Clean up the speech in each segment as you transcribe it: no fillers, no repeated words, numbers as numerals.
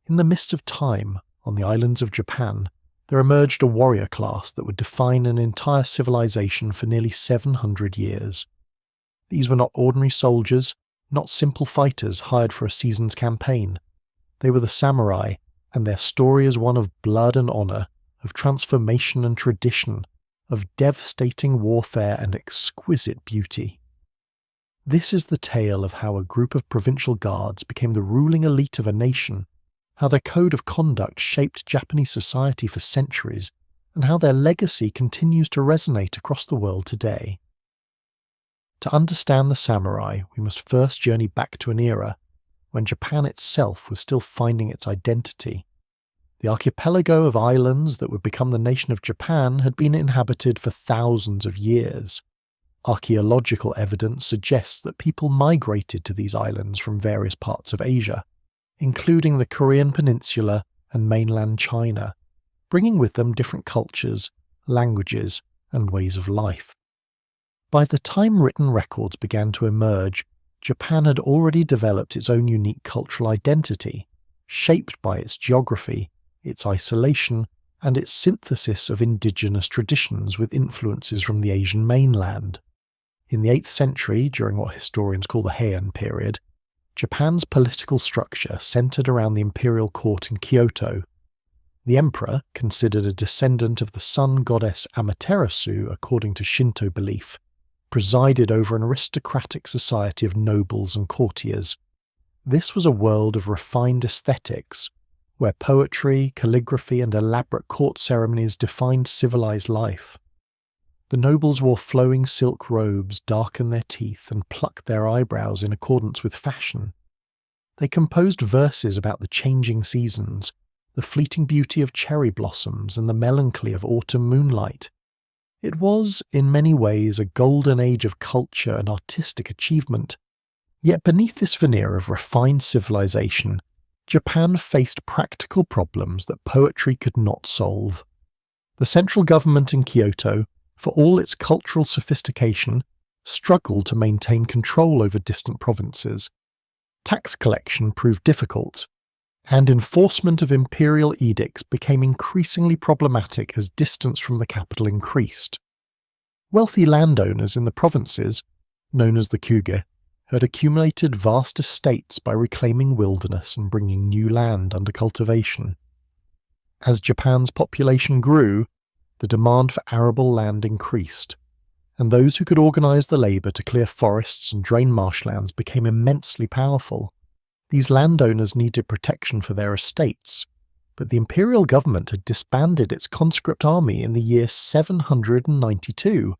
In the mists of time, on the islands of Japan, there emerged a warrior class that would define an entire civilization for nearly 700 years. These were not ordinary soldiers, not simple fighters hired for a season's campaign. They were the samurai, and their story is one of blood and honor, of transformation and tradition, of devastating warfare and exquisite beauty. This is the tale of how a group of provincial guards became the ruling elite of a nation, how their code of conduct shaped Japanese society for centuries, and how their legacy continues to resonate across the world today. To understand the samurai, we must first journey back to an era when Japan itself was still finding its identity. The archipelago of islands that would become the nation of Japan had been inhabited for thousands of years. Archaeological evidence suggests that people migrated to these islands from various parts of Asia, including the Korean peninsula and mainland China, bringing with them different cultures, languages, and ways of life. By the time written records began to emerge, Japan had already developed its own unique cultural identity, shaped by its geography, its isolation, and its synthesis of indigenous traditions with influences from the Asian mainland. In the 8th century, during what historians call the Heian period, Japan's political structure centered around the imperial court in Kyoto. The emperor, considered a descendant of the sun goddess Amaterasu according to Shinto belief, presided over an aristocratic society of nobles and courtiers. This was a world of refined aesthetics, where poetry, calligraphy, and elaborate court ceremonies defined civilized life. The nobles wore flowing silk robes, darkened their teeth, and plucked their eyebrows in accordance with fashion. They composed verses about the changing seasons, the fleeting beauty of cherry blossoms, and the melancholy of autumn moonlight. It was, in many ways, a golden age of culture and artistic achievement. Yet beneath this veneer of refined civilization, Japan faced practical problems that poetry could not solve. The central government in Kyoto, for all its cultural sophistication, struggled to maintain control over distant provinces. Tax collection proved difficult, and enforcement of imperial edicts became increasingly problematic as distance from the capital increased. Wealthy landowners in the provinces, known as the Kuge, had accumulated vast estates by reclaiming wilderness and bringing new land under cultivation. As Japan's population grew, the demand for arable land increased, and those who could organize the labor to clear forests and drain marshlands became immensely powerful. These landowners needed protection for their estates, but the imperial government had disbanded its conscript army in the year 792,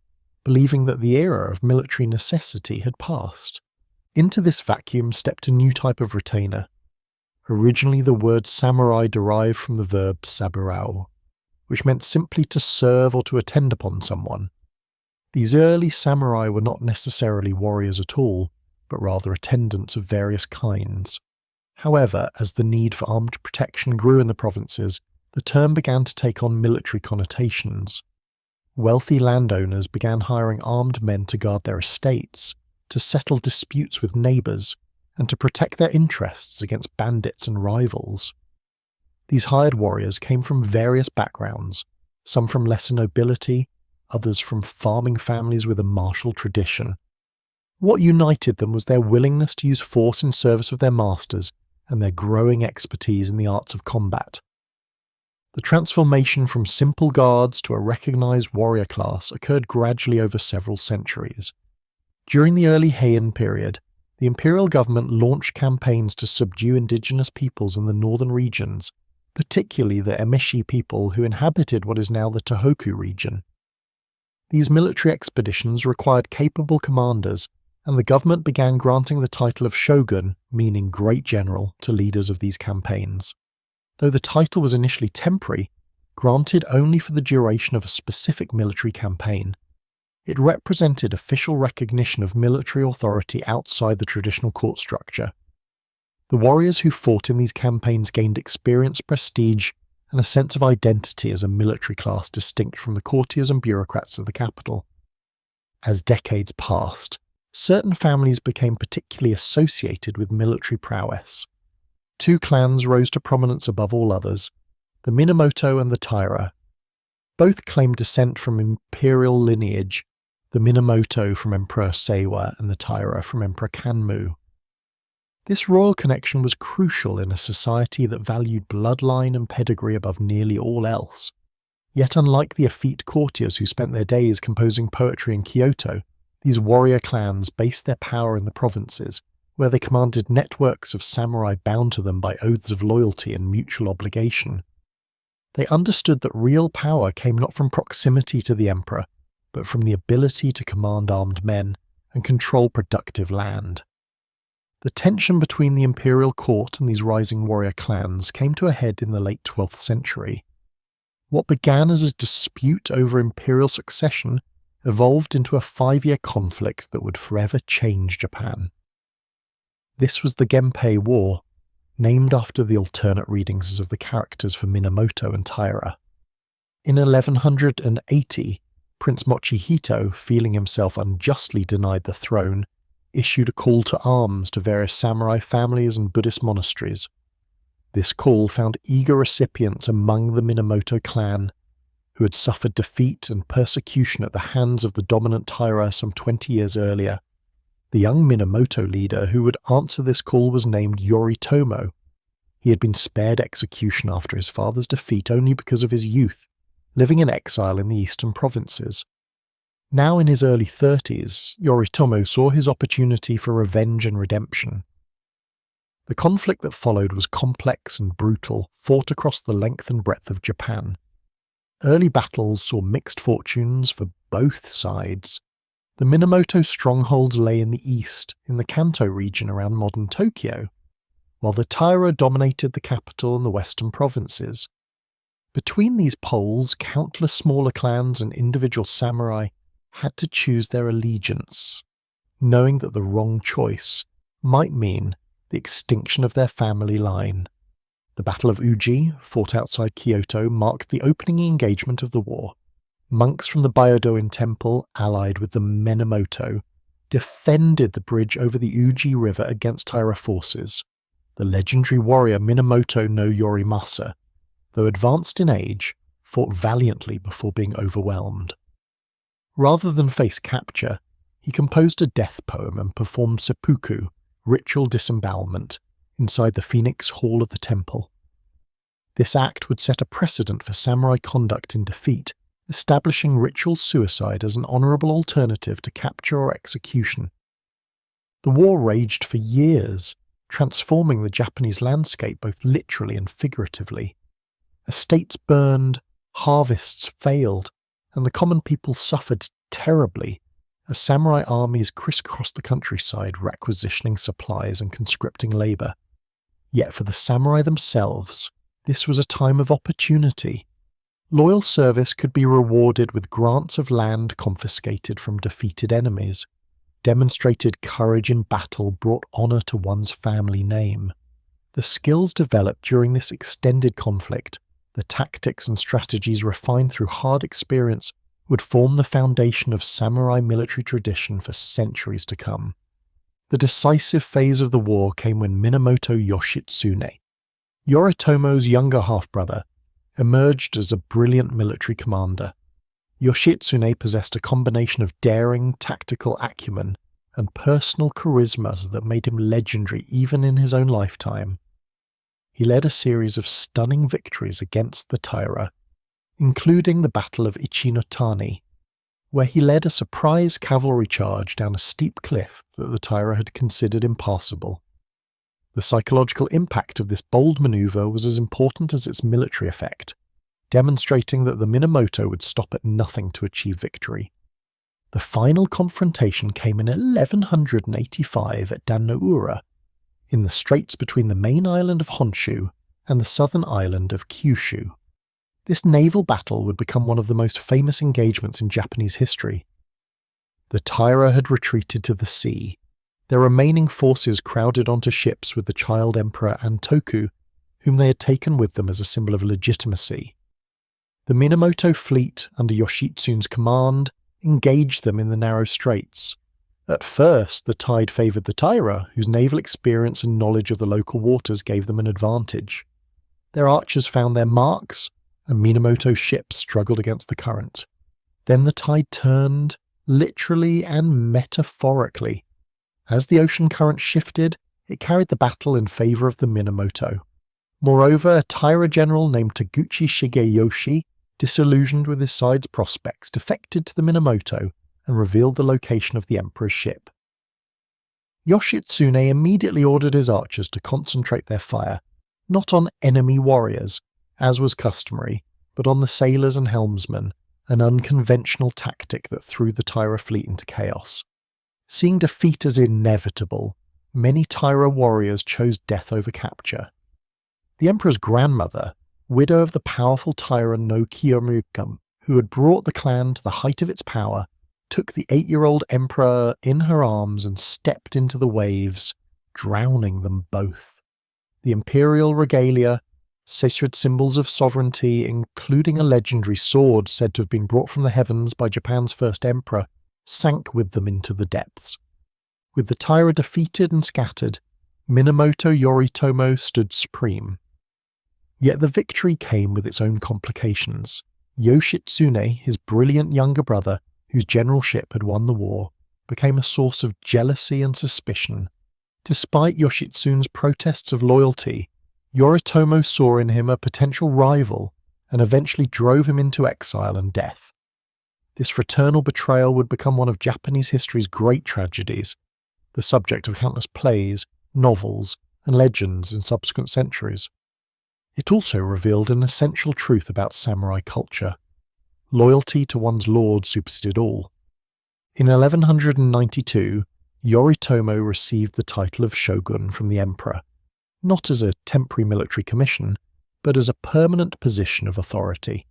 believing that the era of military necessity had passed. Into this vacuum stepped a new type of retainer. Originally, the word samurai derived from the verb saburao, which meant simply to serve or to attend upon someone. These early samurai were not necessarily warriors at all, but rather attendants of various kinds. However, as the need for armed protection grew in the provinces, the term began to take on military connotations. Wealthy landowners began hiring armed men to guard their estates, to settle disputes with neighbours, and to protect their interests against bandits and rivals. These hired warriors came from various backgrounds, some from lesser nobility, others from farming families with a martial tradition. What united them was their willingness to use force in service of their masters and their growing expertise in the arts of combat. The transformation from simple guards to a recognized warrior class occurred gradually over several centuries. During the early Heian period, the imperial government launched campaigns to subdue indigenous peoples in the northern regions, particularly the Emishi people who inhabited what is now the Tohoku region. These military expeditions required capable commanders, and the government began granting the title of shogun, meaning great general, to leaders of these campaigns. Though the title was initially temporary, granted only for the duration of a specific military campaign, it represented official recognition of military authority outside the traditional court structure. The warriors who fought in these campaigns gained experience, prestige, and a sense of identity as a military class distinct from the courtiers and bureaucrats of the capital. As decades passed, certain families became particularly associated with military prowess. two clans rose to prominence above all others, the Minamoto and the Taira. Both claimed descent from imperial lineage, the Minamoto from Emperor Seiwa and the Taira from Emperor Kanmu. This royal connection was crucial in a society that valued bloodline and pedigree above nearly all else. Yet unlike the effete courtiers who spent their days composing poetry in Kyoto, these warrior clans based their power in the provinces, where they commanded networks of samurai bound to them by oaths of loyalty and mutual obligation. They understood that real power came not from proximity to the emperor, but from the ability to command armed men and control productive land. The tension between the imperial court and these rising warrior clans came to a head in the late 12th century. What began as a dispute over imperial succession evolved into a 5-year conflict that would forever change Japan. This was the Genpei War, named after the alternate readings of the characters for Minamoto and Taira. In 1180, Prince Mochihito, feeling himself unjustly denied the throne, issued a call to arms to various samurai families and Buddhist monasteries. This call found eager recipients among the Minamoto clan, who had suffered defeat and persecution at the hands of the dominant Taira some 20 years earlier. The young Minamoto leader who would answer this call was named Yoritomo. He had been spared execution after his father's defeat only because of his youth, living in exile in the eastern provinces. Now in his early 30s, Yoritomo saw his opportunity for revenge and redemption. The conflict that followed was complex and brutal, fought across the length and breadth of Japan. Early battles saw mixed fortunes for both sides. The Minamoto strongholds lay in the east, in the Kanto region around modern Tokyo, while the Taira dominated the capital and the western provinces. Between these poles, countless smaller clans and individual samurai had to choose their allegiance, knowing that the wrong choice might mean the extinction of their family line. The Battle of Uji, fought outside Kyoto, marked the opening engagement of the war. Monks from the Byodoin temple, allied with the Minamoto, defended the bridge over the Uji River against Taira forces. The legendary warrior Minamoto no Yorimasa, though advanced in age, fought valiantly before being overwhelmed. Rather than face capture, he composed a death poem and performed seppuku, ritual disembowelment, inside the Phoenix Hall of the temple. This act would set a precedent for samurai conduct in defeat, establishing ritual suicide as an honourable alternative to capture or execution. The war raged for years, transforming the Japanese landscape both literally and figuratively. Estates burned, harvests failed, and the common people suffered terribly as samurai armies crisscrossed the countryside requisitioning supplies and conscripting labour. Yet for the samurai themselves, this was a time of opportunity. Loyal service could be rewarded with grants of land confiscated from defeated enemies. Demonstrated courage in battle brought honour to one's family name. The skills developed during this extended conflict, the tactics and strategies refined through hard experience, would form the foundation of samurai military tradition for centuries to come. The decisive phase of the war came when Minamoto Yoshitsune, Yoritomo's younger half-brother, emerged as a brilliant military commander. Yoshitsune possessed a combination of daring, tactical acumen, and personal charisma that made him legendary even in his own lifetime. He led a series of stunning victories against the Taira, including the Battle of Ichinotani, where he led a surprise cavalry charge down a steep cliff that the Taira had considered impassable. The psychological impact of this bold maneuver was as important as its military effect, demonstrating that the Minamoto would stop at nothing to achieve victory. The final confrontation came in 1185 at Dan-no-ura, in the straits between the main island of Honshu and the southern island of Kyushu. This naval battle would become one of the most famous engagements in Japanese history. The Taira had retreated to the sea. Their remaining forces crowded onto ships with the child emperor Antoku, whom they had taken with them as a symbol of legitimacy. The Minamoto fleet, under Yoshitsune's command, engaged them in the narrow straits. At first, the tide favoured the Taira, whose naval experience and knowledge of the local waters gave them an advantage. Their archers found their marks, and Minamoto's ships struggled against the current. Then the tide turned, literally and metaphorically. As the ocean current shifted, it carried the battle in favour of the Minamoto. Moreover, a Taira general named Taguchi Shigeyoshi, disillusioned with his side's prospects, defected to the Minamoto and revealed the location of the emperor's ship. Yoshitsune immediately ordered his archers to concentrate their fire, not on enemy warriors, as was customary, but on the sailors and helmsmen, an unconventional tactic that threw the Taira fleet into chaos. Seeing defeat as inevitable, many Taira warriors chose death over capture. The emperor's grandmother, widow of the powerful Taira no Kiyomikan, who had brought the clan to the height of its power, took the 8-year-old emperor in her arms and stepped into the waves, drowning them both. The imperial regalia, sacred symbols of sovereignty, including a legendary sword said to have been brought from the heavens by Japan's first emperor, sank with them into the depths. With the Taira defeated and scattered, Minamoto Yoritomo stood supreme. Yet the victory came with its own complications. Yoshitsune, his brilliant younger brother, whose generalship had won the war, became a source of jealousy and suspicion. Despite Yoshitsune's protests of loyalty, Yoritomo saw in him a potential rival and eventually drove him into exile and death. This fraternal betrayal would become one of Japanese history's great tragedies, the subject of countless plays, novels, and legends in subsequent centuries. It also revealed an essential truth about samurai culture. Loyalty to one's lord superseded all. In 1192, Yoritomo received the title of shogun from the emperor, not as a temporary military commission, but as a permanent position of authority.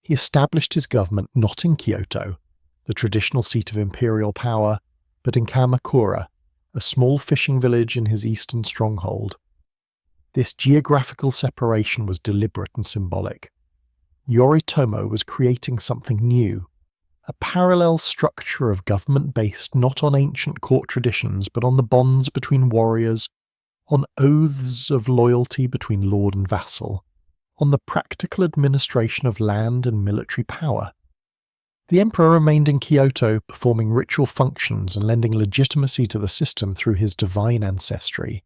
He established his government not in Kyoto, the traditional seat of imperial power, but in Kamakura, a small fishing village in his eastern stronghold. This geographical separation was deliberate and symbolic. Yoritomo was creating something new, a parallel structure of government based not on ancient court traditions but on the bonds between warriors, on oaths of loyalty between lord and vassal, on the practical administration of land and military power. The emperor remained in Kyoto, performing ritual functions and lending legitimacy to the system through his divine ancestry.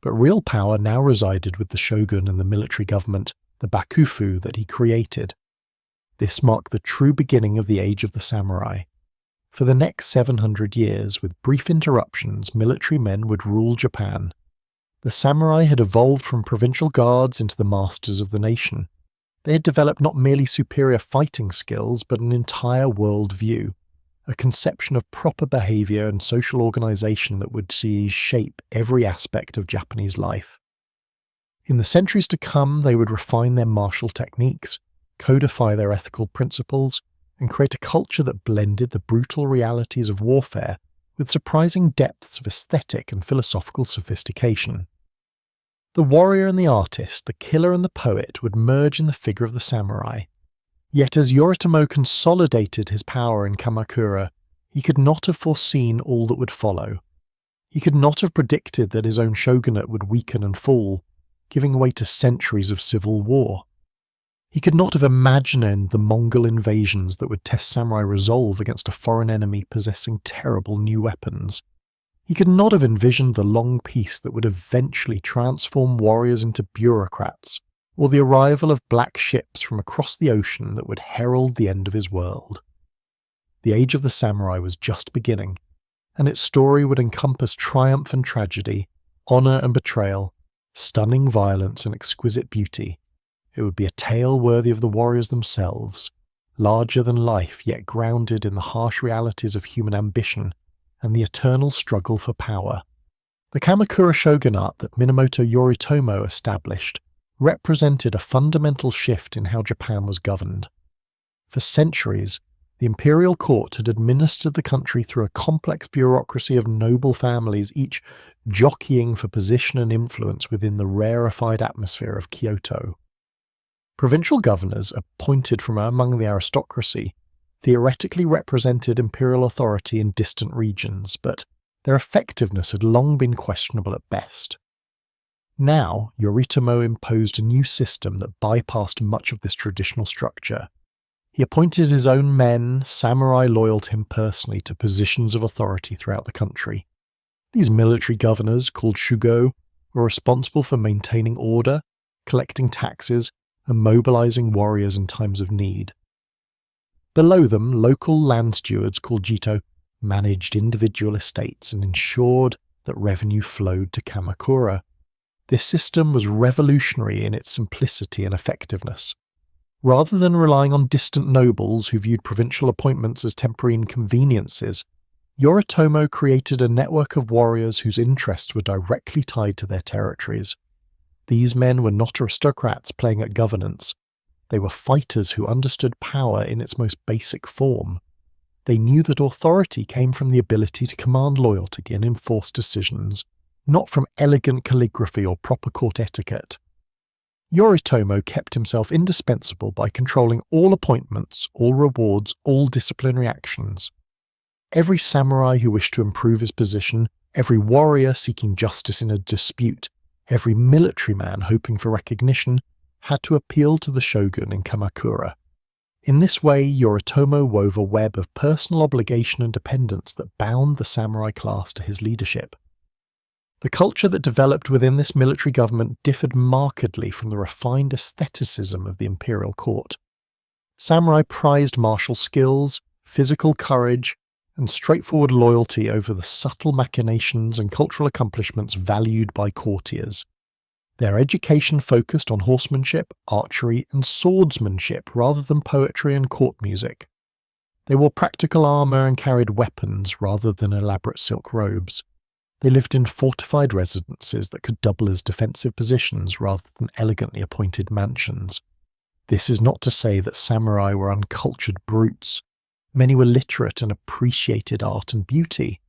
But real power now resided with the shogun and the military government, the bakufu that he created. This marked the true beginning of the age of the samurai. For the next 700 years, with brief interruptions, military men would rule Japan. The samurai had evolved from provincial guards into the masters of the nation. They had developed not merely superior fighting skills, but an entire world view, a conception of proper behaviour and social organisation that would see shape every aspect of Japanese life. In the centuries to come, they would refine their martial techniques, codify their ethical principles, and create a culture that blended the brutal realities of warfare with surprising depths of aesthetic and philosophical sophistication. The warrior and the artist, the killer and the poet would merge in the figure of the samurai. Yet as Yoritomo consolidated his power in Kamakura, he could not have foreseen all that would follow. He could not have predicted that his own shogunate would weaken and fall, giving way to centuries of civil war. He could not have imagined the Mongol invasions that would test samurai resolve against a foreign enemy possessing terrible new weapons. He could not have envisioned the long peace that would eventually transform warriors into bureaucrats, or the arrival of black ships from across the ocean that would herald the end of his world. The age of the samurai was just beginning, and its story would encompass triumph and tragedy, honour and betrayal, stunning violence and exquisite beauty. It would be a tale worthy of the warriors themselves, larger than life yet grounded in the harsh realities of human ambition and the eternal struggle for power. The Kamakura shogunate that Minamoto Yoritomo established represented a fundamental shift in how Japan was governed. For centuries, the imperial court had administered the country through a complex bureaucracy of noble families, each jockeying for position and influence within the rarefied atmosphere of Kyoto. Provincial governors, appointed from among the aristocracy, theoretically represented imperial authority in distant regions, but their effectiveness had long been questionable at best. Now, Yoritomo imposed a new system that bypassed much of this traditional structure. He appointed his own men, samurai loyal to him personally, to positions of authority throughout the country. These military governors, called shugo, were responsible for maintaining order, collecting taxes, and mobilizing warriors in times of need. Below them, local land stewards, called jito, managed individual estates and ensured that revenue flowed to Kamakura. This system was revolutionary in its simplicity and effectiveness. Rather than relying on distant nobles who viewed provincial appointments as temporary inconveniences, Yoritomo created a network of warriors whose interests were directly tied to their territories. These men were not aristocrats playing at governance. They were fighters who understood power in its most basic form. They knew that authority came from the ability to command loyalty and enforce decisions, not from elegant calligraphy or proper court etiquette. Yoritomo kept himself indispensable by controlling all appointments, all rewards, all disciplinary actions. Every samurai who wished to improve his position, every warrior seeking justice in a dispute, every military man hoping for recognition, had to appeal to the shogun in Kamakura. In this way, Yoritomo wove a web of personal obligation and dependence that bound the samurai class to his leadership. The culture that developed within this military government differed markedly from the refined aestheticism of the imperial court. Samurai prized martial skills, physical courage, and straightforward loyalty over the subtle machinations and cultural accomplishments valued by courtiers. Their education focused on horsemanship, archery, and swordsmanship rather than poetry and court music. They wore practical armour and carried weapons rather than elaborate silk robes. They lived in fortified residences that could double as defensive positions rather than elegantly appointed mansions. This is not to say that samurai were uncultured brutes. Many were literate and appreciated art and beauty.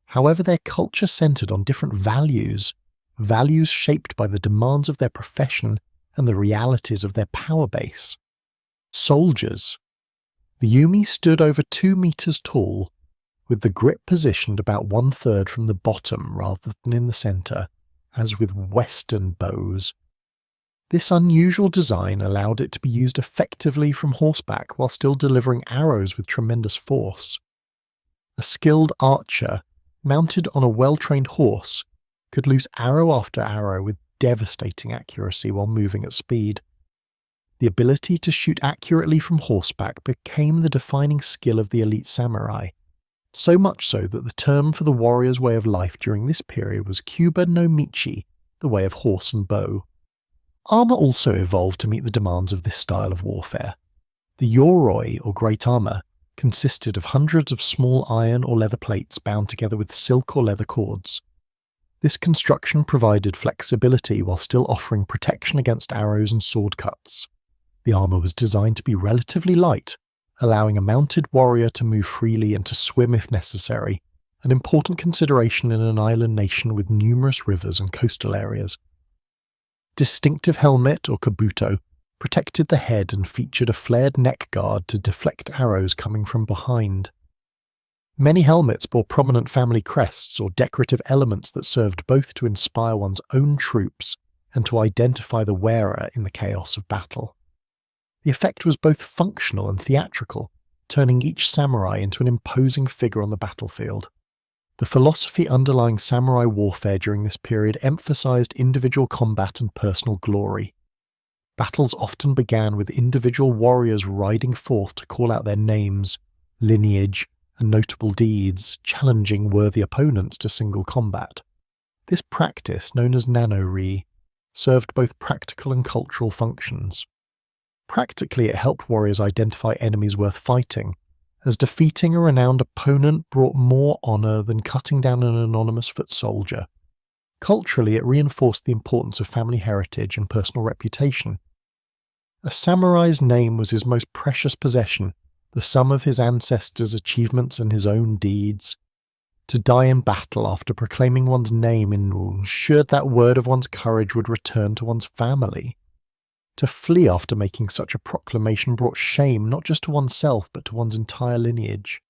However, their culture centered on different values shaped by the demands of their profession and the realities of their power base. Soldiers. The yumi stood over 2 meters tall, with the grip positioned about 1/3 from the bottom rather than in the center, as with Western bows. This unusual design allowed it to be used effectively from horseback while still delivering arrows with tremendous force. A skilled archer, mounted on a well-trained horse, could loose arrow after arrow with devastating accuracy while moving at speed. The ability to shoot accurately from horseback became the defining skill of the elite samurai, so much so that the term for the warrior's way of life during this period was Kyuba no Michi, the way of horse and bow. Armour also evolved to meet the demands of this style of warfare. The yoroi, or great armour, consisted of hundreds of small iron or leather plates bound together with silk or leather cords. This construction provided flexibility while still offering protection against arrows and sword cuts. The armour was designed to be relatively light, allowing a mounted warrior to move freely and to swim if necessary, an important consideration in an island nation with numerous rivers and coastal areas. Distinctive helmet, or kabuto, protected the head and featured a flared neck guard to deflect arrows coming from behind. Many helmets bore prominent family crests or decorative elements that served both to inspire one's own troops and to identify the wearer in the chaos of battle. The effect was both functional and theatrical, turning each samurai into an imposing figure on the battlefield. The philosophy underlying samurai warfare during this period emphasized individual combat and personal glory. Battles often began with individual warriors riding forth to call out their names, lineage, and notable deeds, challenging worthy opponents to single combat. This practice, known as nano-ri, served both practical and cultural functions. Practically, it helped warriors identify enemies worth fighting, as defeating a renowned opponent brought more honour than cutting down an anonymous foot soldier. Culturally, it reinforced the importance of family heritage and personal reputation. A samurai's name was his most precious possession, the sum of his ancestors' achievements and his own deeds. To die in battle after proclaiming one's name ensured that word of one's courage would return to one's family. To flee after making such a proclamation brought shame not just to oneself but to one's entire lineage.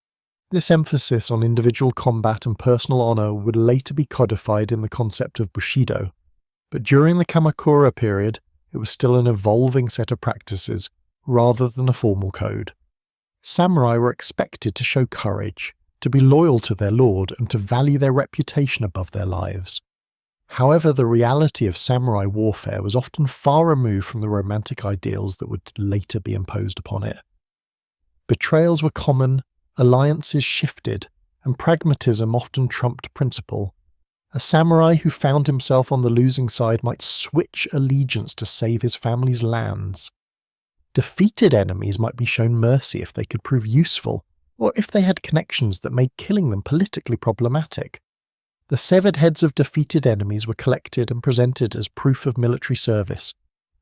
This emphasis on individual combat and personal honor would later be codified in the concept of Bushido, but during the Kamakura period, it was still an evolving set of practices rather than a formal code. Samurai were expected to show courage, to be loyal to their lord, and to value their reputation above their lives. However, the reality of samurai warfare was often far removed from the romantic ideals that would later be imposed upon it. Betrayals were common, alliances shifted, and pragmatism often trumped principle. A samurai who found himself on the losing side might switch allegiance to save his family's lands. Defeated enemies might be shown mercy if they could prove useful, or if they had connections that made killing them politically problematic. The severed heads of defeated enemies were collected and presented as proof of military service,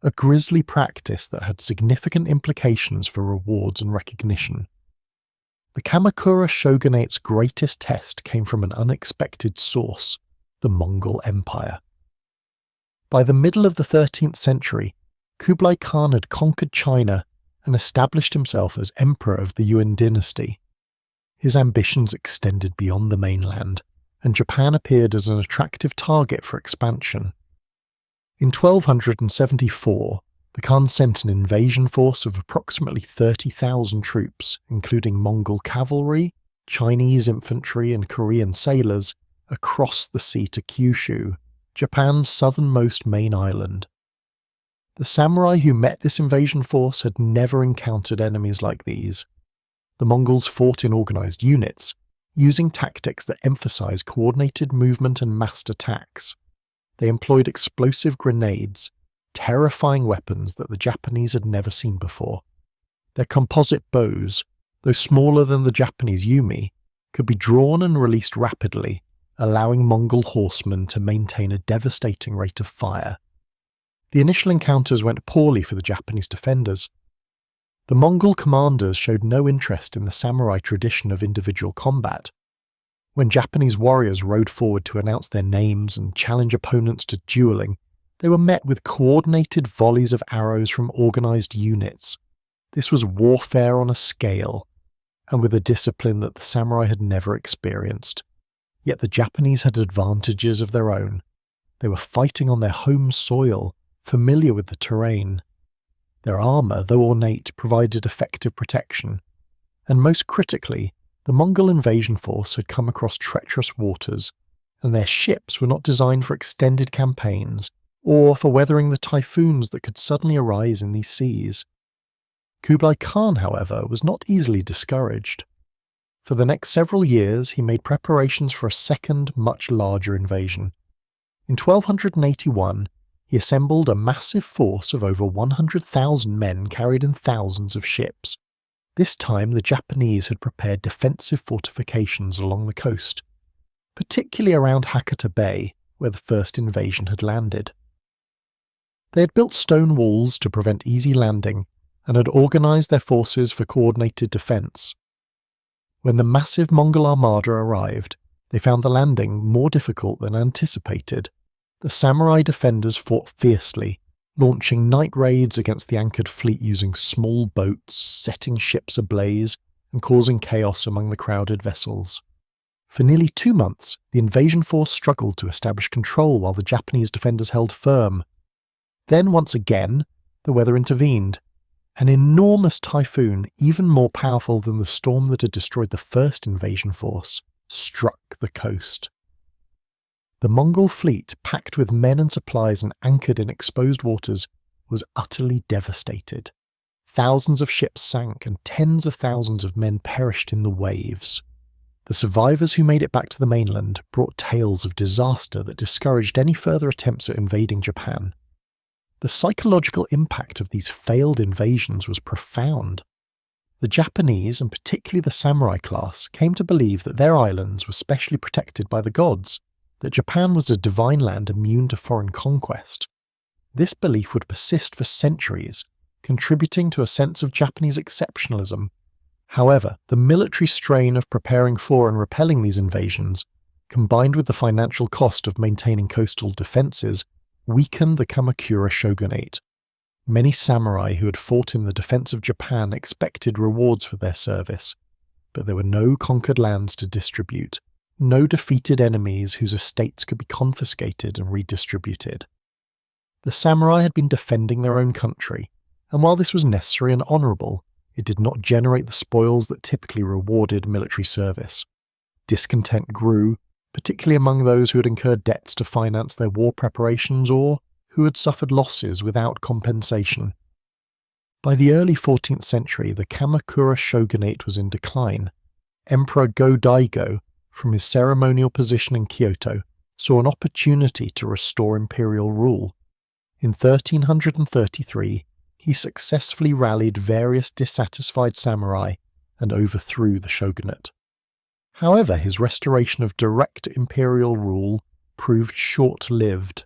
a grisly practice that had significant implications for rewards and recognition. The Kamakura shogunate's greatest test came from an unexpected source, the Mongol Empire. By the middle of the 13th century, Kublai Khan had conquered China and established himself as emperor of the Yuan dynasty. His ambitions extended beyond the mainland, and Japan appeared as an attractive target for expansion. In 1274, the Khan sent an invasion force of approximately 30,000 troops, including Mongol cavalry, Chinese infantry and Korean sailors, across the sea to Kyushu, Japan's southernmost main island. The samurai who met this invasion force had never encountered enemies like these. The Mongols fought in organized units, using tactics that emphasized coordinated movement and massed attacks. They employed explosive grenades, terrifying weapons that the Japanese had never seen before. Their composite bows, though smaller than the Japanese yumi, could be drawn and released rapidly, allowing Mongol horsemen to maintain a devastating rate of fire. The initial encounters went poorly for the Japanese defenders. The Mongol commanders showed no interest in the samurai tradition of individual combat. When Japanese warriors rode forward to announce their names and challenge opponents to dueling, they were met with coordinated volleys of arrows from organized units. This was warfare on a scale, and with a discipline that the samurai had never experienced. Yet the Japanese had advantages of their own. They were fighting on their home soil, familiar with the terrain. Their armour, though ornate, provided effective protection. And most critically, the Mongol invasion force had come across treacherous waters, and their ships were not designed for extended campaigns, or for weathering the typhoons that could suddenly arise in these seas. Kublai Khan, however, was not easily discouraged. For the next several years, he made preparations for a second, much larger invasion. In 1281, he assembled a massive force of over 100,000 men carried in thousands of ships. This time, the Japanese had prepared defensive fortifications along the coast, particularly around Hakata Bay, where the first invasion had landed. They had built stone walls to prevent easy landing, and had organized their forces for coordinated defense. When the massive Mongol armada arrived, they found the landing more difficult than anticipated. The samurai defenders fought fiercely, launching night raids against the anchored fleet using small boats, setting ships ablaze, and causing chaos among the crowded vessels. For nearly 2 months, the invasion force struggled to establish control while the Japanese defenders held firm. Then, once again, the weather intervened. An enormous typhoon, even more powerful than the storm that had destroyed the first invasion force, struck the coast. The Mongol fleet, packed with men and supplies and anchored in exposed waters, was utterly devastated. Thousands of ships sank and tens of thousands of men perished in the waves. The survivors who made it back to the mainland brought tales of disaster that discouraged any further attempts at invading Japan. The psychological impact of these failed invasions was profound. The Japanese, and particularly the samurai class, came to believe that their islands were specially protected by the gods, that Japan was a divine land immune to foreign conquest. This belief would persist for centuries, contributing to a sense of Japanese exceptionalism. However, the military strain of preparing for and repelling these invasions, combined with the financial cost of maintaining coastal defences, weakened the Kamakura shogunate. Many samurai who had fought in the defense of Japan expected rewards for their service, but there were no conquered lands to distribute, no defeated enemies whose estates could be confiscated and redistributed. The samurai had been defending their own country, and while this was necessary and honourable, it did not generate the spoils that typically rewarded military service. Discontent grew, particularly among those who had incurred debts to finance their war preparations or who had suffered losses without compensation. By the early 14th century, the Kamakura shogunate was in decline. Emperor Go-Daigo, from his ceremonial position in Kyoto, saw an opportunity to restore imperial rule. In 1333, he successfully rallied various dissatisfied samurai and overthrew the shogunate. However, his restoration of direct imperial rule proved short-lived.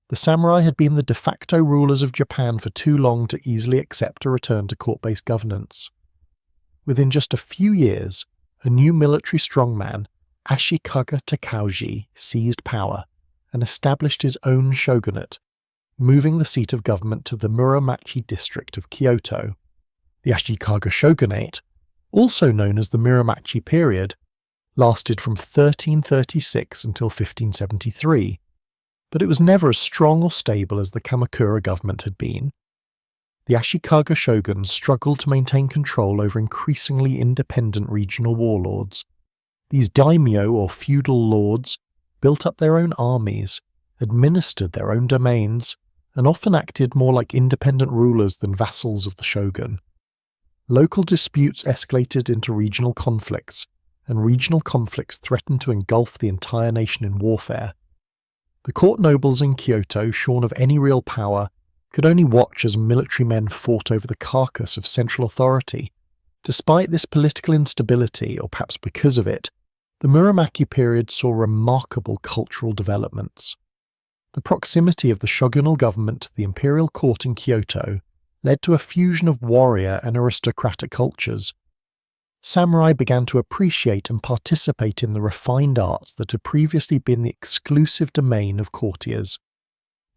The samurai had been the de facto rulers of Japan for too long to easily accept a return to court-based governance. Within just a few years, a new military strongman, Ashikaga Takauji, seized power and established his own shogunate, moving the seat of government to the Muromachi district of Kyoto. The Ashikaga shogunate, also known as the Muromachi period, lasted from 1336 until 1573, but it was never as strong or stable as the Kamakura government had been. The Ashikaga shoguns struggled to maintain control over increasingly independent regional warlords. These daimyo or feudal lords built up their own armies, administered their own domains, and often acted more like independent rulers than vassals of the shogun. Local disputes escalated into regional conflicts, and regional conflicts threatened to engulf the entire nation in warfare. The court nobles in Kyoto, shorn of any real power, could only watch as military men fought over the carcass of central authority. Despite this political instability, or perhaps because of it, the Muromachi period saw remarkable cultural developments. The proximity of the shogunal government to the imperial court in Kyoto led to a fusion of warrior and aristocratic cultures. Samurai began to appreciate and participate in the refined arts that had previously been the exclusive domain of courtiers.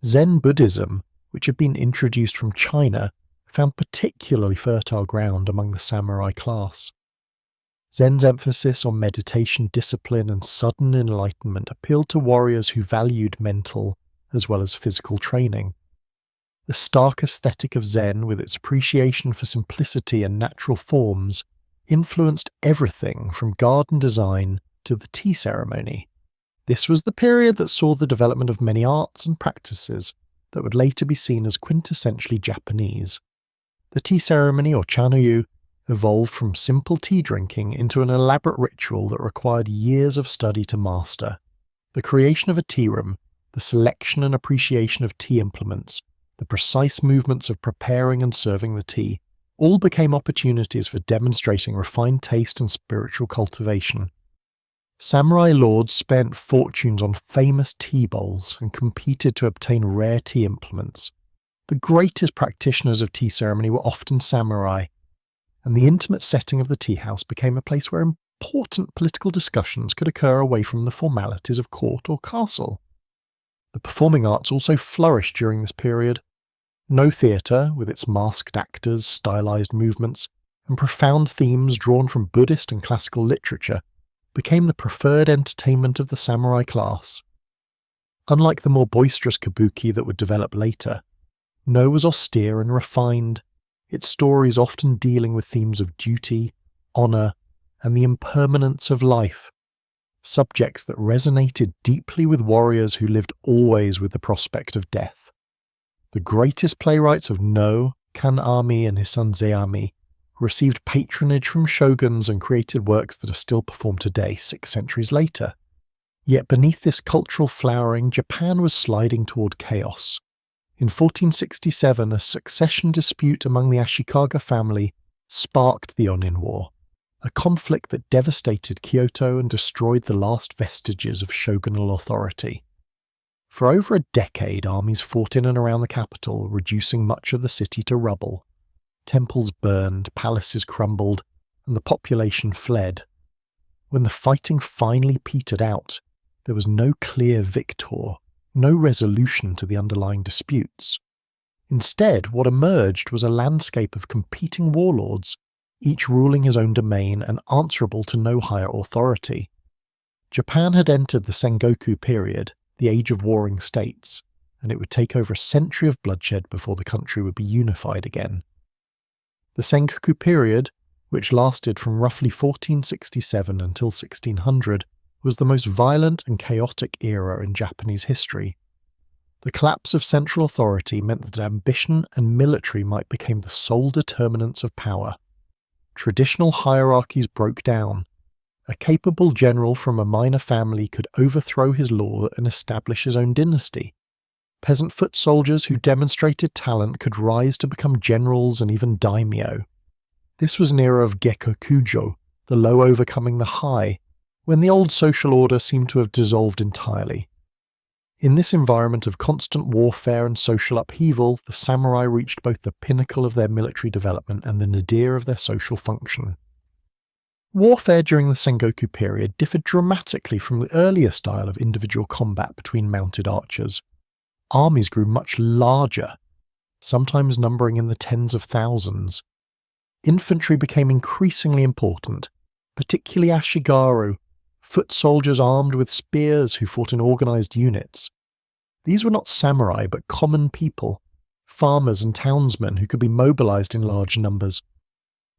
Zen Buddhism, which had been introduced from China, found particularly fertile ground among the samurai class. Zen's emphasis on meditation, discipline, and sudden enlightenment appealed to warriors who valued mental as well as physical training. The stark aesthetic of Zen, with its appreciation for simplicity and natural forms, influenced everything from garden design to the tea ceremony. This was the period that saw the development of many arts and practices that would later be seen as quintessentially Japanese. The tea ceremony, or chanoyu, evolved from simple tea drinking into an elaborate ritual that required years of study to master. The creation of a tea room, the selection and appreciation of tea implements, the precise movements of preparing and serving the tea, all became opportunities for demonstrating refined taste and spiritual cultivation. Samurai lords spent fortunes on famous tea bowls and competed to obtain rare tea implements. The greatest practitioners of tea ceremony were often samurai, and the intimate setting of the tea house became a place where important political discussions could occur away from the formalities of court or castle. The performing arts also flourished during this period. No theatre, with its masked actors, stylized movements, and profound themes drawn from Buddhist and classical literature, became the preferred entertainment of the samurai class. Unlike the more boisterous kabuki that would develop later, No was austere and refined, its stories often dealing with themes of duty, honour, and the impermanence of life, subjects that resonated deeply with warriors who lived always with the prospect of death. The greatest playwrights of No, Kan'ami and his son Zeami, received patronage from shoguns and created works that are still performed today 6 centuries later. Yet beneath this cultural flowering, Japan was sliding toward chaos. In 1467, a succession dispute among the Ashikaga family sparked the Onin War, a conflict that devastated Kyoto and destroyed the last vestiges of shogunal authority. For over a decade, armies fought in and around the capital, reducing much of the city to rubble. Temples burned, palaces crumbled, and the population fled. When the fighting finally petered out, there was no clear victor, no resolution to the underlying disputes. Instead, what emerged was a landscape of competing warlords, each ruling his own domain and answerable to no higher authority. Japan had entered the Sengoku period, the age of warring states, and it would take over a century of bloodshed before the country would be unified again. The Sengoku period, which lasted from roughly 1467 until 1600, was the most violent and chaotic era in Japanese history. The collapse of central authority meant that ambition and military might become the sole determinants of power. Traditional hierarchies broke down. A capable general from a minor family could overthrow his lord and establish his own dynasty. Peasant foot soldiers who demonstrated talent could rise to become generals and even daimyo. This was an era of Gekkokujo, the low overcoming the high, when the old social order seemed to have dissolved entirely. In this environment of constant warfare and social upheaval, the samurai reached both the pinnacle of their military development and the nadir of their social function. Warfare during the Sengoku period differed dramatically from the earlier style of individual combat between mounted archers. Armies grew much larger, sometimes numbering in the tens of thousands. Infantry became increasingly important, particularly ashigaru, foot soldiers armed with spears who fought in organised units. These were not samurai but common people, farmers and townsmen who could be mobilised in large numbers.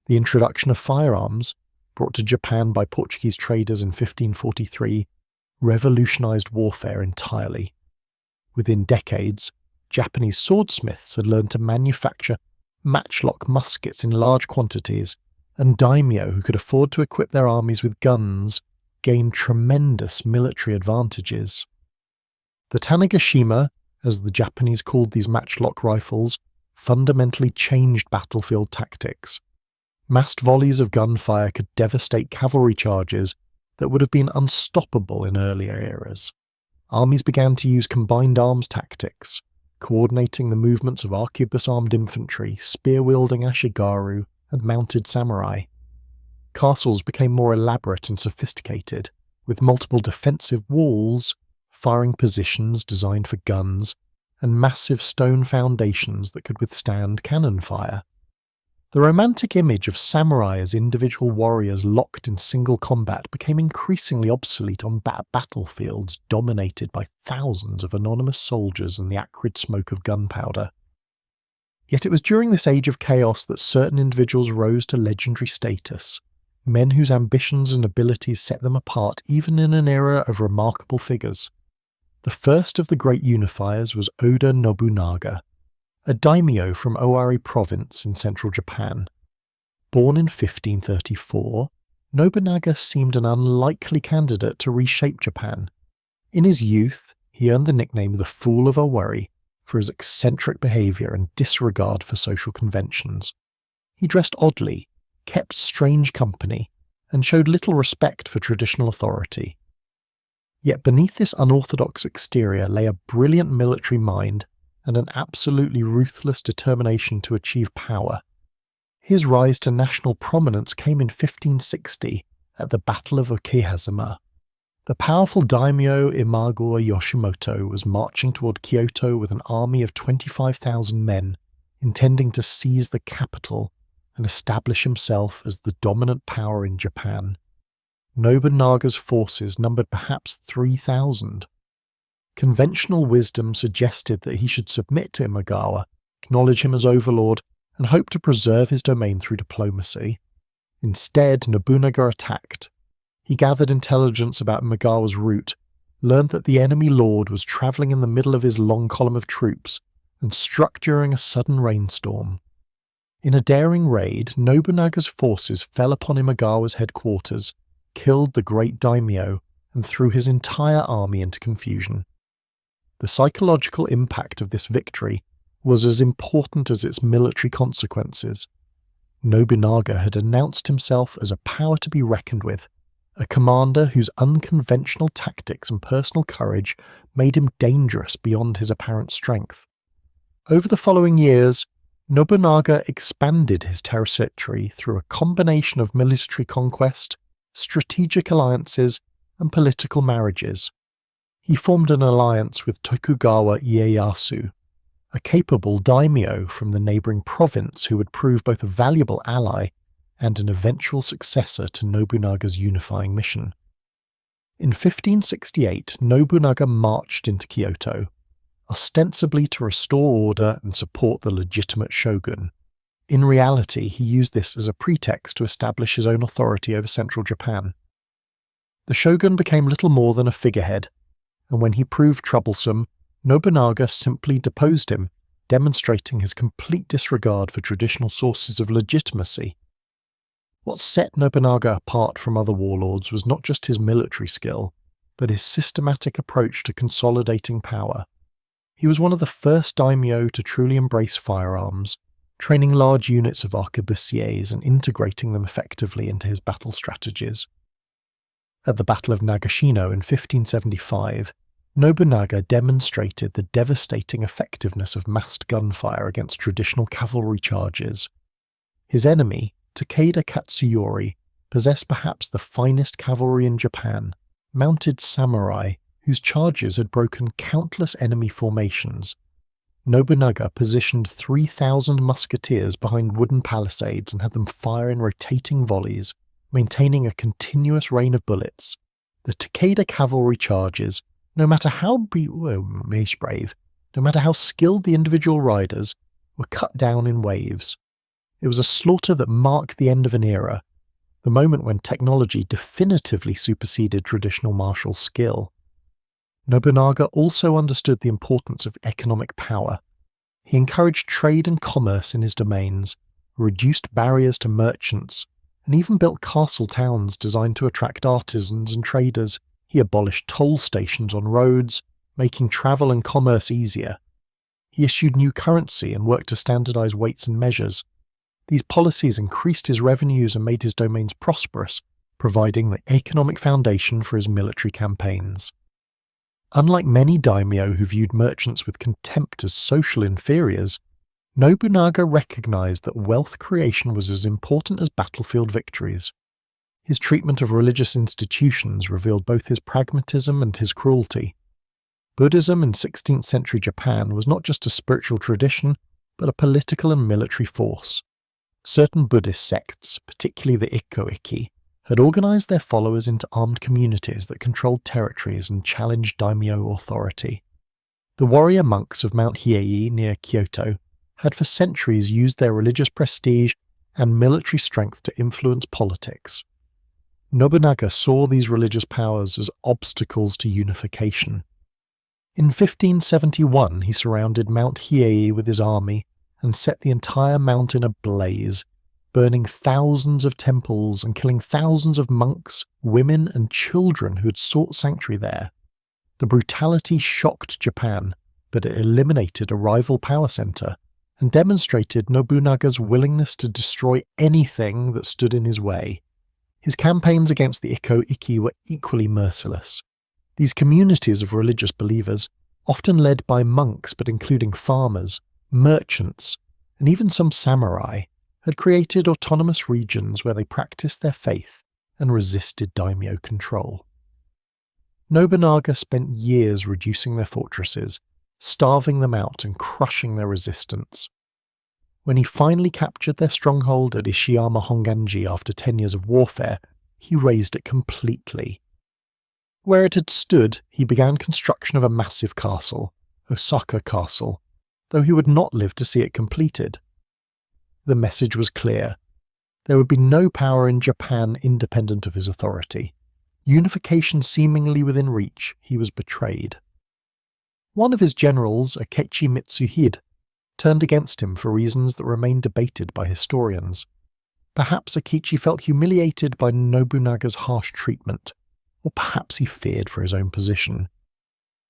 The introduction of firearms, brought to Japan by Portuguese traders in 1543, revolutionised warfare entirely. Within decades, Japanese swordsmiths had learned to manufacture matchlock muskets in large quantities, and daimyo who could afford to equip their armies with guns gained tremendous military advantages. The Tanegashima, as the Japanese called these matchlock rifles, fundamentally changed battlefield tactics. Massed volleys of gunfire could devastate cavalry charges that would have been unstoppable in earlier eras. Armies began to use combined arms tactics, coordinating the movements of arquebus-armed infantry, spear-wielding ashigaru, and mounted samurai. Castles became more elaborate and sophisticated, with multiple defensive walls, firing positions designed for guns, and massive stone foundations that could withstand cannon fire. The romantic image of samurai as individual warriors locked in single combat became increasingly obsolete on battlefields dominated by thousands of anonymous soldiers and the acrid smoke of gunpowder. Yet it was during this age of chaos that certain individuals rose to legendary status, men whose ambitions and abilities set them apart even in an era of remarkable figures. The first of the great unifiers was Oda Nobunaga, a daimyo from Owari province in central Japan. Born in 1534, Nobunaga seemed an unlikely candidate to reshape Japan. In his youth, he earned the nickname the Fool of Owari for his eccentric behaviour and disregard for social conventions. He dressed oddly, kept strange company, and showed little respect for traditional authority. Yet beneath this unorthodox exterior lay a brilliant military mind and an absolutely ruthless determination to achieve power. His rise to national prominence came in 1560 at the Battle of Okehazama. The powerful daimyo Imagawa Yoshimoto was marching toward Kyoto with an army of 25,000 men, intending to seize the capital and establish himself as the dominant power in Japan. Nobunaga's forces numbered perhaps 3,000. Conventional wisdom suggested that he should submit to Imagawa, acknowledge him as overlord, and hope to preserve his domain through diplomacy. Instead, Nobunaga attacked. He gathered intelligence about Imagawa's route, learned that the enemy lord was travelling in the middle of his long column of troops, and struck during a sudden rainstorm. In a daring raid, Nobunaga's forces fell upon Imagawa's headquarters, killed the great daimyo, and threw his entire army into confusion. The psychological impact of this victory was as important as its military consequences. Nobunaga had announced himself as a power to be reckoned with, a commander whose unconventional tactics and personal courage made him dangerous beyond his apparent strength. Over the following years, Nobunaga expanded his territory through a combination of military conquest, strategic alliances, and political marriages. He formed an alliance with Tokugawa Ieyasu, a capable daimyo from the neighbouring province who would prove both a valuable ally and an eventual successor to Nobunaga's unifying mission. In 1568, Nobunaga marched into Kyoto, ostensibly to restore order and support the legitimate shogun. In reality, he used this as a pretext to establish his own authority over central Japan. The shogun became little more than a figurehead, and when he proved troublesome, Nobunaga simply deposed him, demonstrating his complete disregard for traditional sources of legitimacy. What set Nobunaga apart from other warlords was not just his military skill, but his systematic approach to consolidating power. He was one of the first daimyo to truly embrace firearms, training large units of arquebusiers and integrating them effectively into his battle strategies. At the Battle of Nagashino in 1575, Nobunaga demonstrated the devastating effectiveness of massed gunfire against traditional cavalry charges. His enemy, Takeda Katsuyori, possessed perhaps the finest cavalry in Japan, mounted samurai whose charges had broken countless enemy formations. Nobunaga positioned 3,000 musketeers behind wooden palisades and had them fire in rotating volleys, maintaining a continuous rain of bullets. The Takeda cavalry charges, no matter how brave, no matter how skilled the individual riders, were cut down in waves. It was a slaughter that marked the end of an era, the moment when technology definitively superseded traditional martial skill. Nobunaga also understood the importance of economic power. He encouraged trade and commerce in his domains, reduced barriers to merchants, and even built castle towns designed to attract artisans and traders. He abolished toll stations on roads, making travel and commerce easier. He issued new currency and worked to standardize weights and measures. These policies increased his revenues and made his domains prosperous, providing the economic foundation for his military campaigns. Unlike many daimyo who viewed merchants with contempt as social inferiors, Nobunaga recognized that wealth creation was as important as battlefield victories. His treatment of religious institutions revealed both his pragmatism and his cruelty. Buddhism in 16th century Japan was not just a spiritual tradition, but a political and military force. Certain Buddhist sects, particularly the Ikko-Ikki, had organized their followers into armed communities that controlled territories and challenged daimyo authority. The warrior monks of Mount Hiei near Kyoto had for centuries used their religious prestige and military strength to influence politics. Nobunaga saw these religious powers as obstacles to unification. In 1571, he surrounded Mount Hiei with his army and set the entire mountain ablaze, burning thousands of temples and killing thousands of monks, women, and children who had sought sanctuary there. The brutality shocked Japan, but it eliminated a rival power center and demonstrated Nobunaga's willingness to destroy anything that stood in his way. His campaigns against the Ikko-Ikki were equally merciless. These communities of religious believers, often led by monks but including farmers, merchants, and even some samurai, had created autonomous regions where they practiced their faith and resisted daimyo control. Nobunaga spent years reducing their fortresses, starving them out and crushing their resistance. When he finally captured their stronghold at Ishiyama Honganji after 10 years of warfare, he razed it completely. Where it had stood, he began construction of a massive castle, Osaka Castle, though he would not live to see it completed. The message was clear. There would be no power in Japan independent of his authority. Unification seemingly within reach, he was betrayed. One of his generals, Akechi Mitsuhide, turned against him for reasons that remain debated by historians. Perhaps Akechi felt humiliated by Nobunaga's harsh treatment, or perhaps he feared for his own position.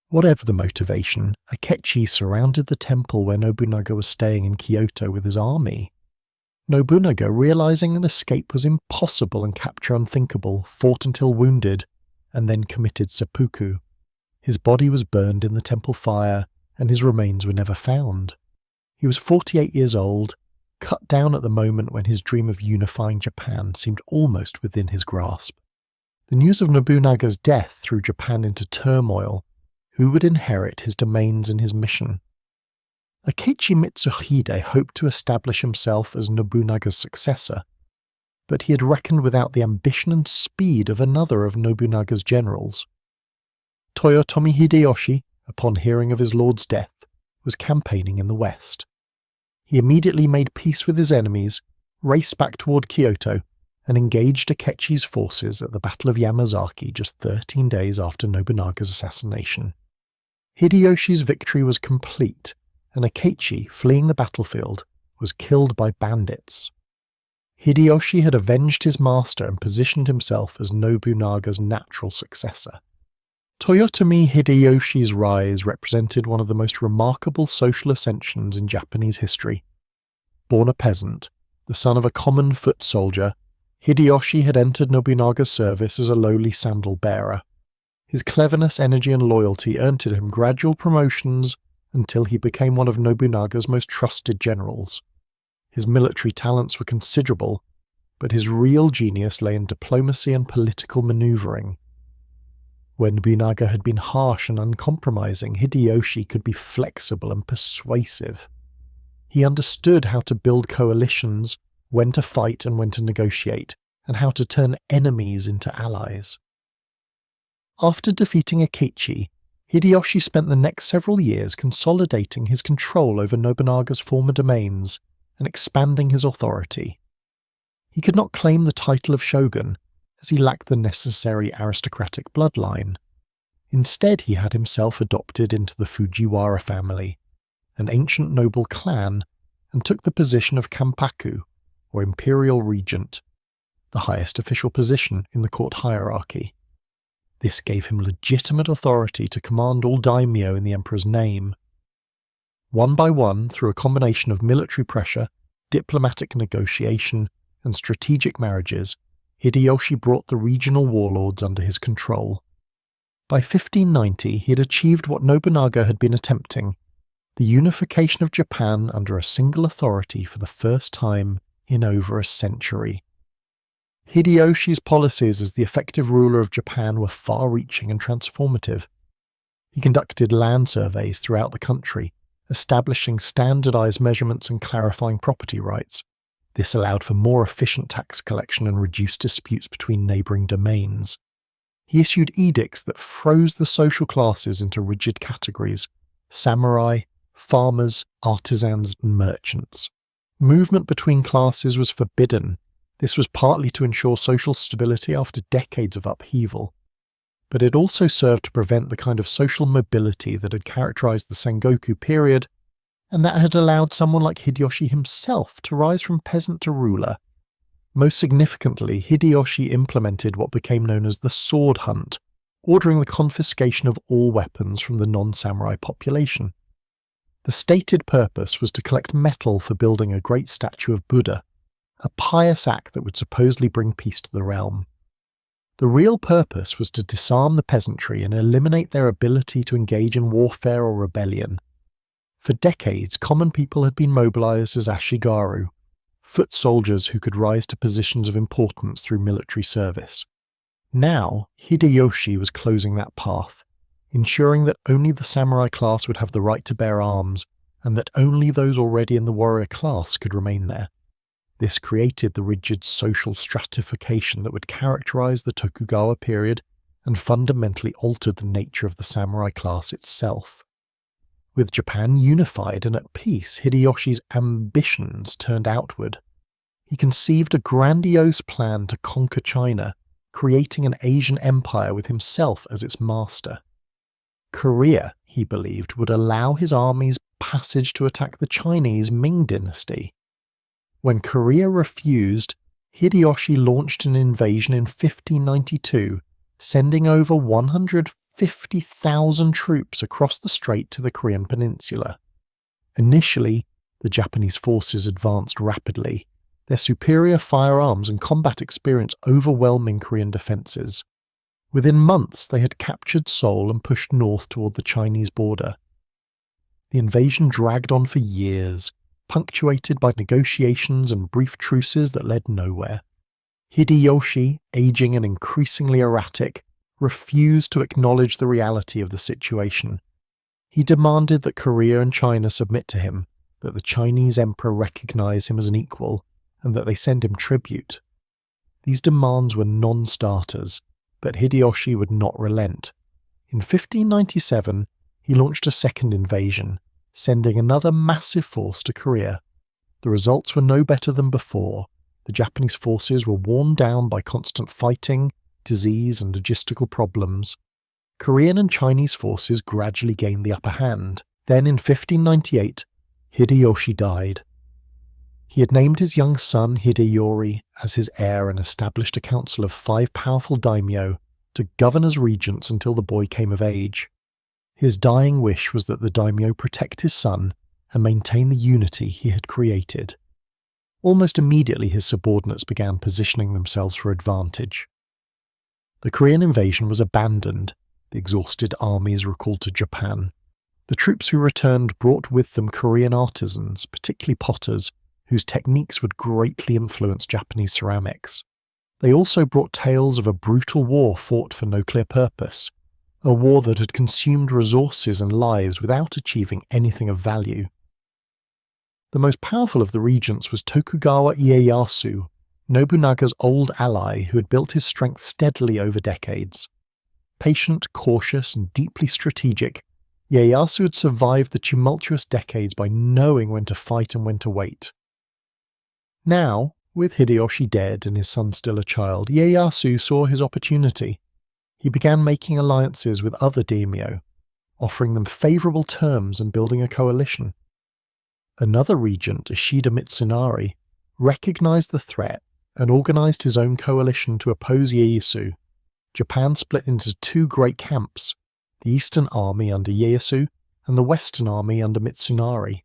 Whatever the motivation, Akechi surrounded the temple where Nobunaga was staying in Kyoto with his army. Nobunaga, realizing an escape was impossible and capture unthinkable, fought until wounded, and then committed seppuku. His body was burned in the temple fire, and his remains were never found. He was 48 years old, cut down at the moment when his dream of unifying Japan seemed almost within his grasp. The news of Nobunaga's death threw Japan into turmoil. Who would inherit his domains and his mission? Akechi Mitsuhide hoped to establish himself as Nobunaga's successor, but he had reckoned without the ambition and speed of another of Nobunaga's generals. Toyotomi Hideyoshi, upon hearing of his lord's death, was campaigning in the west. He immediately made peace with his enemies, raced back toward Kyoto, and engaged Akechi's forces at the Battle of Yamazaki just 13 days after Nobunaga's assassination. Hideyoshi's victory was complete, and Akechi, fleeing the battlefield, was killed by bandits. Hideyoshi had avenged his master and positioned himself as Nobunaga's natural successor. Toyotomi Hideyoshi's rise represented one of the most remarkable social ascensions in Japanese history. Born a peasant, the son of a common foot soldier, Hideyoshi had entered Nobunaga's service as a lowly sandal bearer. His cleverness, energy and loyalty earned him gradual promotions until he became one of Nobunaga's most trusted generals. His military talents were considerable, but his real genius lay in diplomacy and political maneuvering. Where Nobunaga had been harsh and uncompromising, Hideyoshi could be flexible and persuasive. He understood how to build coalitions, when to fight and when to negotiate, and how to turn enemies into allies. After defeating Akechi, Hideyoshi spent the next several years consolidating his control over Nobunaga's former domains and expanding his authority. He could not claim the title of shogun, as he lacked the necessary aristocratic bloodline. Instead, he had himself adopted into the Fujiwara family, an ancient noble clan, and took the position of Kampaku, or imperial regent, the highest official position in the court hierarchy. This gave him legitimate authority to command all daimyo in the emperor's name. One by one, through a combination of military pressure, diplomatic negotiation, and strategic marriages, Hideyoshi brought the regional warlords under his control. By 1590, he had achieved what Nobunaga had been attempting, the unification of Japan under a single authority for the first time in over a century. Hideyoshi's policies as the effective ruler of Japan were far-reaching and transformative. He conducted land surveys throughout the country, establishing standardized measurements and clarifying property rights. This allowed for more efficient tax collection and reduced disputes between neighbouring domains. He issued edicts that froze the social classes into rigid categories: samurai, farmers, artisans, and merchants. Movement between classes was forbidden. This was partly to ensure social stability after decades of upheaval, but it also served to prevent the kind of social mobility that had characterized the Sengoku period, and that had allowed someone like Hideyoshi himself to rise from peasant to ruler. Most significantly, Hideyoshi implemented what became known as the sword hunt, ordering the confiscation of all weapons from the non-samurai population. The stated purpose was to collect metal for building a great statue of Buddha, a pious act that would supposedly bring peace to the realm. The real purpose was to disarm the peasantry and eliminate their ability to engage in warfare or rebellion. For decades, common people had been mobilized as ashigaru, foot soldiers who could rise to positions of importance through military service. Now, Hideyoshi was closing that path, ensuring that only the samurai class would have the right to bear arms, and that only those already in the warrior class could remain there. This created the rigid social stratification that would characterize the Tokugawa period and fundamentally altered the nature of the samurai class itself. With Japan unified and at peace, Hideyoshi's ambitions turned outward. He conceived a grandiose plan to conquer China, creating an Asian empire with himself as its master. Korea, he believed, would allow his armies passage to attack the Chinese Ming dynasty. When Korea refused, Hideyoshi launched an invasion in 1592, sending over 150,000 troops across the strait to the Korean peninsula. Initially, the Japanese forces advanced rapidly, their superior firearms and combat experience overwhelming Korean defences. Within months, they had captured Seoul and pushed north toward the Chinese border. The invasion dragged on for years, punctuated by negotiations and brief truces that led nowhere. Hideyoshi, aging and increasingly erratic, refused to acknowledge the reality of the situation. He demanded that Korea and China submit to him, that the Chinese emperor recognize him as an equal, and that they send him tribute. These demands were non-starters, but Hideyoshi would not relent. In 1597, he launched a second invasion, sending another massive force to Korea. The results were no better than before. The Japanese forces were worn down by constant fighting, disease, and logistical problems. Korean and Chinese forces gradually gained the upper hand. Then in 1598, Hideyoshi died. He had named his young son Hideyori as his heir and established a council of 5 powerful daimyo to govern as regents until the boy came of age. His dying wish was that the daimyo protect his son and maintain the unity he had created. Almost immediately his subordinates began positioning themselves for advantage. The Korean invasion was abandoned. The exhausted armies recalled to Japan. The troops who returned brought with them Korean artisans, particularly potters, whose techniques would greatly influence Japanese ceramics. They also brought tales of a brutal war fought for no clear purpose, a war that had consumed resources and lives without achieving anything of value. The most powerful of the regents was Tokugawa Ieyasu, Nobunaga's old ally who had built his strength steadily over decades. Patient, cautious, and deeply strategic, Ieyasu had survived the tumultuous decades by knowing when to fight and when to wait. Now, with Hideyoshi dead and his son still a child, Ieyasu saw his opportunity. He began making alliances with other daimyo, offering them favourable terms and building a coalition. Another regent, Ishida Mitsunari, recognised the threat and organised his own coalition to oppose Ieyasu. Japan split into 2 great camps, the Eastern Army under Ieyasu and the Western Army under Mitsunari.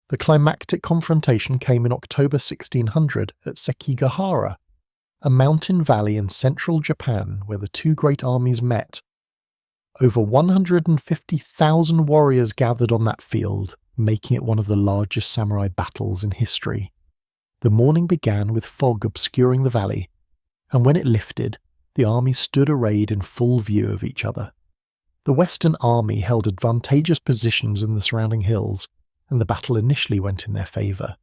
The climactic confrontation came in October 1600 at Sekigahara, a mountain valley in central Japan where the 2 great armies met. Over 150,000 warriors gathered on that field, making it one of the largest samurai battles in history. The morning began with fog obscuring the valley, and when it lifted, the armies stood arrayed in full view of each other. The Western Army held advantageous positions in the surrounding hills, and the battle initially went in their favour.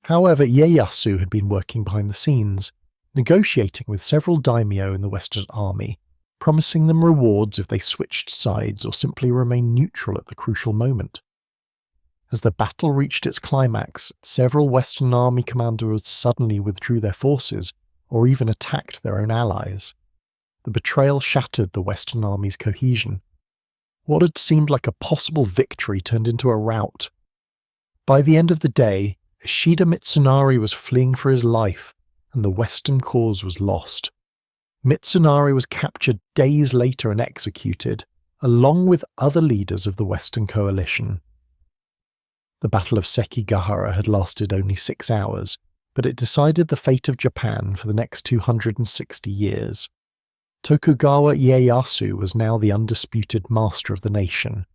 However, Ieyasu had been working behind the scenes, negotiating with several daimyo in the Western Army, promising them rewards if they switched sides or simply remained neutral at the crucial moment. As the battle reached its climax, several Western Army commanders suddenly withdrew their forces, or even attacked their own allies. The betrayal shattered the Western Army's cohesion. What had seemed like a possible victory turned into a rout. By the end of the day, Ishida Mitsunari was fleeing for his life, and the Western cause was lost. Mitsunari was captured days later and executed, along with other leaders of the Western coalition. The Battle of Sekigahara had lasted only 6 hours, but it decided the fate of Japan for the next 260 years. Tokugawa Ieyasu was now the undisputed master of the nation.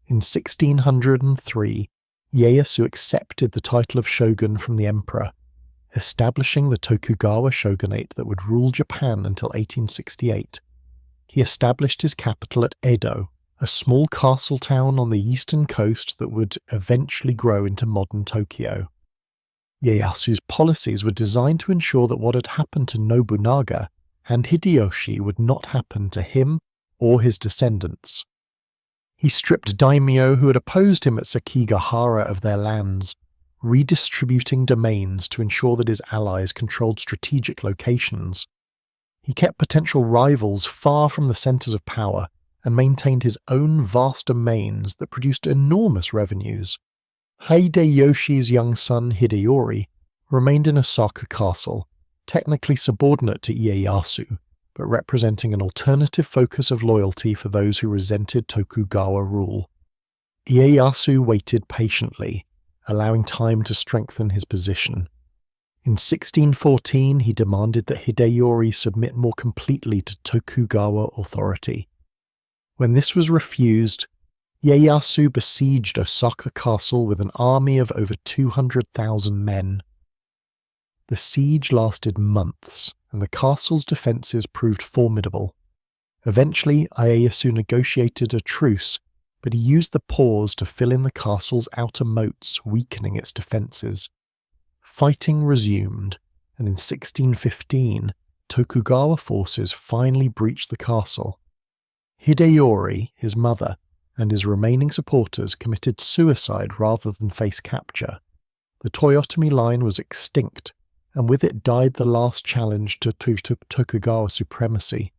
In 1603, Ieyasu accepted the title of shogun from the emperor, establishing the Tokugawa shogunate that would rule Japan until 1868. He established his capital at Edo, a small castle town on the eastern coast that would eventually grow into modern Tokyo. Ieyasu's policies were designed to ensure that what had happened to Nobunaga and Hideyoshi would not happen to him or his descendants. He stripped daimyo who had opposed him at Sekigahara of their lands, redistributing domains to ensure that his allies controlled strategic locations. He kept potential rivals far from the centres of power and maintained his own vast domains that produced enormous revenues. Hideyoshi's young son Hideyori remained in Osaka Castle, technically subordinate to Ieyasu, but representing an alternative focus of loyalty for those who resented Tokugawa rule. Ieyasu waited patiently, allowing time to strengthen his position. In 1614, he demanded that Hideyori submit more completely to Tokugawa authority. When this was refused, Ieyasu besieged Osaka Castle with an army of over 200,000 men. The siege lasted months, and the castle's defences proved formidable. Eventually, Ieyasu negotiated a truce but he used the pause to fill in the castle's outer moats, weakening its defences. Fighting resumed, and in 1615, Tokugawa forces finally breached the castle. Hideyori, his mother, and his remaining supporters committed suicide rather than face capture. The Toyotomi line was extinct, and with it died the last challenge to Tokugawa supremacy.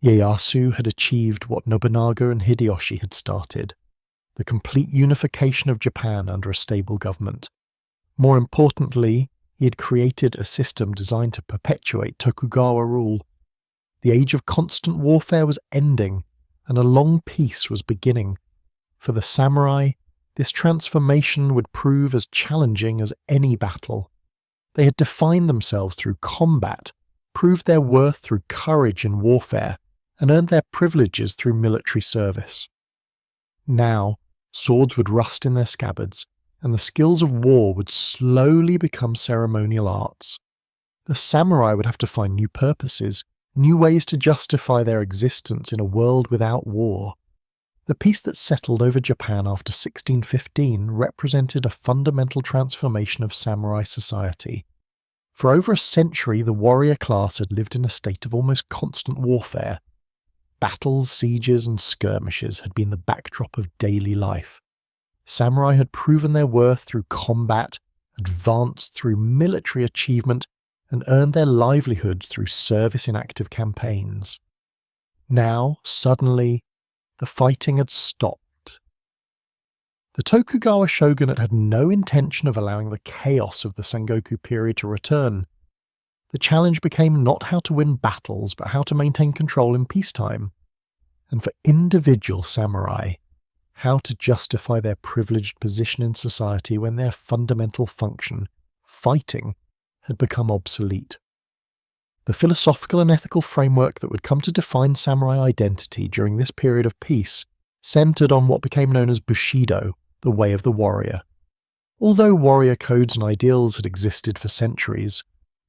Ieyasu had achieved what Nobunaga and Hideyoshi had started, the complete unification of Japan under a stable government. More importantly, he had created a system designed to perpetuate Tokugawa rule. The age of constant warfare was ending, and a long peace was beginning. For the samurai, this transformation would prove as challenging as any battle. They had defined themselves through combat, proved their worth through courage in warfare, and earned their privileges through military service. Now, swords would rust in their scabbards, and the skills of war would slowly become ceremonial arts. The samurai would have to find new purposes, new ways to justify their existence in a world without war. The peace that settled over Japan after 1615 represented a fundamental transformation of samurai society. For over a century, the warrior class had lived in a state of almost constant warfare. Battles, sieges, and skirmishes had been the backdrop of daily life. Samurai had proven their worth through combat, advanced through military achievement, and earned their livelihoods through service in active campaigns. Now, suddenly, the fighting had stopped. The Tokugawa shogunate had no intention of allowing the chaos of the Sengoku period to return. The challenge became not how to win battles, but how to maintain control in peacetime. And for individual samurai, how to justify their privileged position in society when their fundamental function, fighting, had become obsolete. The philosophical and ethical framework that would come to define samurai identity during this period of peace centered on what became known as Bushido, the way of the warrior. Although warrior codes and ideals had existed for centuries,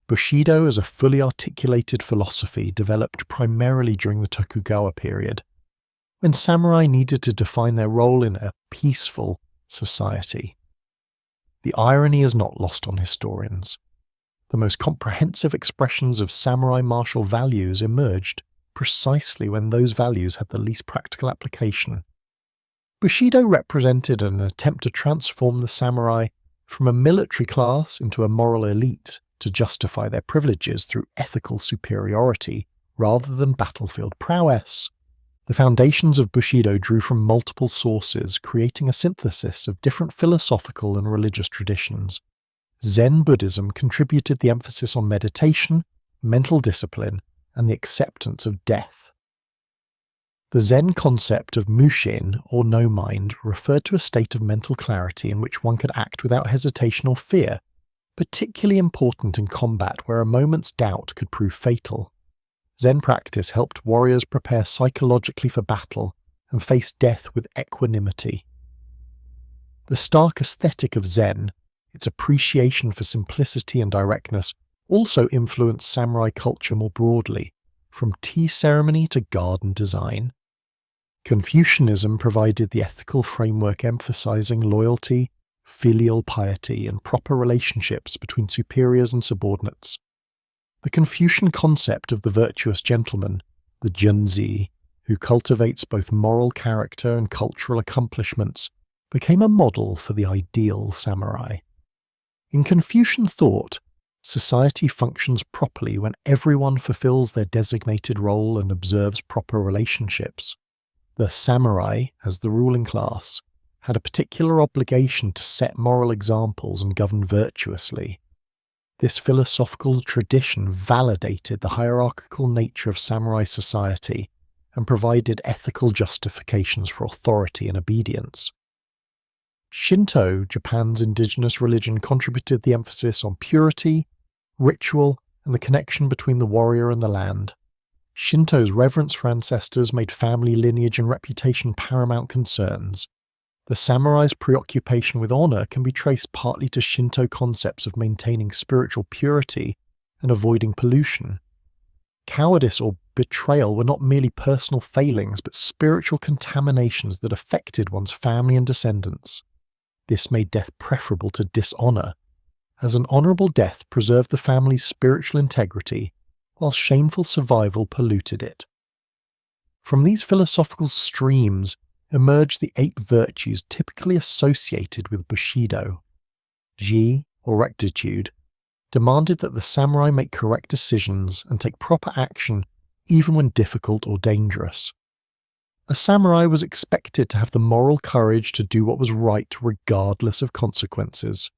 Bushido as a fully articulated philosophy developed primarily during the Tokugawa period, when samurai needed to define their role in a peaceful society. The irony is not lost on historians. The most comprehensive expressions of samurai martial values emerged precisely when those values had the least practical application. Bushido represented an attempt to transform the samurai from a military class into a moral elite to justify their privileges through ethical superiority rather than battlefield prowess. The foundations of Bushido drew from multiple sources, creating a synthesis of different philosophical and religious traditions. Zen Buddhism contributed the emphasis on meditation, mental discipline, and the acceptance of death. The Zen concept of mushin, or no mind, referred to a state of mental clarity in which one could act without hesitation or fear, particularly important in combat where a moment's doubt could prove fatal. Zen practice helped warriors prepare psychologically for battle and face death with equanimity. The stark aesthetic of Zen, its appreciation for simplicity and directness, also influenced samurai culture more broadly, from tea ceremony to garden design. Confucianism provided the ethical framework emphasizing loyalty, filial piety, and proper relationships between superiors and subordinates. The Confucian concept of the virtuous gentleman, the junzi, who cultivates both moral character and cultural accomplishments, became a model for the ideal samurai. In Confucian thought, society functions properly when everyone fulfills their designated role and observes proper relationships. The samurai, as the ruling class, had a particular obligation to set moral examples and govern virtuously. This philosophical tradition validated the hierarchical nature of samurai society and provided ethical justifications for authority and obedience. Shinto, Japan's indigenous religion, contributed the emphasis on purity, ritual, and the connection between the warrior and the land. Shinto's reverence for ancestors made family lineage and reputation paramount concerns. The samurai's preoccupation with honor can be traced partly to Shinto concepts of maintaining spiritual purity and avoiding pollution. Cowardice or betrayal were not merely personal failings, but spiritual contaminations that affected one's family and descendants. This made death preferable to dishonor, as an honorable death preserved the family's spiritual integrity, while shameful survival polluted it. From these philosophical streams emerged the 8 virtues typically associated with Bushido. Ji, or rectitude, demanded that the samurai make correct decisions and take proper action even when difficult or dangerous. A samurai was expected to have the moral courage to do what was right regardless of consequences.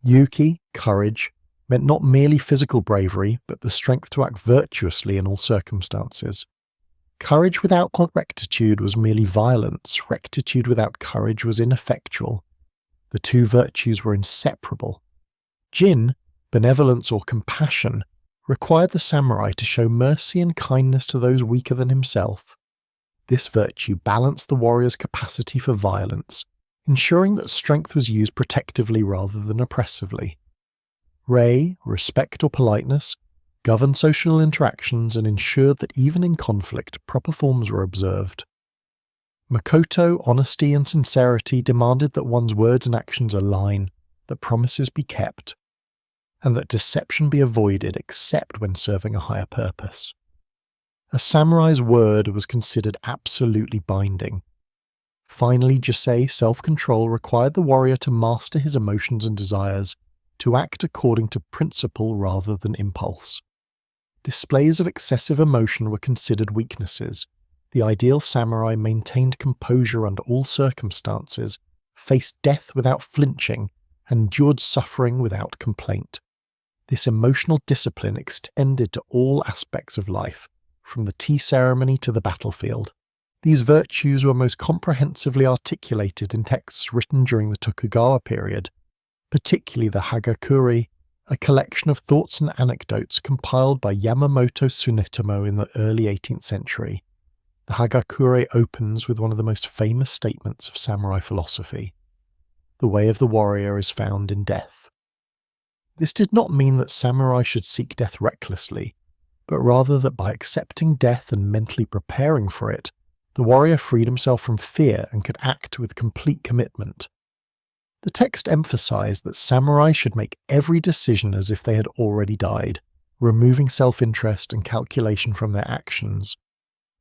Yuki, courage, meant not merely physical bravery, but the strength to act virtuously in all circumstances. Courage without rectitude was merely violence. Rectitude without courage was ineffectual. The 2 virtues were inseparable. Jin, benevolence or compassion, required the samurai to show mercy and kindness to those weaker than himself. This virtue balanced the warrior's capacity for violence, ensuring that strength was used protectively rather than oppressively. Rei, respect or politeness, governed social interactions and ensured that even in conflict, proper forms were observed. Makoto, honesty and sincerity demanded that one's words and actions align, that promises be kept, and that deception be avoided except when serving a higher purpose. A samurai's word was considered absolutely binding. Finally, Josei, self-control, required the warrior to master his emotions and desires, to act according to principle rather than impulse. Displays of excessive emotion were considered weaknesses. The ideal samurai maintained composure under all circumstances, faced death without flinching, and endured suffering without complaint. This emotional discipline extended to all aspects of life, from the tea ceremony to the battlefield. These virtues were most comprehensively articulated in texts written during the Tokugawa period, particularly the Hagakure, a collection of thoughts and anecdotes compiled by Yamamoto Tsunetomo in the early 18th century. The Hagakure opens with one of the most famous statements of samurai philosophy: "The way of the warrior is found in death." This did not mean that samurai should seek death recklessly, but rather that by accepting death and mentally preparing for it, the warrior freed himself from fear and could act with complete commitment. The text emphasized that samurai should make every decision as if they had already died, removing self-interest and calculation from their actions.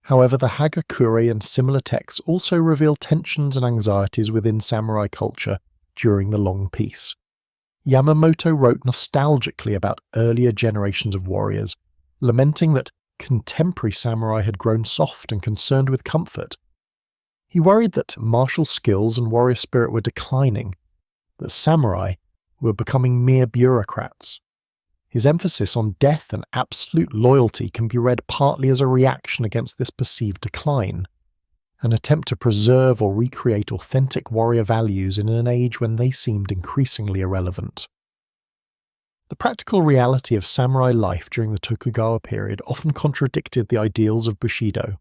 However, the Hagakure and similar texts also reveal tensions and anxieties within samurai culture during the long peace. Yamamoto wrote nostalgically about earlier generations of warriors, lamenting that contemporary samurai had grown soft and concerned with comfort. He worried that martial skills and warrior spirit were declining, that samurai were becoming mere bureaucrats. His emphasis on death and absolute loyalty can be read partly as a reaction against this perceived decline, an attempt to preserve or recreate authentic warrior values in an age when they seemed increasingly irrelevant. The practical reality of samurai life during the Tokugawa period often contradicted the ideals of Bushido.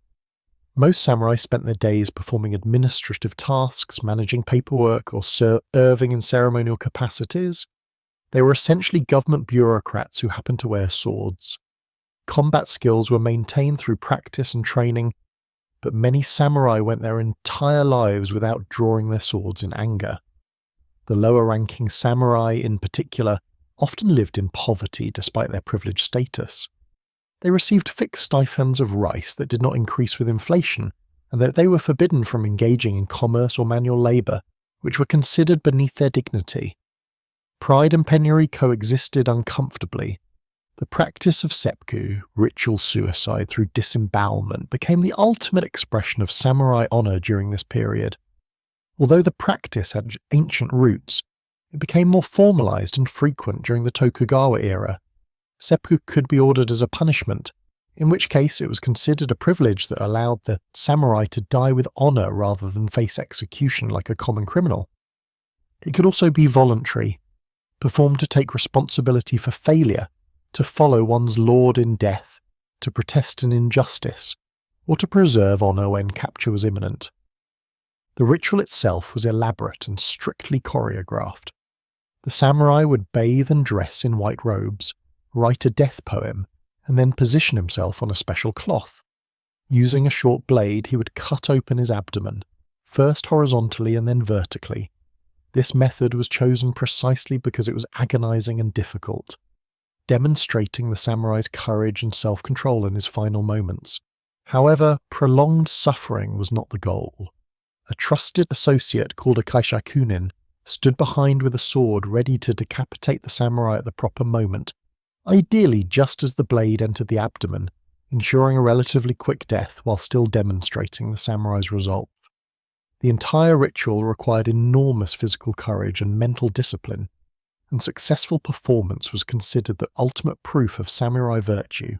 Most samurai spent their days performing administrative tasks, managing paperwork, or serving in ceremonial capacities. They were essentially government bureaucrats who happened to wear swords. Combat skills were maintained through practice and training, but many samurai went their entire lives without drawing their swords in anger. The lower-ranking samurai, in particular, often lived in poverty despite their privileged status. They received fixed stipends of rice that did not increase with inflation, and that they were forbidden from engaging in commerce or manual labour, which were considered beneath their dignity. Pride and penury coexisted uncomfortably. The practice of seppuku, ritual suicide through disembowelment, became the ultimate expression of samurai honour during this period. Although the practice had ancient roots, it became more formalised and frequent during the Tokugawa era. Seppuku could be ordered as a punishment, in which case it was considered a privilege that allowed the samurai to die with honour rather than face execution like a common criminal. It could also be voluntary, performed to take responsibility for failure, to follow one's lord in death, to protest an injustice, or to preserve honour when capture was imminent. The ritual itself was elaborate and strictly choreographed. The samurai would bathe and dress in white robes, write a death poem, and then position himself on a special cloth. Using a short blade, he would cut open his abdomen, first horizontally and then vertically. This method was chosen precisely because it was agonizing and difficult, demonstrating the samurai's courage and self-control in his final moments. However, prolonged suffering was not the goal. A trusted associate called a kaishakunin stood behind with a sword ready to decapitate the samurai at the proper moment, ideally just as the blade entered the abdomen, ensuring a relatively quick death while still demonstrating the samurai's resolve. The entire ritual required enormous physical courage and mental discipline, and successful performance was considered the ultimate proof of samurai virtue.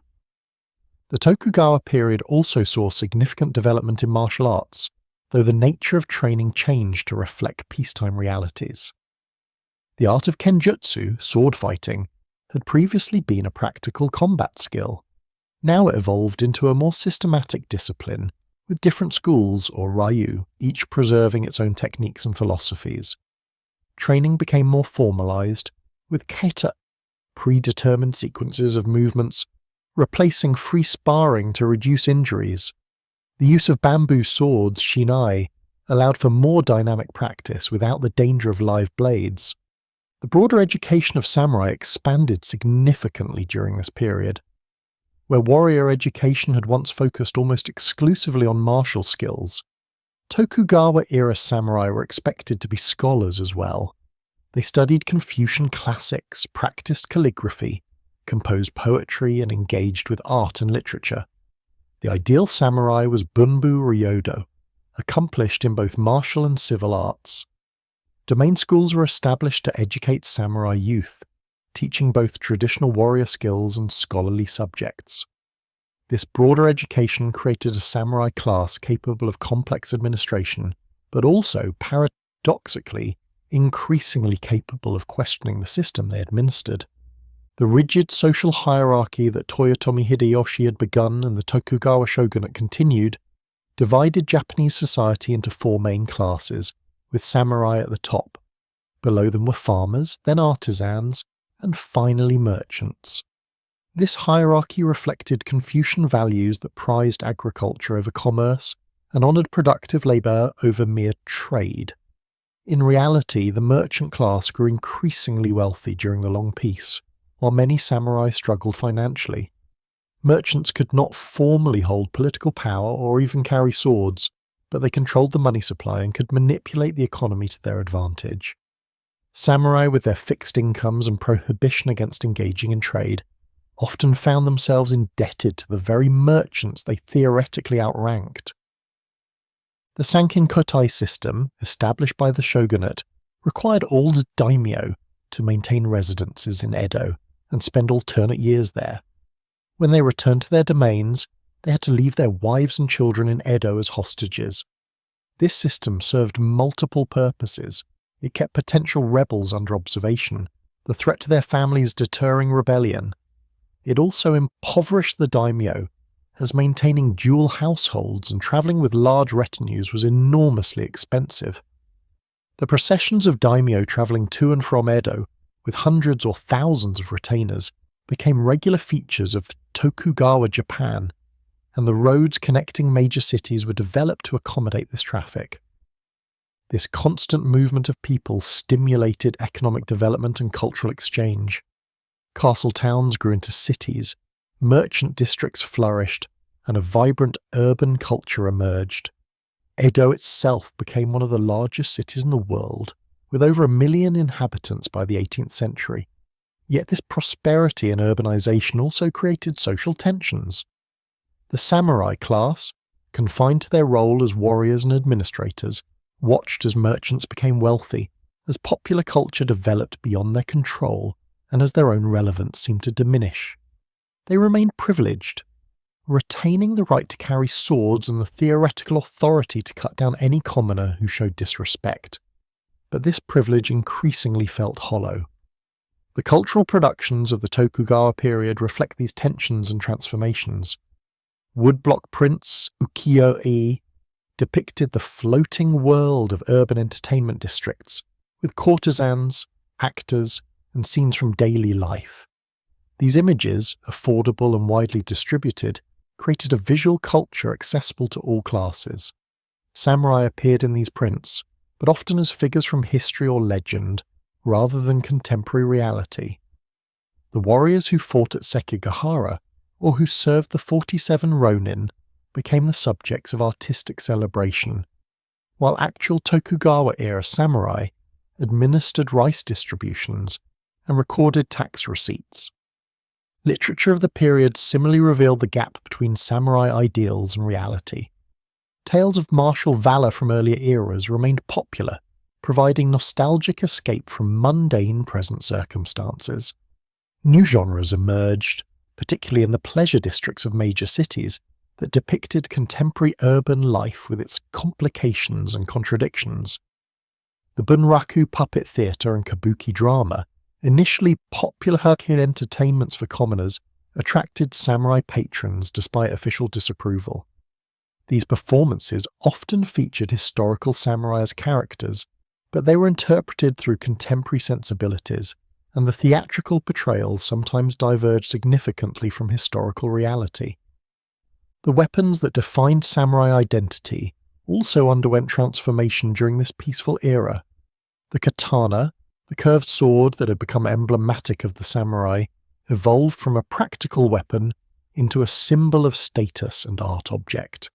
The Tokugawa period also saw significant development in martial arts, though the nature of training changed to reflect peacetime realities. The art of kenjutsu, sword fighting, had previously been a practical combat skill. Now it evolved into a more systematic discipline, with different schools, or ryu, each preserving its own techniques and philosophies. Training became more formalized, with kata, predetermined sequences of movements, replacing free sparring to reduce injuries. The use of bamboo swords, shinai, allowed for more dynamic practice without the danger of live blades. The broader education of samurai expanded significantly during this period. Where warrior education had once focused almost exclusively on martial skills, Tokugawa-era samurai were expected to be scholars as well. They studied Confucian classics, practiced calligraphy, composed poetry, and engaged with art and literature. The ideal samurai was bunbu ryodo, accomplished in both martial and civil arts. Domain schools were established to educate samurai youth, teaching both traditional warrior skills and scholarly subjects. This broader education created a samurai class capable of complex administration, but also, paradoxically, increasingly capable of questioning the system they administered. The rigid social hierarchy that Toyotomi Hideyoshi had begun and the Tokugawa shogunate continued divided Japanese society into four main classes, with samurai at the top. Below them were farmers, then artisans, and finally merchants. This hierarchy reflected Confucian values that prized agriculture over commerce and honoured productive labour over mere trade. In reality, the merchant class grew increasingly wealthy during the Long Peace, while many samurai struggled financially. Merchants could not formally hold political power or even carry swords, but they controlled the money supply and could manipulate the economy to their advantage. Samurai, with their fixed incomes and prohibition against engaging in trade, often found themselves indebted to the very merchants they theoretically outranked. The Sankin Kotai system, established by the shogunate, required all the daimyo to maintain residences in Edo and spend alternate years there. When they returned to their domains, they had to leave their wives and children in Edo as hostages. This system served multiple purposes. It kept potential rebels under observation, the threat to their families deterring rebellion. It also impoverished the daimyo, as maintaining dual households and travelling with large retinues was enormously expensive. The processions of daimyo travelling to and from Edo, with hundreds or thousands of retainers, became regular features of Tokugawa Japan, and the roads connecting major cities were developed to accommodate this traffic. This constant movement of people stimulated economic development and cultural exchange. Castle towns grew into cities, merchant districts flourished, and a vibrant urban culture emerged. Edo itself became one of the largest cities in the world, with over 1 million inhabitants by the 18th century. Yet this prosperity and urbanization also created social tensions. The samurai class, confined to their role as warriors and administrators, watched as merchants became wealthy, as popular culture developed beyond their control, and as their own relevance seemed to diminish. They remained privileged, retaining the right to carry swords and the theoretical authority to cut down any commoner who showed disrespect. But this privilege increasingly felt hollow. The cultural productions of the Tokugawa period reflect these tensions and transformations. Woodblock prints, ukiyo-e, depicted the floating world of urban entertainment districts, with courtesans, actors, and scenes from daily life. These images, affordable and widely distributed, created a visual culture accessible to all classes. Samurai appeared in these prints, but often as figures from history or legend, rather than contemporary reality. The warriors who fought at Sekigahara, or who served the 47 Ronin, became the subjects of artistic celebration, while actual Tokugawa-era samurai administered rice distributions and recorded tax receipts. Literature of the period similarly revealed the gap between samurai ideals and reality. Tales of martial valour from earlier eras remained popular, providing nostalgic escape from mundane present circumstances. New genres emerged, particularly in the pleasure districts of major cities, that depicted contemporary urban life with its complications and contradictions. The bunraku puppet theatre and kabuki drama, initially popular entertainments for commoners, attracted samurai patrons despite official disapproval. These performances often featured historical samurai as characters, but they were interpreted through contemporary sensibilities, and the theatrical portrayals sometimes diverged significantly from historical reality. The weapons that defined samurai identity also underwent transformation during this peaceful era. The katana, the curved sword that had become emblematic of the samurai, evolved from a practical weapon into a symbol of status and art object.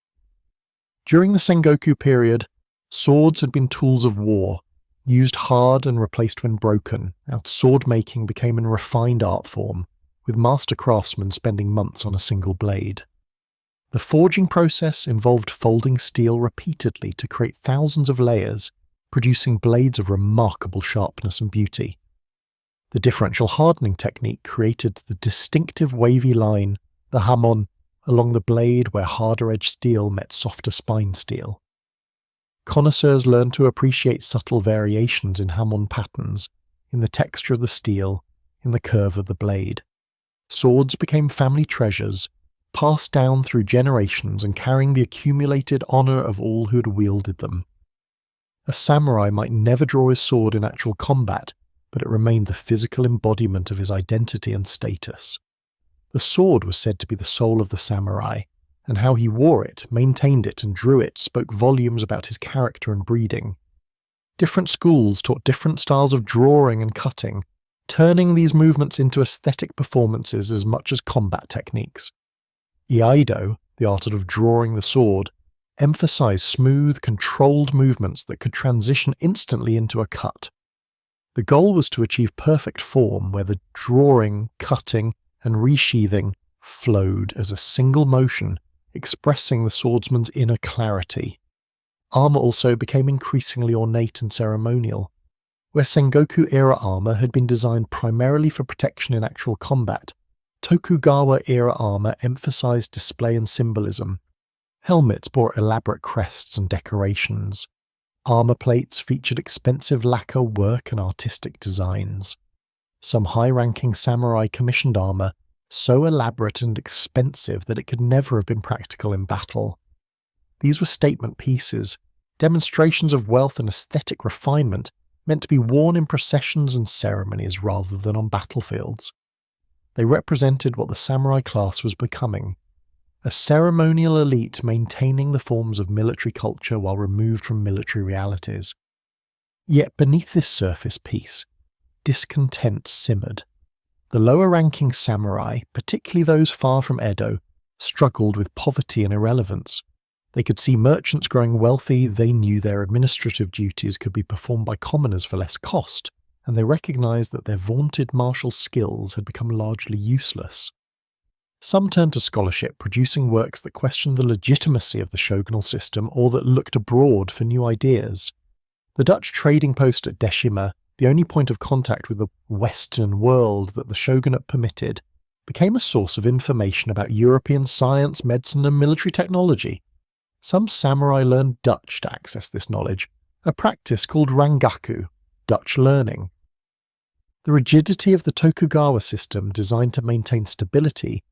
During the Sengoku period, swords had been tools of war, used hard and replaced when broken. Now sword-making became a refined art form, with master craftsmen spending months on a single blade. The forging process involved folding steel repeatedly to create thousands of layers, producing blades of remarkable sharpness and beauty. The differential hardening technique created the distinctive wavy line, the hamon, along the blade where harder-edged steel met softer spine steel. Connoisseurs learned to appreciate subtle variations in hamon patterns, in the texture of the steel, in the curve of the blade. Swords became family treasures, passed down through generations and carrying the accumulated honour of all who had wielded them. A samurai might never draw his sword in actual combat, but it remained the physical embodiment of his identity and status. The sword was said to be the soul of the samurai, and how he wore it, maintained it, and drew it spoke volumes about his character and breeding. Different schools taught different styles of drawing and cutting, turning these movements into aesthetic performances as much as combat techniques. Iaido, the art of drawing the sword, emphasized smooth, controlled movements that could transition instantly into a cut. The goal was to achieve perfect form where the drawing, cutting, and resheathing flowed as a single motion, expressing the swordsman's inner clarity. Armour also became increasingly ornate and ceremonial. Where Sengoku-era armour had been designed primarily for protection in actual combat, Tokugawa-era armour emphasized display and symbolism. Helmets bore elaborate crests and decorations. Armour plates featured expensive lacquer work and artistic designs. Some high-ranking samurai commissioned armour, so elaborate and expensive that it could never have been practical in battle. These were statement pieces, demonstrations of wealth and aesthetic refinement meant to be worn in processions and ceremonies rather than on battlefields. They represented what the samurai class was becoming, a ceremonial elite maintaining the forms of military culture while removed from military realities. Yet beneath this surface peace, discontent simmered. The lower-ranking samurai, particularly those far from Edo, struggled with poverty and irrelevance. They could see merchants growing wealthy, they knew their administrative duties could be performed by commoners for less cost, and they recognized that their vaunted martial skills had become largely useless. Some turned to scholarship, producing works that questioned the legitimacy of the shogunal system or that looked abroad for new ideas. The Dutch trading post at Deshima, the only point of contact with the Western world that the shogunate permitted, became a source of information about European science, medicine, and military technology. Some samurai learned Dutch to access this knowledge, a practice called rangaku, Dutch learning. The rigidity of the Tokugawa system, designed to maintain stability,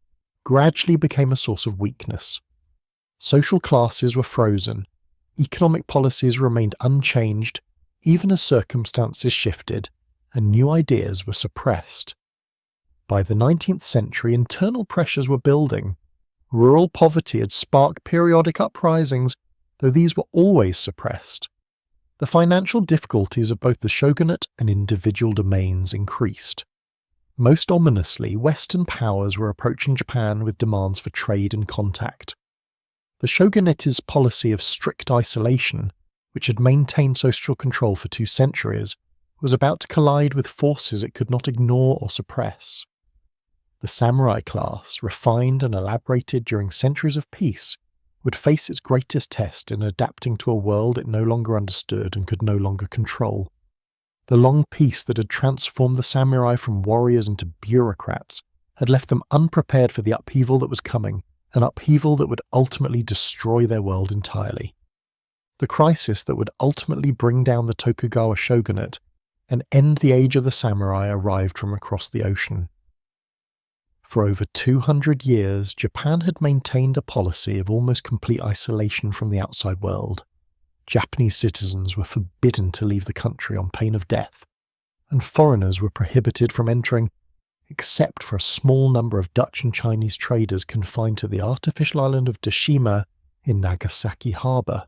gradually became a source of weakness. Social classes were frozen, economic policies remained unchanged, even as circumstances shifted, and new ideas were suppressed. By the 19th century, internal pressures were building. Rural poverty had sparked periodic uprisings, though these were always suppressed. The financial difficulties of both the shogunate and individual domains increased. Most ominously, Western powers were approaching Japan with demands for trade and contact. The shogunate's policy of strict isolation, which had maintained social control for 2 centuries, was about to collide with forces it could not ignore or suppress. The samurai class, refined and elaborated during centuries of peace, would face its greatest test in adapting to a world it no longer understood and could no longer control. The long peace that had transformed the samurai from warriors into bureaucrats had left them unprepared for the upheaval that was coming, an upheaval that would ultimately destroy their world entirely. The crisis that would ultimately bring down the Tokugawa shogunate and end the age of the samurai arrived from across the ocean. For over 200 years, Japan had maintained a policy of almost complete isolation from the outside world. Japanese citizens were forbidden to leave the country on pain of death, and foreigners were prohibited from entering, except for a small number of Dutch and Chinese traders confined to the artificial island of Deshima in Nagasaki Harbour.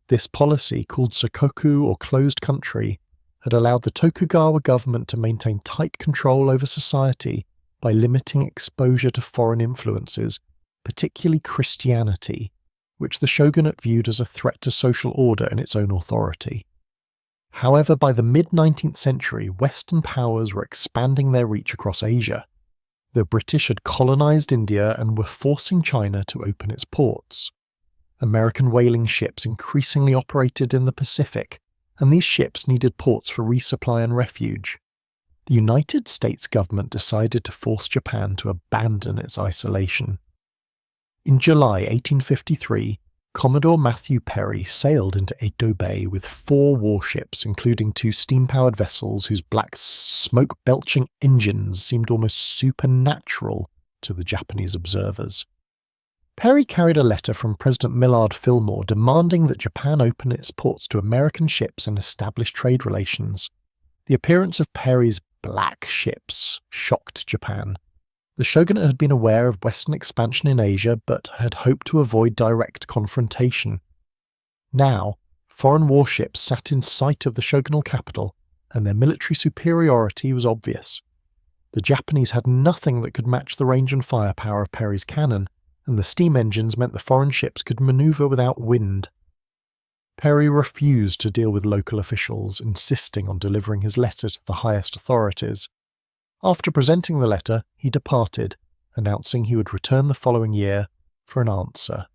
This policy, called Sokoku or closed country, had allowed the Tokugawa government to maintain tight control over society by limiting exposure to foreign influences, particularly Christianity, which the shogunate viewed as a threat to social order and its own authority. However, by the mid-19th century, Western powers were expanding their reach across Asia. The British had colonized India and were forcing China to open its ports. American whaling ships increasingly operated in the Pacific, and these ships needed ports for resupply and refuge. The United States government decided to force Japan to abandon its isolation. In July 1853, Commodore Matthew Perry sailed into Edo Bay with 4 warships, including 2 steam-powered vessels whose black smoke-belching engines seemed almost supernatural to the Japanese observers. Perry carried a letter from President Millard Fillmore demanding that Japan open its ports to American ships and establish trade relations. The appearance of Perry's black ships shocked Japan. The shogunate had been aware of Western expansion in Asia, but had hoped to avoid direct confrontation. Now, foreign warships sat in sight of the shogunal capital, and their military superiority was obvious. The Japanese had nothing that could match the range and firepower of Perry's cannon, and the steam engines meant the foreign ships could maneuver without wind. Perry refused to deal with local officials, insisting on delivering his letter to the highest authorities. After presenting the letter, he departed, announcing he would return the following year for an answer.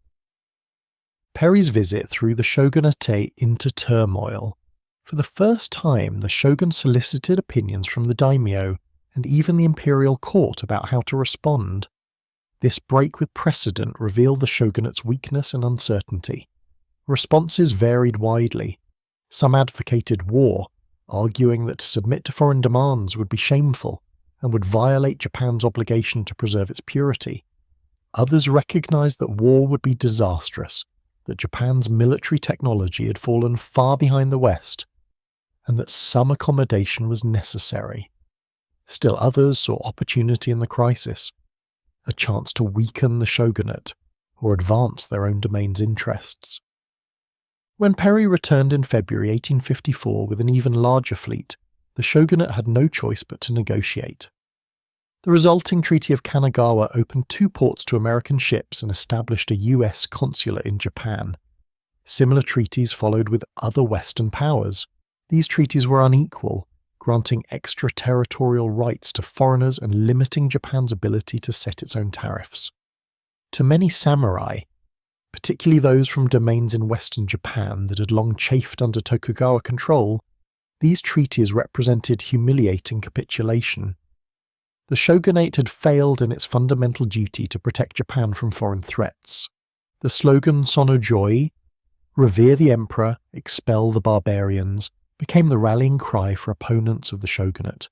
Perry's visit threw the shogunate into turmoil. For the first time, the shogun solicited opinions from the daimyo and even the imperial court about how to respond. This break with precedent revealed the shogunate's weakness and uncertainty. Responses varied widely. Some advocated war, arguing that to submit to foreign demands would be shameful and would violate Japan's obligation to preserve its purity. Others recognized that war would be disastrous, that Japan's military technology had fallen far behind the West, and that some accommodation was necessary. Still others saw opportunity in the crisis, a chance to weaken the shogunate or advance their own domain's interests. When Perry returned in February 1854 with an even larger fleet, the shogunate had no choice but to negotiate. The resulting Treaty of Kanagawa opened 2 ports to American ships and established a U.S. consulate in Japan. Similar treaties followed with other Western powers. These treaties were unequal, granting extraterritorial rights to foreigners and limiting Japan's ability to set its own tariffs. To many samurai, particularly those from domains in Western Japan that had long chafed under Tokugawa control, these treaties represented humiliating capitulation. The shogunate had failed in its fundamental duty to protect Japan from foreign threats. The slogan Sonojoi, revere the emperor, expel the barbarians, became the rallying cry for opponents of the shogunate.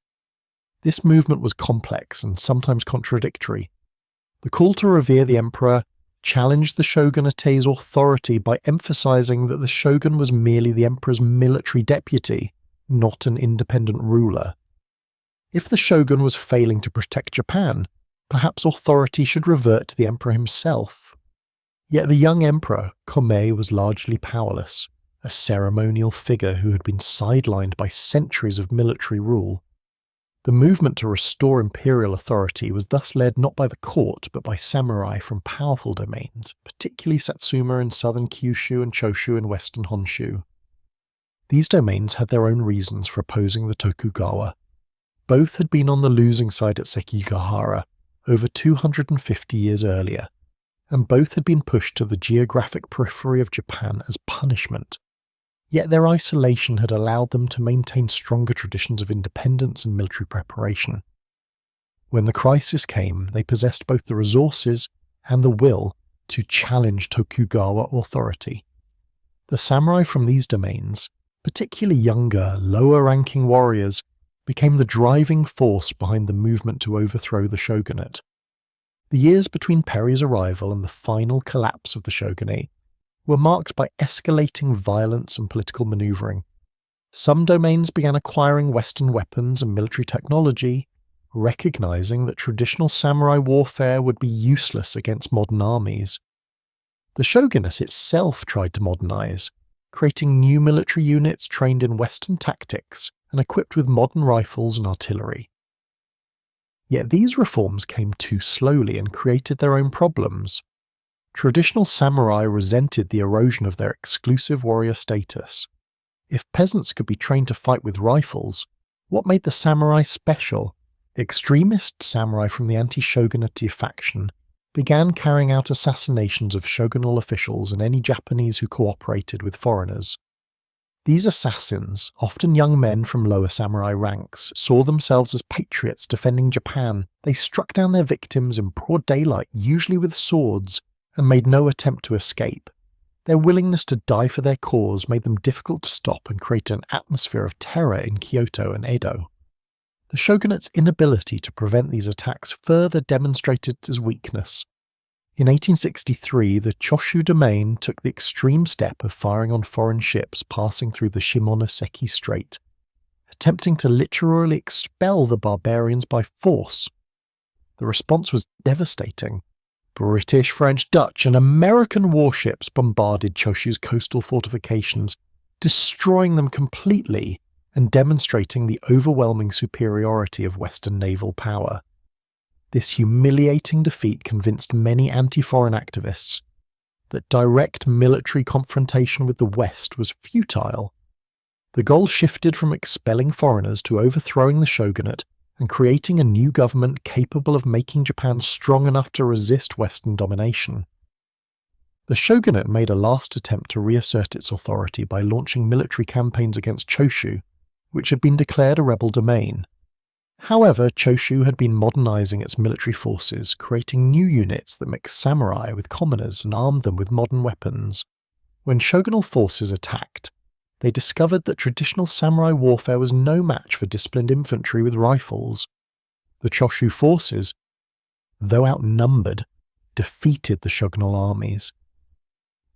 This movement was complex and sometimes contradictory. The call to revere the emperor challenged the shogunate's authority by emphasizing that the shogun was merely the emperor's military deputy, not an independent ruler. If the shogun was failing to protect Japan, perhaps authority should revert to the emperor himself. Yet the young emperor, Komei, was largely powerless, a ceremonial figure who had been sidelined by centuries of military rule. The movement to restore imperial authority was thus led not by the court but by samurai from powerful domains, particularly Satsuma in southern Kyushu and Choshu in western Honshu. These domains had their own reasons for opposing the Tokugawa. Both had been on the losing side at Sekigahara over 250 years earlier, and both had been pushed to the geographic periphery of Japan as punishment. Yet their isolation had allowed them to maintain stronger traditions of independence and military preparation. When the crisis came, they possessed both the resources and the will to challenge Tokugawa authority. The samurai from these domains, particularly younger, lower-ranking warriors, became the driving force behind the movement to overthrow the shogunate. The years between Peri's arrival and the final collapse of the shogunate were marked by escalating violence and political maneuvering. Some domains began acquiring Western weapons and military technology, recognizing that traditional samurai warfare would be useless against modern armies. The shogunate itself tried to modernize, creating new military units trained in Western tactics and equipped with modern rifles and artillery. Yet these reforms came too slowly and created their own problems. Traditional samurai resented the erosion of their exclusive warrior status. If peasants could be trained to fight with rifles, what made the samurai special? Extremist samurai from the anti-shogunate faction began carrying out assassinations of shogunal officials and any Japanese who cooperated with foreigners. These assassins, often young men from lower samurai ranks, saw themselves as patriots defending Japan. They struck down their victims in broad daylight, usually with swords, and made no attempt to escape. Their willingness to die for their cause made them difficult to stop and created an atmosphere of terror in Kyoto and Edo. The shogunate's inability to prevent these attacks further demonstrated its weakness. In 1863, the Choshu domain took the extreme step of firing on foreign ships passing through the Shimonoseki Strait, attempting to literally expel the barbarians by force. The response was devastating. British, French, Dutch, and American warships bombarded Choshu's coastal fortifications, destroying them completely and demonstrating the overwhelming superiority of Western naval power. This humiliating defeat convinced many anti-foreign activists that direct military confrontation with the West was futile. The goal shifted from expelling foreigners to overthrowing the shogunate and creating a new government capable of making Japan strong enough to resist Western domination. The shogunate made a last attempt to reassert its authority by launching military campaigns against Choshu, which had been declared a rebel domain. However, Choshu had been modernizing its military forces, creating new units that mixed samurai with commoners and armed them with modern weapons. When shogunal forces attacked, they discovered that traditional samurai warfare was no match for disciplined infantry with rifles. The Choshu forces, though outnumbered, defeated the shogunal armies.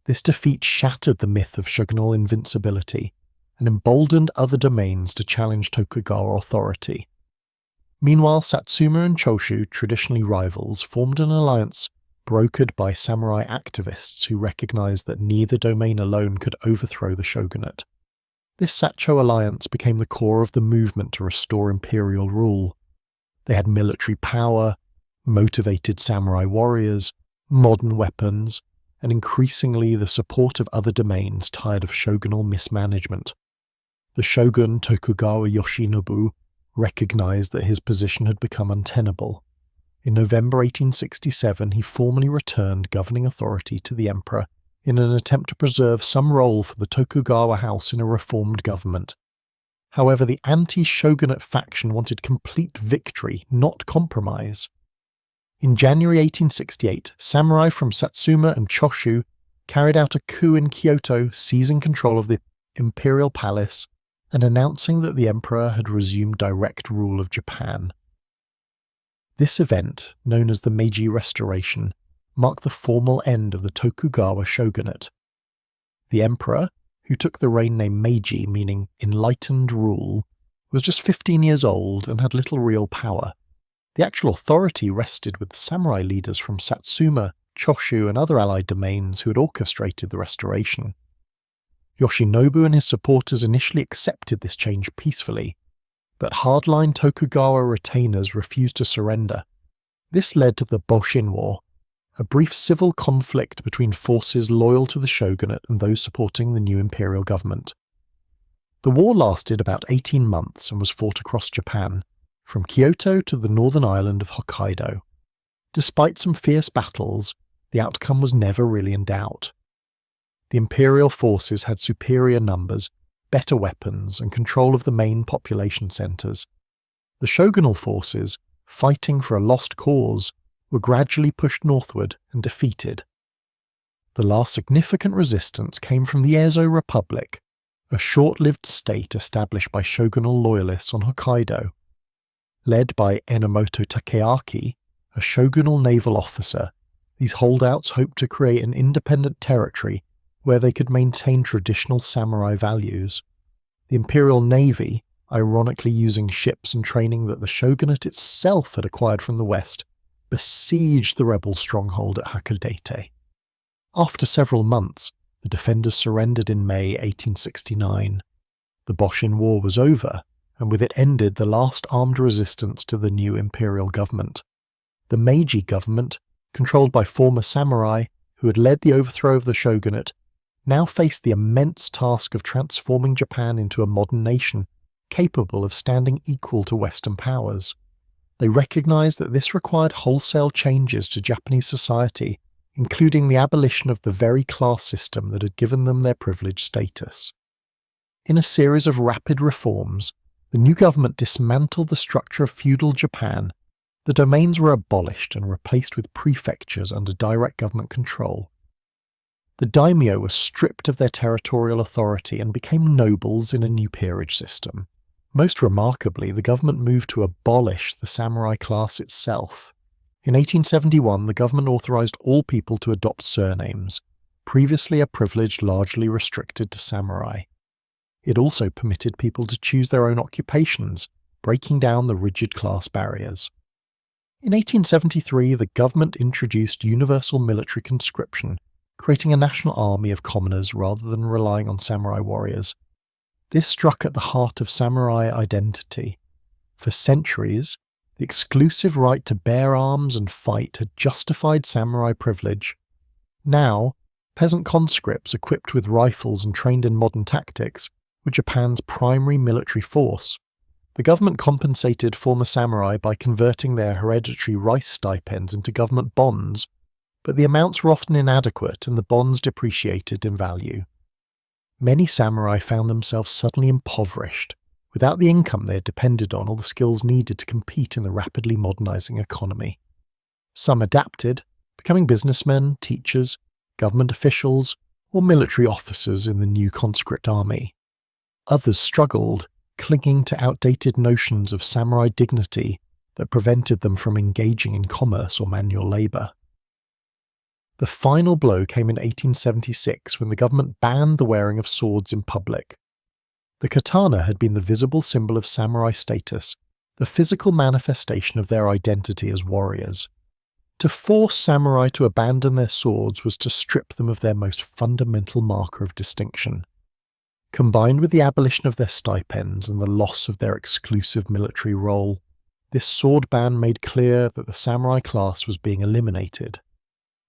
This defeat shattered the myth of shogunal invincibility and emboldened other domains to challenge Tokugawa authority. Meanwhile, Satsuma and Choshu, traditionally rivals, formed an alliance brokered by samurai activists who recognized that neither domain alone could overthrow the shogunate. This Sacho alliance became the core of the movement to restore imperial rule. They had military power, motivated samurai warriors, modern weapons, and increasingly the support of other domains tired of shogunal mismanagement. The shogun Tokugawa Yoshinobu recognized that his position had become untenable. In November 1867, he formally returned governing authority to the emperor in an attempt to preserve some role for the Tokugawa house in a reformed government. However, the anti-shogunate faction wanted complete victory, not compromise. In January 1868, samurai from Satsuma and Choshu carried out a coup in Kyoto, seizing control of the imperial palace and announcing that the emperor had resumed direct rule of Japan. This event, known as the Meiji Restoration, marked the formal end of the Tokugawa shogunate. The emperor, who took the reign name Meiji, meaning enlightened rule, was just 15 years old and had little real power. The actual authority rested with the samurai leaders from Satsuma, Choshu, and other allied domains who had orchestrated the restoration. Yoshinobu and his supporters initially accepted this change peacefully, but hardline Tokugawa retainers refused to surrender. This led to the Boshin War, a brief civil conflict between forces loyal to the shogunate and those supporting the new imperial government. The war lasted about 18 months and was fought across Japan, from Kyoto to the northern island of Hokkaido. Despite some fierce battles, the outcome was never really in doubt. The imperial forces had superior numbers, better weapons, and control of the main population centres. The shogunal forces, fighting for a lost cause, were gradually pushed northward and defeated. The last significant resistance came from the Ezo Republic, a short-lived state established by shogunal loyalists on Hokkaido. Led by Enomoto Takeaki, a shogunal naval officer, these holdouts hoped to create an independent territory where they could maintain traditional samurai values. The Imperial Navy, ironically using ships and training that the shogunate itself had acquired from the West, besieged the rebel stronghold at Hakodate. After several months, the defenders surrendered in May 1869. The Boshin War was over, and with it ended the last armed resistance to the new imperial government. The Meiji government, controlled by former samurai who had led the overthrow of the shogunate, now faced the immense task of transforming Japan into a modern nation, capable of standing equal to Western powers. They recognized that this required wholesale changes to Japanese society, including the abolition of the very class system that had given them their privileged status. In a series of rapid reforms, the new government dismantled the structure of feudal Japan. The domains were abolished and replaced with prefectures under direct government control. The daimyo were stripped of their territorial authority and became nobles in a new peerage system. Most remarkably, the government moved to abolish the samurai class itself. In 1871, the government authorized all people to adopt surnames, previously a privilege largely restricted to samurai. It also permitted people to choose their own occupations, breaking down the rigid class barriers. In 1873, the government introduced universal military conscription, creating a national army of commoners rather than relying on samurai warriors. This struck at the heart of samurai identity. For centuries, the exclusive right to bear arms and fight had justified samurai privilege. Now, peasant conscripts equipped with rifles and trained in modern tactics were Japan's primary military force. The government compensated former samurai by converting their hereditary rice stipends into government bonds, but the amounts were often inadequate and the bonds depreciated in value. Many samurai found themselves suddenly impoverished, without the income they had depended on or the skills needed to compete in the rapidly modernizing economy. Some adapted, becoming businessmen, teachers, government officials, or military officers in the new conscript army. Others struggled, clinging to outdated notions of samurai dignity that prevented them from engaging in commerce or manual labor. The final blow came in 1876 when the government banned the wearing of swords in public. The katana had been the visible symbol of samurai status, the physical manifestation of their identity as warriors. To force samurai to abandon their swords was to strip them of their most fundamental marker of distinction. Combined with the abolition of their stipends and the loss of their exclusive military role, this sword ban made clear that the samurai class was being eliminated.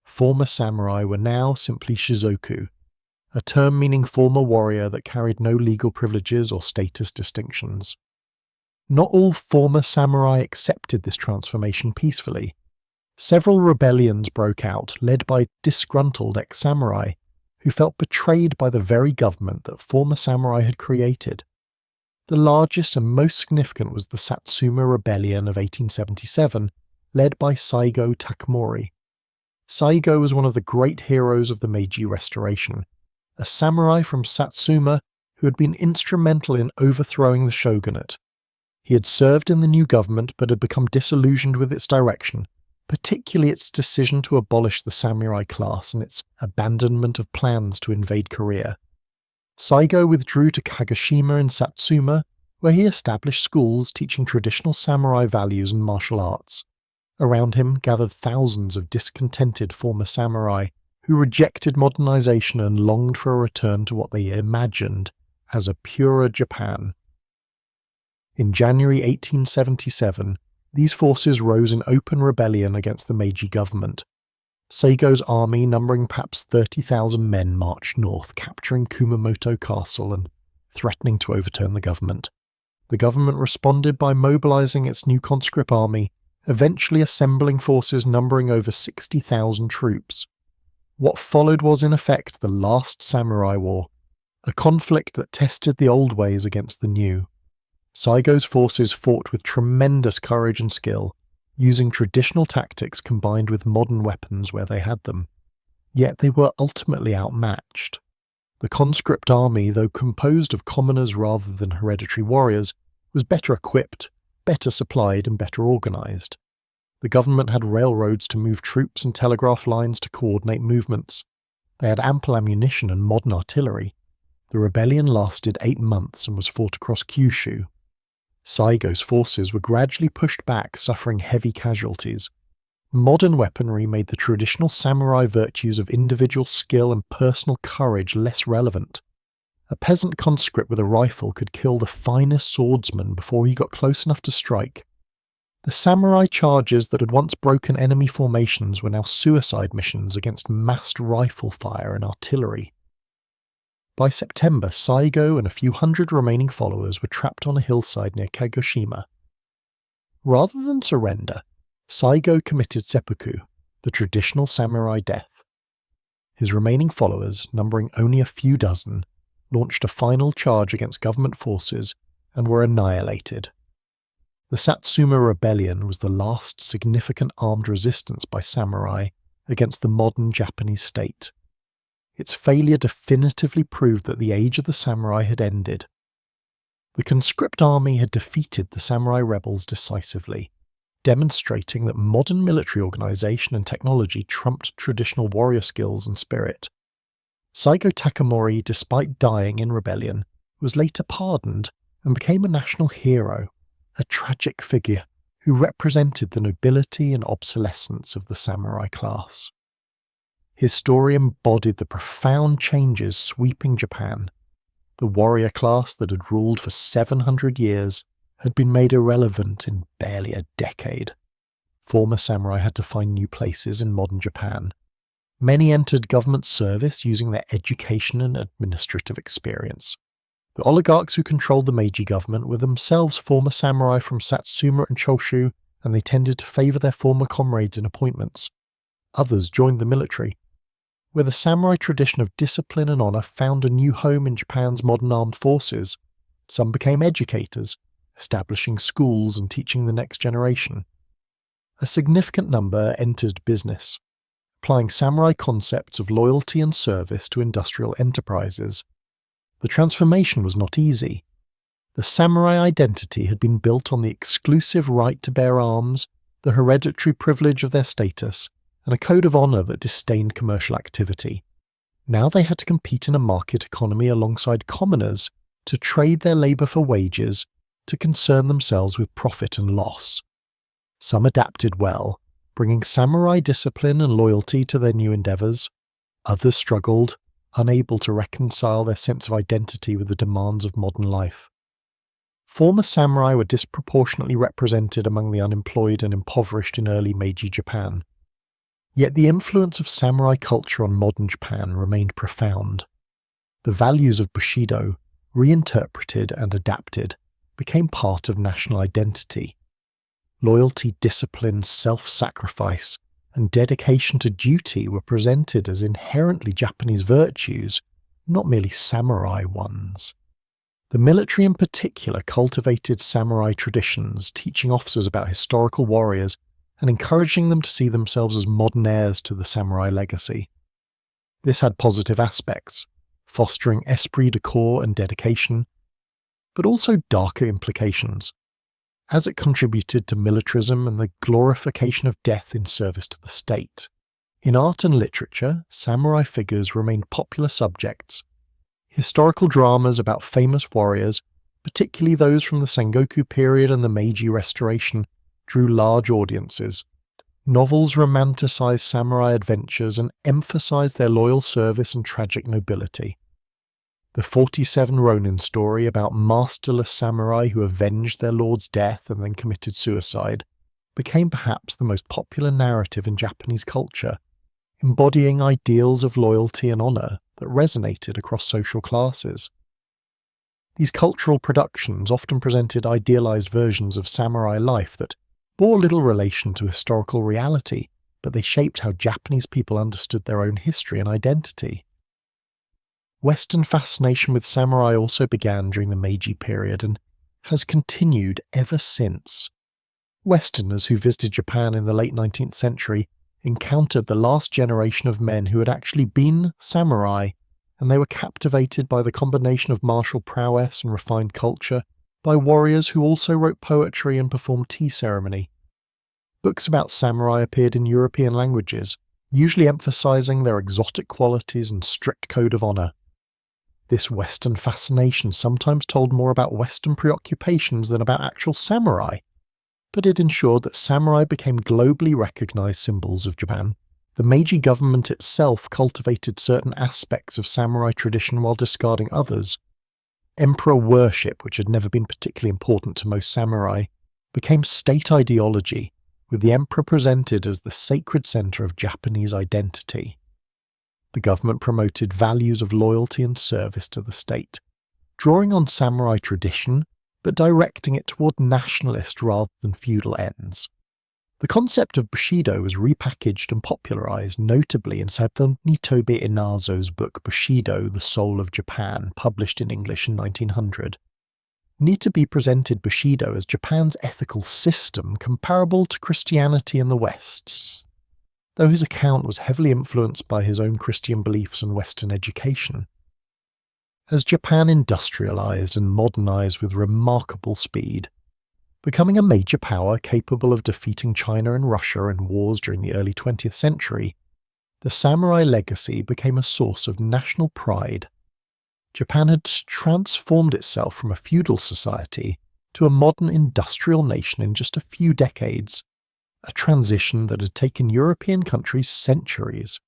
Former samurai were now simply shizoku, a term meaning former warrior that carried no legal privileges or status distinctions. Not all former samurai accepted this transformation peacefully. Several rebellions broke out, led by disgruntled ex-samurai who felt betrayed by the very government that former samurai had created. The largest and most significant was the Satsuma Rebellion of 1877, led by Saigo Takamori. Saigo was one of the great heroes of the Meiji Restoration, a samurai from Satsuma who had been instrumental in overthrowing the shogunate. He had served in the new government but had become disillusioned with its direction, particularly its decision to abolish the samurai class and its abandonment of plans to invade Korea. Saigo withdrew to Kagoshima in Satsuma, where he established schools teaching traditional samurai values and martial arts. Around him gathered thousands of discontented former samurai who rejected modernization and longed for a return to what they imagined as a purer Japan. In January 1877, these forces rose in open rebellion against the Meiji government. Seigo's army, numbering perhaps 30,000 men, marched north, capturing Kumamoto Castle and threatening to overturn the government. The government responded by mobilizing its new conscript army, eventually assembling forces numbering over 60,000 troops. What followed was in effect the last samurai war, a conflict that tested the old ways against the new. Seigo's forces fought with tremendous courage and skill, using traditional tactics combined with modern weapons where they had them. Yet they were ultimately outmatched. The conscript army, though composed of commoners rather than hereditary warriors, was better equipped, better supplied and better organised. The government had railroads to move troops and telegraph lines to coordinate movements. They had ample ammunition and modern artillery. The rebellion lasted 8 months and was fought across Kyushu. Seigo's forces were gradually pushed back, suffering heavy casualties. Modern weaponry made the traditional samurai virtues of individual skill and personal courage less relevant. A peasant conscript with a rifle could kill the finest swordsman before he got close enough to strike. The samurai charges that had once broken enemy formations were now suicide missions against massed rifle fire and artillery. By September, Seigo and a few hundred remaining followers were trapped on a hillside near Kagoshima. Rather than surrender, Seigo committed seppuku, the traditional samurai death. His remaining followers, numbering only a few dozen, launched a final charge against government forces and were annihilated. The Satsuma Rebellion was the last significant armed resistance by samurai against the modern Japanese state. Its failure definitively proved that the age of the samurai had ended. The conscript army had defeated the samurai rebels decisively, demonstrating that modern military organisation and technology trumped traditional warrior skills and spirit. Seigo Takamori, despite dying in rebellion, was later pardoned and became a national hero, a tragic figure who represented the nobility and obsolescence of the samurai class. His story embodied the profound changes sweeping Japan. The warrior class that had ruled for 700 years had been made irrelevant in barely a decade. Former samurai had to find new places in modern Japan. Many entered government service using their education and administrative experience. The oligarchs who controlled the Meiji government were themselves former samurai from Satsuma and Choshu, and they tended to favour their former comrades in appointments. Others joined the military, where the samurai tradition of discipline and honour found a new home in Japan's modern armed forces. Some became educators, establishing schools and teaching the next generation. A significant number entered business, applying samurai concepts of loyalty and service to industrial enterprises. The transformation was not easy. The samurai identity had been built on the exclusive right to bear arms, the hereditary privilege of their status, and a code of honour that disdained commercial activity. Now they had to compete in a market economy alongside commoners, to trade their labour for wages, to concern themselves with profit and loss. Some adapted well, bringing samurai discipline and loyalty to their new endeavours. Others struggled, unable to reconcile their sense of identity with the demands of modern life. Former samurai were disproportionately represented among the unemployed and impoverished in early Meiji Japan. Yet the influence of samurai culture on modern Japan remained profound. The values of Bushido, reinterpreted and adapted, became part of national identity. Loyalty, discipline, self-sacrifice, and dedication to duty were presented as inherently Japanese virtues, not merely samurai ones. The military in particular cultivated samurai traditions, teaching officers about historical warriors and encouraging them to see themselves as modern heirs to the samurai legacy. This had positive aspects, fostering esprit de corps and dedication, but also darker implications, as it contributed to militarism and the glorification of death in service to the state. In art and literature, samurai figures remained popular subjects. Historical dramas about famous warriors particularly those from the Sengoku period and the Meiji Restoration, drew large audiences. Novels romanticized samurai adventures and emphasized their loyal service and tragic nobility. The 47 Ronin story about masterless samurai who avenged their lord's death and then committed suicide became perhaps the most popular narrative in Japanese culture, embodying ideals of loyalty and honor that resonated across social classes. These cultural productions often presented idealized versions of samurai life that bore little relation to historical reality, but they shaped how Japanese people understood their own history and identity. Western fascination with samurai also began during the Meiji period and has continued ever since. Westerners who visited Japan in the late 19th century encountered the last generation of men who had actually been samurai, and they were captivated by the combination of martial prowess and refined culture by warriors who also wrote poetry and performed tea ceremony. Books about samurai appeared in European languages, usually emphasizing their exotic qualities and strict code of honor. This Western fascination sometimes told more about Western preoccupations than about actual samurai, but it ensured that samurai became globally recognized symbols of Japan. The Meiji government itself cultivated certain aspects of samurai tradition while discarding others. Emperor worship, which had never been particularly important to most samurai, became state ideology, with the emperor presented as the sacred center of Japanese identity. The government promoted values of loyalty and service to the state, drawing on samurai tradition but directing it toward nationalist rather than feudal ends. The concept of Bushido was repackaged and popularized, notably in Sato Nitobe Inazo's book Bushido, The Soul of Japan, published in English in 1900. Nitobe presented Bushido as Japan's ethical system comparable to Christianity in the West, though his account was heavily influenced by his own Christian beliefs and Western education. As Japan industrialized and modernized with remarkable speed, becoming a major power capable of defeating China and Russia in wars during the early 20th century, the samurai legacy became a source of national pride. Japan had transformed itself from a feudal society to a modern industrial nation in just a few decades, a transition that had taken European countries centuries.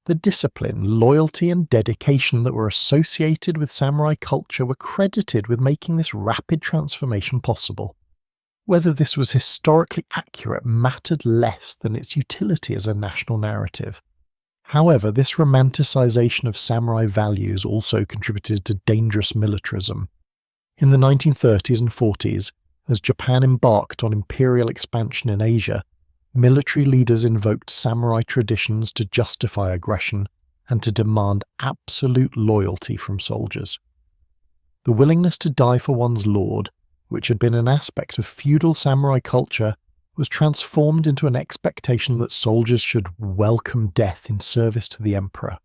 The discipline, loyalty, and dedication that were associated with samurai culture were credited with making this rapid transformation possible. Whether this was historically accurate mattered less than its utility as a national narrative. However, this romanticization of samurai values also contributed to dangerous militarism. In the 1930s and 40s, as Japan embarked on imperial expansion in Asia, military leaders invoked samurai traditions to justify aggression and to demand absolute loyalty from soldiers. The willingness to die for one's lord, which had been an aspect of feudal samurai culture, was transformed into an expectation that soldiers should welcome death in service to the emperor.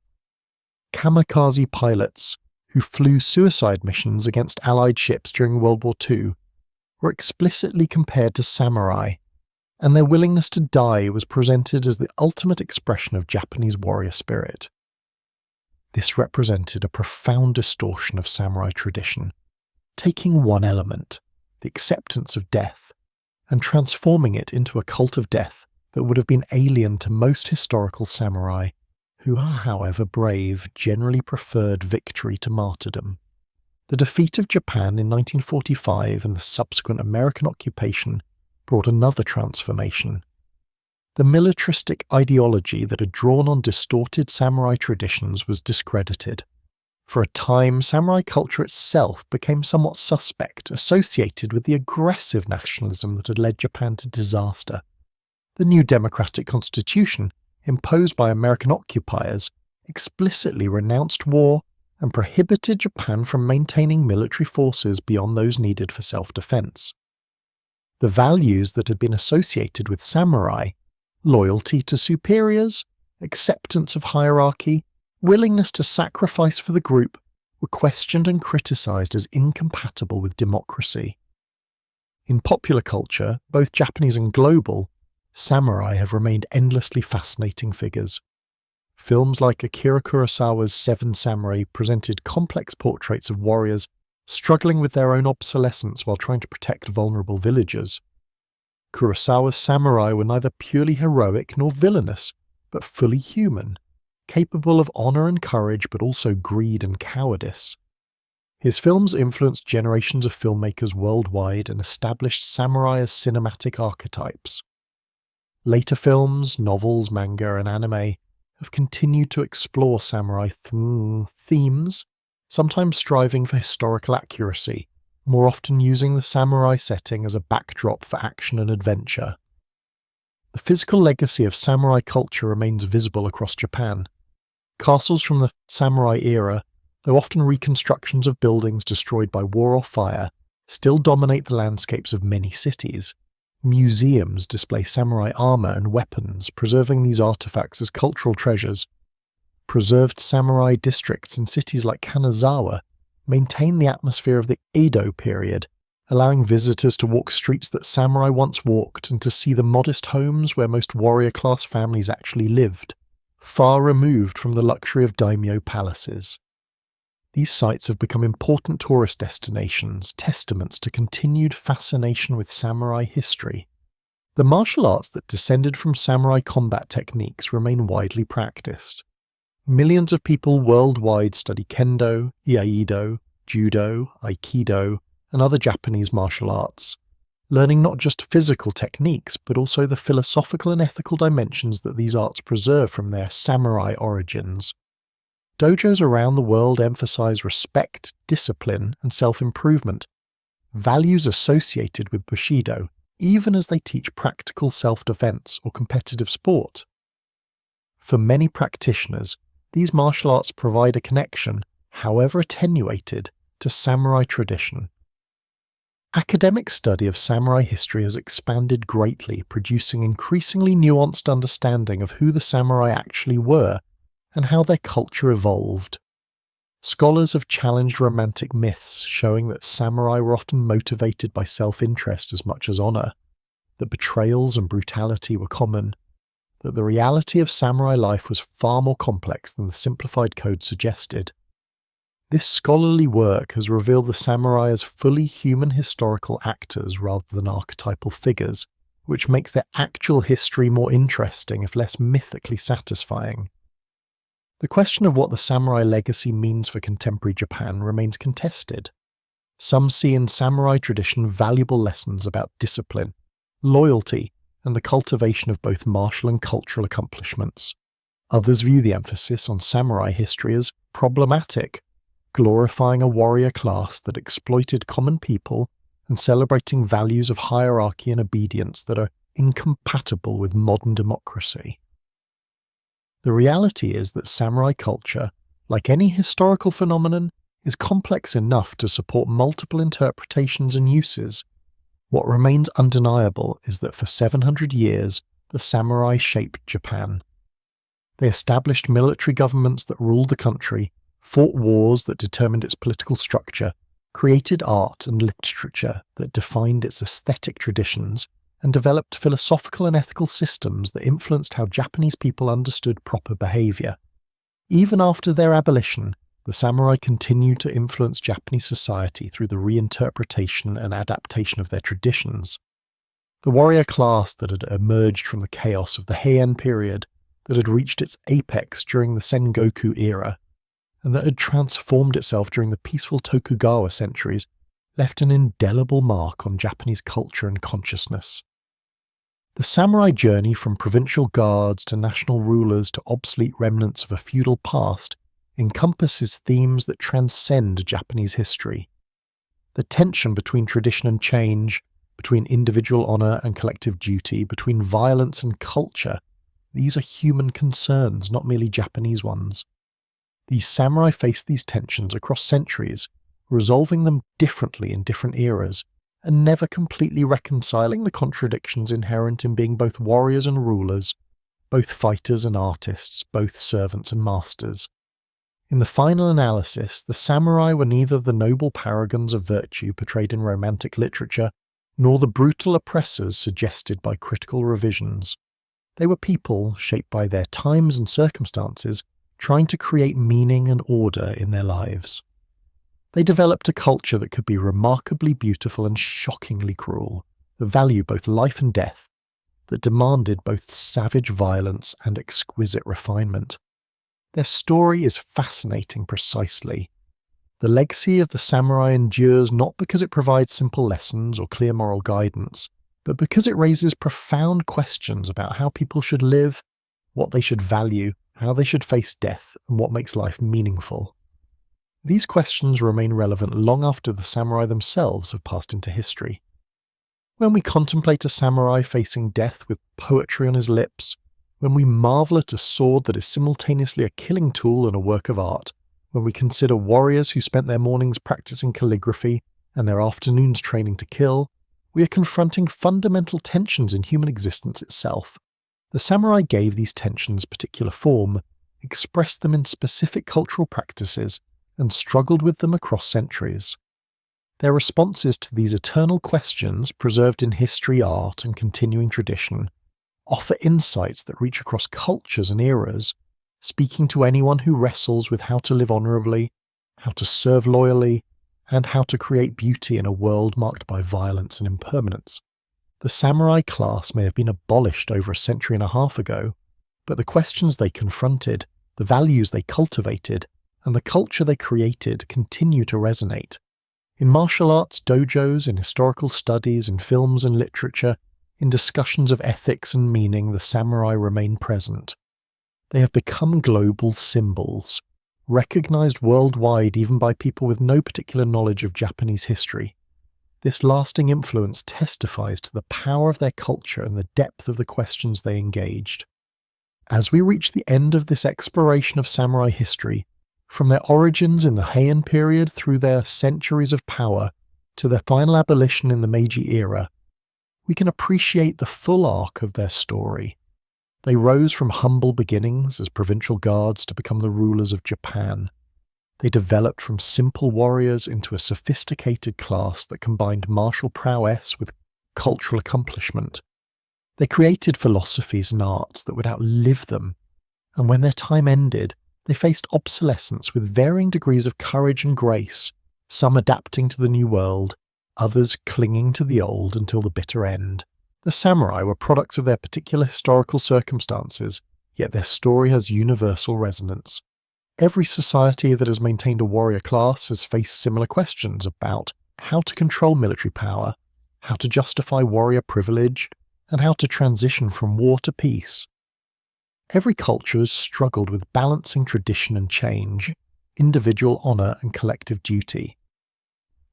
Kamikaze pilots, who flew suicide missions against Allied ships during World War II, were explicitly compared to samurai, and their willingness to die was presented as the ultimate expression of Japanese warrior spirit. This represented a profound distortion of samurai tradition, taking one element, the acceptance of death, and transforming it into a cult of death that would have been alien to most historical samurai, who are, however brave, generally preferred victory to martyrdom. The defeat of Japan in 1945 and the subsequent American occupation brought another transformation. The militaristic ideology that had drawn on distorted samurai traditions was discredited. For a time, samurai culture itself became somewhat suspect, associated with the aggressive nationalism that had led Japan to disaster. The new democratic constitution, imposed by American occupiers, explicitly renounced war and prohibited Japan from maintaining military forces beyond those needed for self-defense. The values that had been associated with samurai, loyalty to superiors, acceptance of hierarchy, willingness to sacrifice for the group, were questioned and criticized as incompatible with democracy. In popular culture, both Japanese and global, samurai have remained endlessly fascinating figures. Films like Akira Kurosawa's Seven Samurai presented complex portraits of warriors struggling with their own obsolescence while trying to protect vulnerable villagers. Kurosawa's samurai were neither purely heroic nor villainous, but fully human, capable of honor and courage but also greed and cowardice. His films influenced generations of filmmakers worldwide and established samurai as cinematic archetypes. Later films, novels, manga, and anime have continued to explore samurai themes, sometimes striving for historical accuracy, more often using the samurai setting as a backdrop for action and adventure. The physical legacy of samurai culture remains visible across Japan. Castles from the samurai era, though often reconstructions of buildings destroyed by war or fire, still dominate the landscapes of many cities. Museums display samurai armor and weapons, preserving these artifacts as cultural treasures. Preserved samurai districts in cities like Kanazawa maintain the atmosphere of the Edo period, allowing visitors to walk streets that samurai once walked and to see the modest homes where most warrior-class families actually lived, far removed from the luxury of daimyo palaces. These sites have become important tourist destinations, testaments to continued fascination with samurai history. The martial arts that descended from samurai combat techniques remain widely practiced. Millions of people worldwide study kendo, iaido, judo, aikido, and other Japanese martial arts, learning not just physical techniques but also the philosophical and ethical dimensions that these arts preserve from their samurai origins. Dojos around the world emphasize respect, discipline, and self-improvement, values associated with Bushido, even as they teach practical self-defense or competitive sport. For many practitioners, these martial arts provide a connection, however attenuated, to samurai tradition. Academic study of samurai history has expanded greatly, producing increasingly nuanced understanding of who the samurai actually were and how their culture evolved. Scholars have challenged romantic myths, showing that samurai were often motivated by self-interest as much as honor, that betrayals and brutality were common, that the reality of samurai life was far more complex than the simplified code suggested. This scholarly work has revealed the samurai as fully human historical actors rather than archetypal figures, which makes their actual history more interesting if less mythically satisfying. The question of what the samurai legacy means for contemporary Japan remains contested. Some see in samurai tradition valuable lessons about discipline, loyalty, and the cultivation of both martial and cultural accomplishments. Others view the emphasis on samurai history as problematic, glorifying a warrior class that exploited common people and celebrating values of hierarchy and obedience that are incompatible with modern democracy. The reality is that samurai culture, like any historical phenomenon, is complex enough to support multiple interpretations and uses. What remains undeniable is that for 700 years, the samurai shaped Japan. They established military governments that ruled the country, fought wars that determined its political structure, created art and literature that defined its aesthetic traditions, and developed philosophical and ethical systems that influenced how Japanese people understood proper behavior. Even after their abolition, the samurai continued to influence Japanese society through the reinterpretation and adaptation of their traditions. The warrior class that had emerged from the chaos of the Heian period, that had reached its apex during the Sengoku era, and that had transformed itself during the peaceful Tokugawa centuries, left an indelible mark on Japanese culture and consciousness. The samurai journey from provincial guards to national rulers to obsolete remnants of a feudal past encompasses themes that transcend Japanese history. The tension between tradition and change, between individual honor and collective duty, between violence and culture, these are human concerns, not merely Japanese ones. These samurai faced these tensions across centuries, resolving them differently in different eras, and never completely reconciling the contradictions inherent in being both warriors and rulers, both fighters and artists, both servants and masters. In the final analysis, the samurai were neither the noble paragons of virtue portrayed in romantic literature, nor the brutal oppressors suggested by critical revisions. They were people shaped by their times and circumstances, trying to create meaning and order in their lives. They developed a culture that could be remarkably beautiful and shockingly cruel, that valued both life and death, that demanded both savage violence and exquisite refinement. Their story is fascinating precisely. The legacy of the samurai endures not because it provides simple lessons or clear moral guidance, but because it raises profound questions about how people should live, what they should value, how they should face death, and what makes life meaningful. These questions remain relevant long after the samurai themselves have passed into history. When we contemplate a samurai facing death with poetry on his lips, when we marvel at a sword that is simultaneously a killing tool and a work of art, when we consider warriors who spent their mornings practicing calligraphy and their afternoons training to kill, we are confronting fundamental tensions in human existence itself. The samurai gave these tensions particular form, expressed them in specific cultural practices, and struggled with them across centuries. Their responses to these eternal questions, preserved in history, art, and continuing tradition, offer insights that reach across cultures and eras, speaking to anyone who wrestles with how to live honorably, how to serve loyally, and how to create beauty in a world marked by violence and impermanence. The samurai class may have been abolished over a century and a half ago, but the questions they confronted, the values they cultivated, and the culture they created continue to resonate. In martial arts dojos, in historical studies, in films and literature, in discussions of ethics and meaning, the samurai remain present. They have become global symbols, recognized worldwide even by people with no particular knowledge of Japanese history. This lasting influence testifies to the power of their culture and the depth of the questions they engaged. As we reach the end of this exploration of samurai history, from their origins in the Heian period through their centuries of power to their final abolition in the Meiji era, we can appreciate the full arc of their story. They rose from humble beginnings as provincial guards to become the rulers of Japan. They developed from simple warriors into a sophisticated class that combined martial prowess with cultural accomplishment. They created philosophies and arts that would outlive them, and when their time ended, they faced obsolescence with varying degrees of courage and grace, some adapting to the new world, others clinging to the old until the bitter end. The samurai were products of their particular historical circumstances, yet their story has universal resonance. Every society that has maintained a warrior class has faced similar questions about how to control military power, how to justify warrior privilege, and how to transition from war to peace. Every culture has struggled with balancing tradition and change, individual honor and collective duty.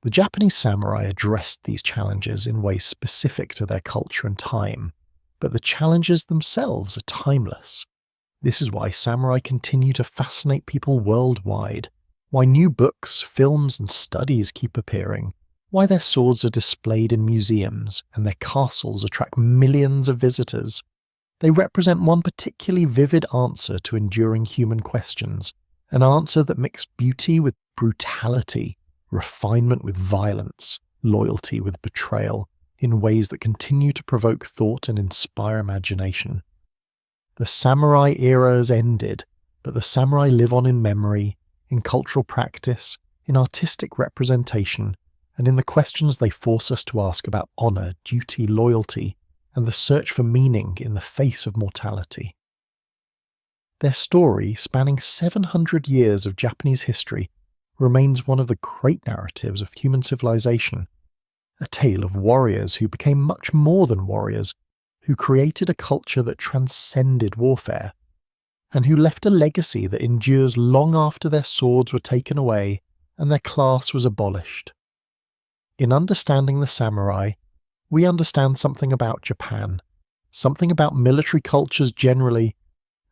The Japanese samurai addressed these challenges in ways specific to their culture and time, but the challenges themselves are timeless. This is why samurai continue to fascinate people worldwide, why new books, films, and studies keep appearing, why their swords are displayed in museums and their castles attract millions of visitors. They represent one particularly vivid answer to enduring human questions, an answer that mixed beauty with brutality, refinement with violence, loyalty with betrayal, in ways that continue to provoke thought and inspire imagination. The samurai era has ended, but the samurai live on in memory, in cultural practice, in artistic representation, and in the questions they force us to ask about honor, duty, loyalty, and the search for meaning in the face of mortality. Their story, spanning 700 years of Japanese history, remains one of the great narratives of human civilization, a tale of warriors who became much more than warriors, who created a culture that transcended warfare, and who left a legacy that endures long after their swords were taken away and their class was abolished. In understanding the samurai, we understand something about Japan, something about military cultures generally,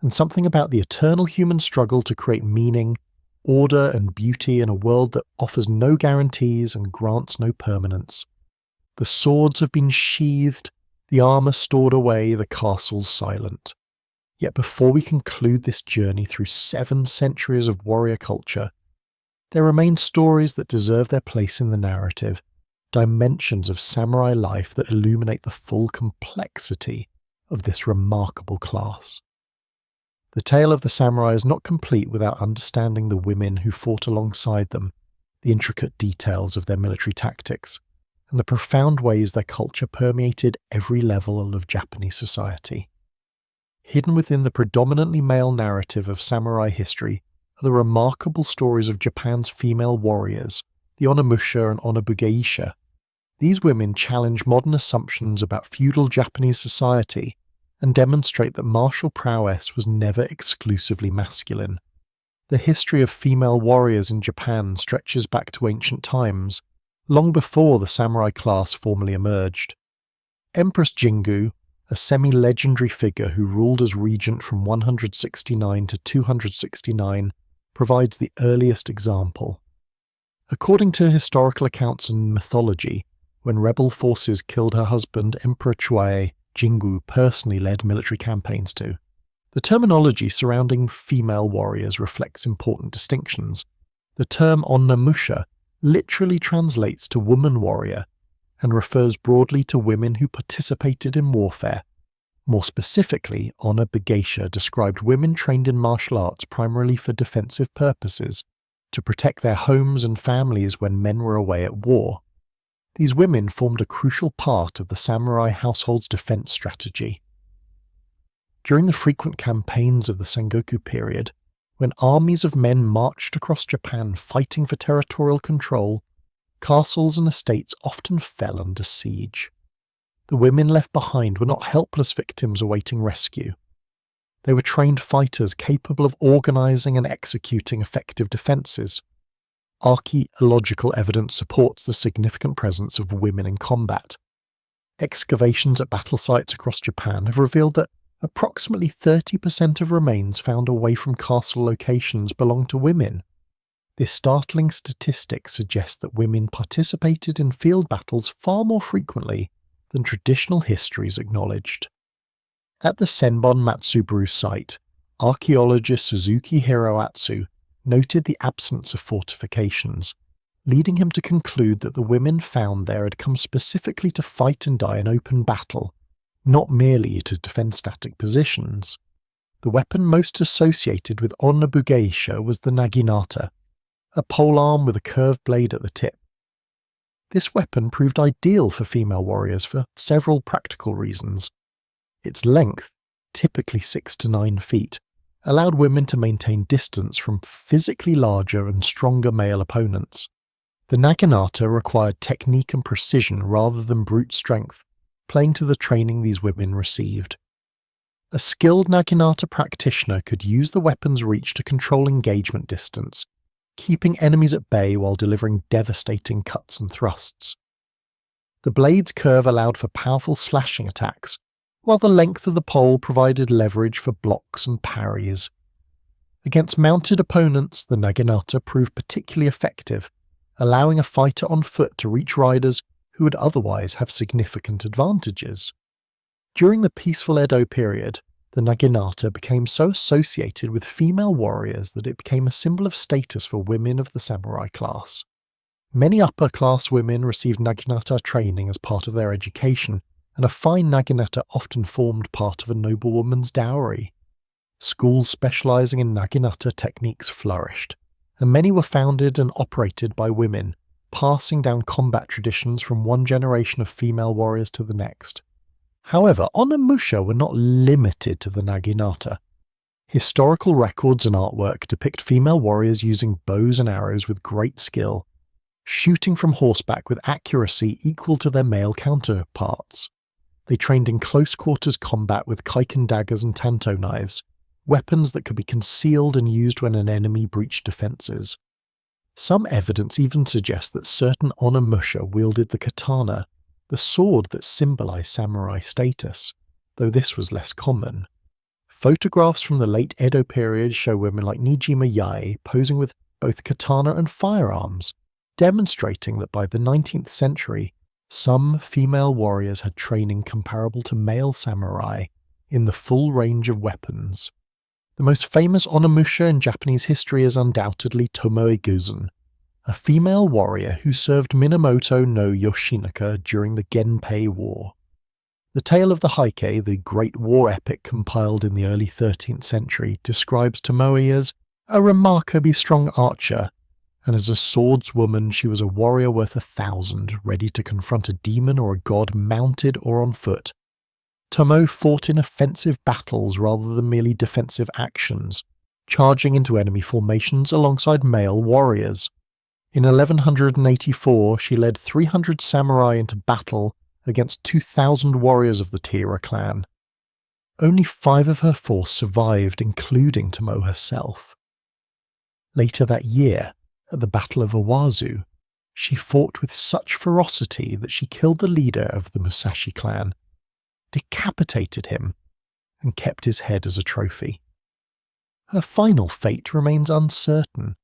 and something about the eternal human struggle to create meaning, order, and beauty in a world that offers no guarantees and grants no permanence. The swords have been sheathed, the armour stored away, the castles silent. Yet before we conclude this journey through 7 centuries of warrior culture, there remain stories that deserve their place in the narrative, dimensions of samurai life that illuminate the full complexity of this remarkable class. The tale of the samurai is not complete without understanding the women who fought alongside them, the intricate details of their military tactics, and the profound ways their culture permeated every level of Japanese society. Hidden within the predominantly male narrative of samurai history are the remarkable stories of Japan's female warriors, the Onimusha and Onobugeisha. These women challenge modern assumptions about feudal Japanese society and demonstrate that martial prowess was never exclusively masculine. The history of female warriors in Japan stretches back to ancient times, long before the samurai class formally emerged. Empress Jingu, a semi-legendary figure who ruled as regent from 169 to 269, provides the earliest example. According to historical accounts and mythology, when rebel forces killed her husband, Emperor Chuai, Jingu personally led military campaigns too. The terminology surrounding female warriors reflects important distinctions. The term Onimusha literally translates to woman warrior and refers broadly to women who participated in warfare. More specifically, Onobugeisha described women trained in martial arts primarily for defensive purposes, to protect their homes and families when men were away at war. These women formed a crucial part of the samurai household's defense strategy. During the frequent campaigns of the Sengoku period, when armies of men marched across Japan fighting for territorial control, castles and estates often fell under siege. The women left behind were not helpless victims awaiting rescue. They were trained fighters capable of organizing and executing effective defenses. Archaeological evidence supports the significant presence of women in combat. Excavations at battle sites across Japan have revealed that approximately 30% of remains found away from castle locations belong to women. This startling statistic suggests that women participated in field battles far more frequently than traditional histories acknowledged. At the Senbon Matsuburu site, archaeologist Suzuki Hiroatsu noted the absence of fortifications, leading him to conclude that the women found there had come specifically to fight and die in open battle, not merely to defend static positions. The weapon most associated with Onobugeisha was the naginata, a polearm with a curved blade at the tip. This weapon proved ideal for female warriors for several practical reasons. Its length, typically 6 to 9 feet, allowed women to maintain distance from physically larger and stronger male opponents. The naginata required technique and precision rather than brute strength, playing to the training these women received. A skilled naginata practitioner could use the weapon's reach to control engagement distance, keeping enemies at bay while delivering devastating cuts and thrusts. The blade's curve allowed for powerful slashing attacks, while the length of the pole provided leverage for blocks and parries. Against mounted opponents, the naginata proved particularly effective, allowing a fighter on foot to reach riders who would otherwise have significant advantages. During the peaceful Edo period, the naginata became so associated with female warriors that it became a symbol of status for women of the samurai class. Many upper-class women received naginata training as part of their education, and a fine naginata often formed part of a noblewoman's dowry. Schools specializing in naginata techniques flourished, and many were founded and operated by women, passing down combat traditions from one generation of female warriors to the next. However, Onimusha were not limited to the naginata. Historical records and artwork depict female warriors using bows and arrows with great skill, shooting from horseback with accuracy equal to their male counterparts. They trained in close-quarters combat with kaiken daggers and tanto knives, weapons that could be concealed and used when an enemy breached defences. Some evidence even suggests that certain Onimusha wielded the katana, the sword that symbolised samurai status, though this was less common. Photographs from the late Edo period show women like Nijima Yae posing with both katana and firearms, demonstrating that by the 19th century, some female warriors had training comparable to male samurai in the full range of weapons. The most famous Onimusha in Japanese history is undoubtedly Tomoe Gozen, a female warrior who served Minamoto no Yoshinaka during the Genpei War. The tale of the Heike, the great war epic compiled in the early 13th century, describes Tomoe as a remarkably strong archer and as a swordswoman she was a warrior worth 1,000, ready to confront a demon or a god mounted or on foot. Tomoe fought in offensive battles rather than merely defensive actions, charging into enemy formations alongside male warriors. In 1184, she led 300 samurai into battle against 2,000 warriors of the Taira clan. Only 5 of her force survived, including Tomoe herself. Later that year, at the Battle of Owazu, she fought with such ferocity that she killed the leader of the Musashi clan, decapitated him, and kept his head as a trophy. Her final fate remains uncertain,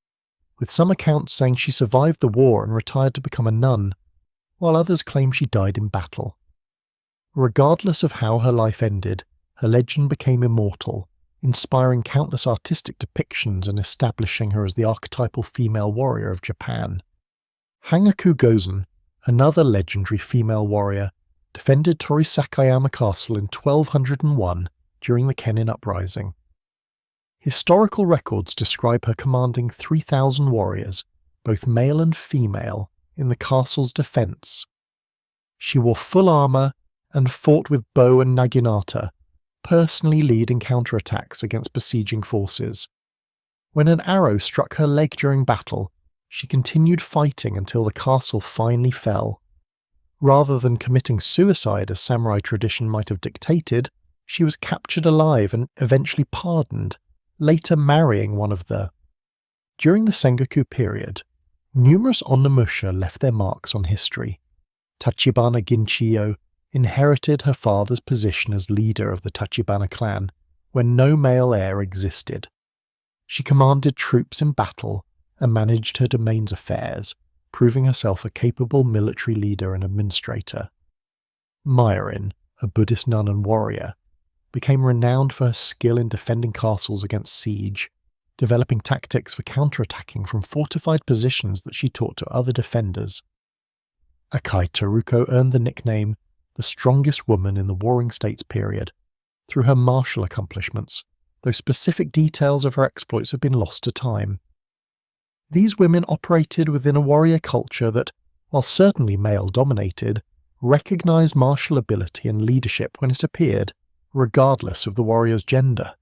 with some accounts saying she survived the war and retired to become a nun, while others claim she died in battle. Regardless of how her life ended, her legend became immortal, inspiring countless artistic depictions and establishing her as the archetypal female warrior of Japan. Hangaku Gozen, another legendary female warrior, defended Torisakayama Castle in 1201 during the Kenin Uprising. Historical records describe her commanding 3,000 warriors, both male and female, in the castle's defence. She wore full armour and fought with bow and naginata, personally leading counterattacks against besieging forces. When an arrow struck her leg during battle, she continued fighting until the castle finally fell. Rather than committing suicide as samurai tradition might have dictated, she was captured alive and eventually pardoned, later marrying one of the. During the Sengoku period, numerous Onimusha left their marks on history. Tachibana Ginchiyo inherited her father's position as leader of the Tachibana clan when no male heir existed. She commanded troops in battle and managed her domain's affairs, proving herself a capable military leader and administrator. Myorin, a Buddhist nun and warrior, became renowned for her skill in defending castles against siege, developing tactics for counterattacking from fortified positions that she taught to other defenders. Akai Taruko earned the nickname the strongest woman in the Warring States period through her martial accomplishments, though specific details of her exploits have been lost to time. These women operated within a warrior culture that, while certainly male-dominated, recognized martial ability and leadership when it appeared, regardless of the warrior's gender.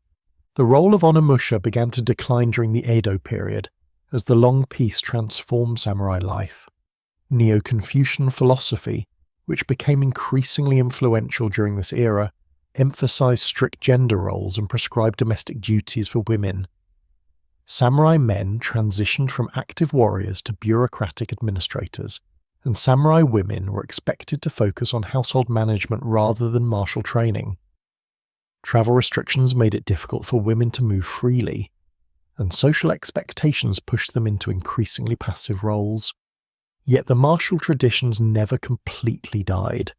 The role of Onimusha began to decline during the Edo period, as the long peace transformed samurai life. Neo-Confucian philosophy, which became increasingly influential during this era, emphasized strict gender roles and prescribed domestic duties for women. Samurai men transitioned from active warriors to bureaucratic administrators, and samurai women were expected to focus on household management rather than martial training. Travel restrictions made it difficult for women to move freely, and social expectations pushed them into increasingly passive roles. Yet the martial traditions never completely died.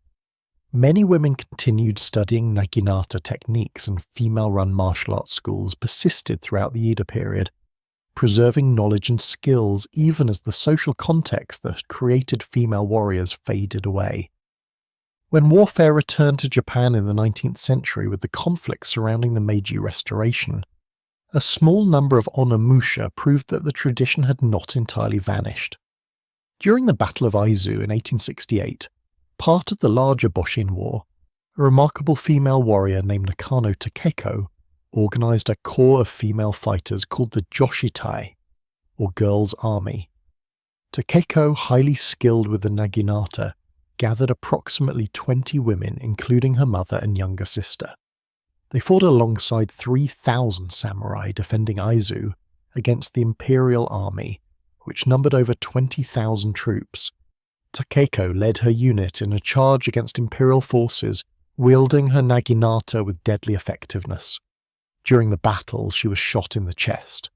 Many women continued studying naginata techniques, and female-run martial arts schools persisted throughout the Edo period, preserving knowledge and skills even as the social context that had created female warriors faded away. When warfare returned to Japan in the 19th century with the conflicts surrounding the Meiji Restoration, a small number of Onimusha proved that the tradition had not entirely vanished. During the Battle of Aizu in 1868, part of the larger Boshin War, a remarkable female warrior named Nakano Takeko organized a corps of female fighters called the Joshitai, or Girls' Army. Takeko, highly skilled with the naginata, gathered approximately 20 women, including her mother and younger sister. They fought alongside 3,000 samurai defending Aizu against the Imperial Army, which numbered over 20,000 troops. Takeko led her unit in a charge against Imperial forces, wielding her naginata with deadly effectiveness. During the battle, she was shot in the chest.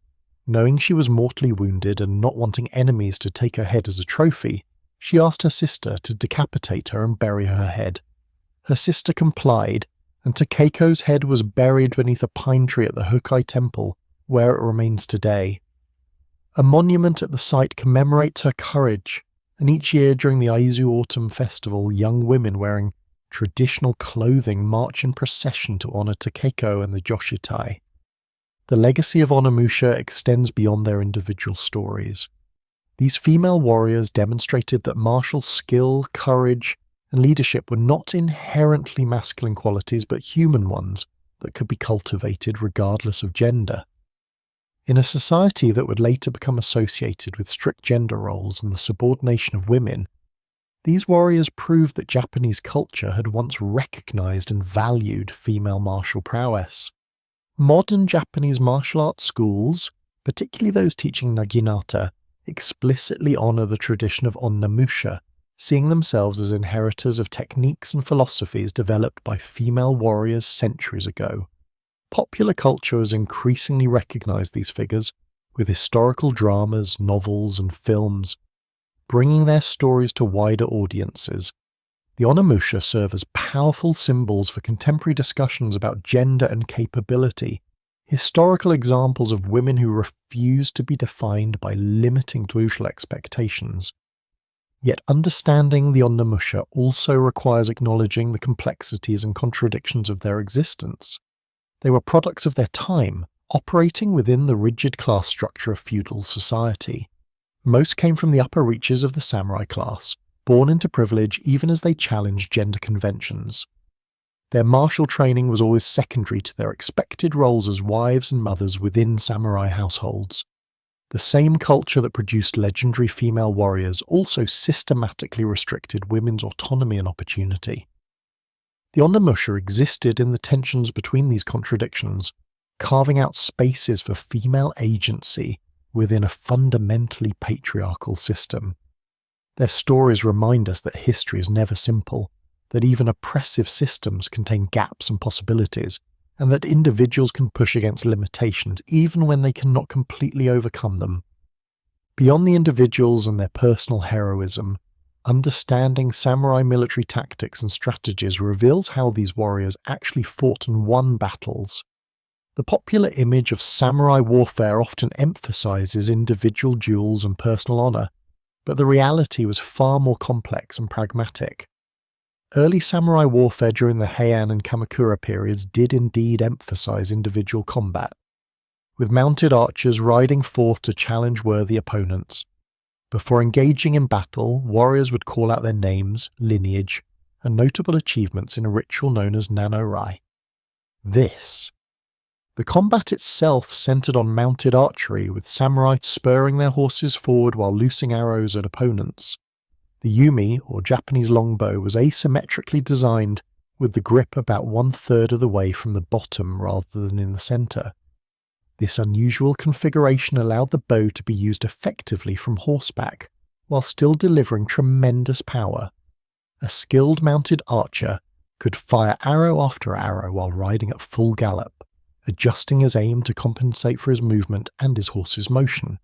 Knowing she was mortally wounded and not wanting enemies to take her head as a trophy, she asked her sister to decapitate her and bury her head. Her sister complied, and Takeko's head was buried beneath a pine tree at the Hokai Temple, where it remains today. A monument at the site commemorates her courage, and each year during the Aizu Autumn Festival, young women wearing traditional clothing march in procession to honor Takeko and the Joshitai. The legacy of Onimusha extends beyond their individual stories. These female warriors demonstrated that martial skill, courage, and leadership were not inherently masculine qualities but human ones that could be cultivated regardless of gender. In a society that would later become associated with strict gender roles and the subordination of women, these warriors proved that Japanese culture had once recognized and valued female martial prowess. Modern Japanese martial arts schools, particularly those teaching naginata, explicitly honor the tradition of onnamusha, seeing themselves as inheritors of techniques and philosophies developed by female warriors centuries ago. Popular culture has increasingly recognized these figures, with historical dramas, novels, and films, bringing their stories to wider audiences. The onnamusha serve as powerful symbols for contemporary discussions about gender and capability, historical examples of women who refuse to be defined by limiting social expectations. Yet understanding the onnamusha also requires acknowledging the complexities and contradictions of their existence. They were products of their time, operating within the rigid class structure of feudal society. Most came from the upper reaches of the samurai class, born into privilege even as they challenged gender conventions. Their martial training was always secondary to their expected roles as wives and mothers within samurai households. The same culture that produced legendary female warriors also systematically restricted women's autonomy and opportunity. The onnamusha existed in the tensions between these contradictions, carving out spaces for female agency within a fundamentally patriarchal system. Their stories remind us that history is never simple, that even oppressive systems contain gaps and possibilities, and that individuals can push against limitations even when they cannot completely overcome them. Beyond the individuals and their personal heroism, understanding samurai military tactics and strategies reveals how these warriors actually fought and won battles. The popular image of samurai warfare often emphasizes individual duels and personal honor, but the reality was far more complex and pragmatic. Early samurai warfare during the Heian and Kamakura periods did indeed emphasize individual combat, with mounted archers riding forth to challenge worthy opponents. Before engaging in battle, warriors would call out their names, lineage, and notable achievements in a ritual known as nanorai. The combat itself centered on mounted archery, with samurai spurring their horses forward while loosing arrows at opponents. The yumi, or Japanese longbow, was asymmetrically designed, with the grip about 1/3 of the way from the bottom rather than in the center. This unusual configuration allowed the bow to be used effectively from horseback, while still delivering tremendous power. A skilled mounted archer could fire arrow after arrow while riding at full gallop, adjusting his aim to compensate for his movement and his horse's motion.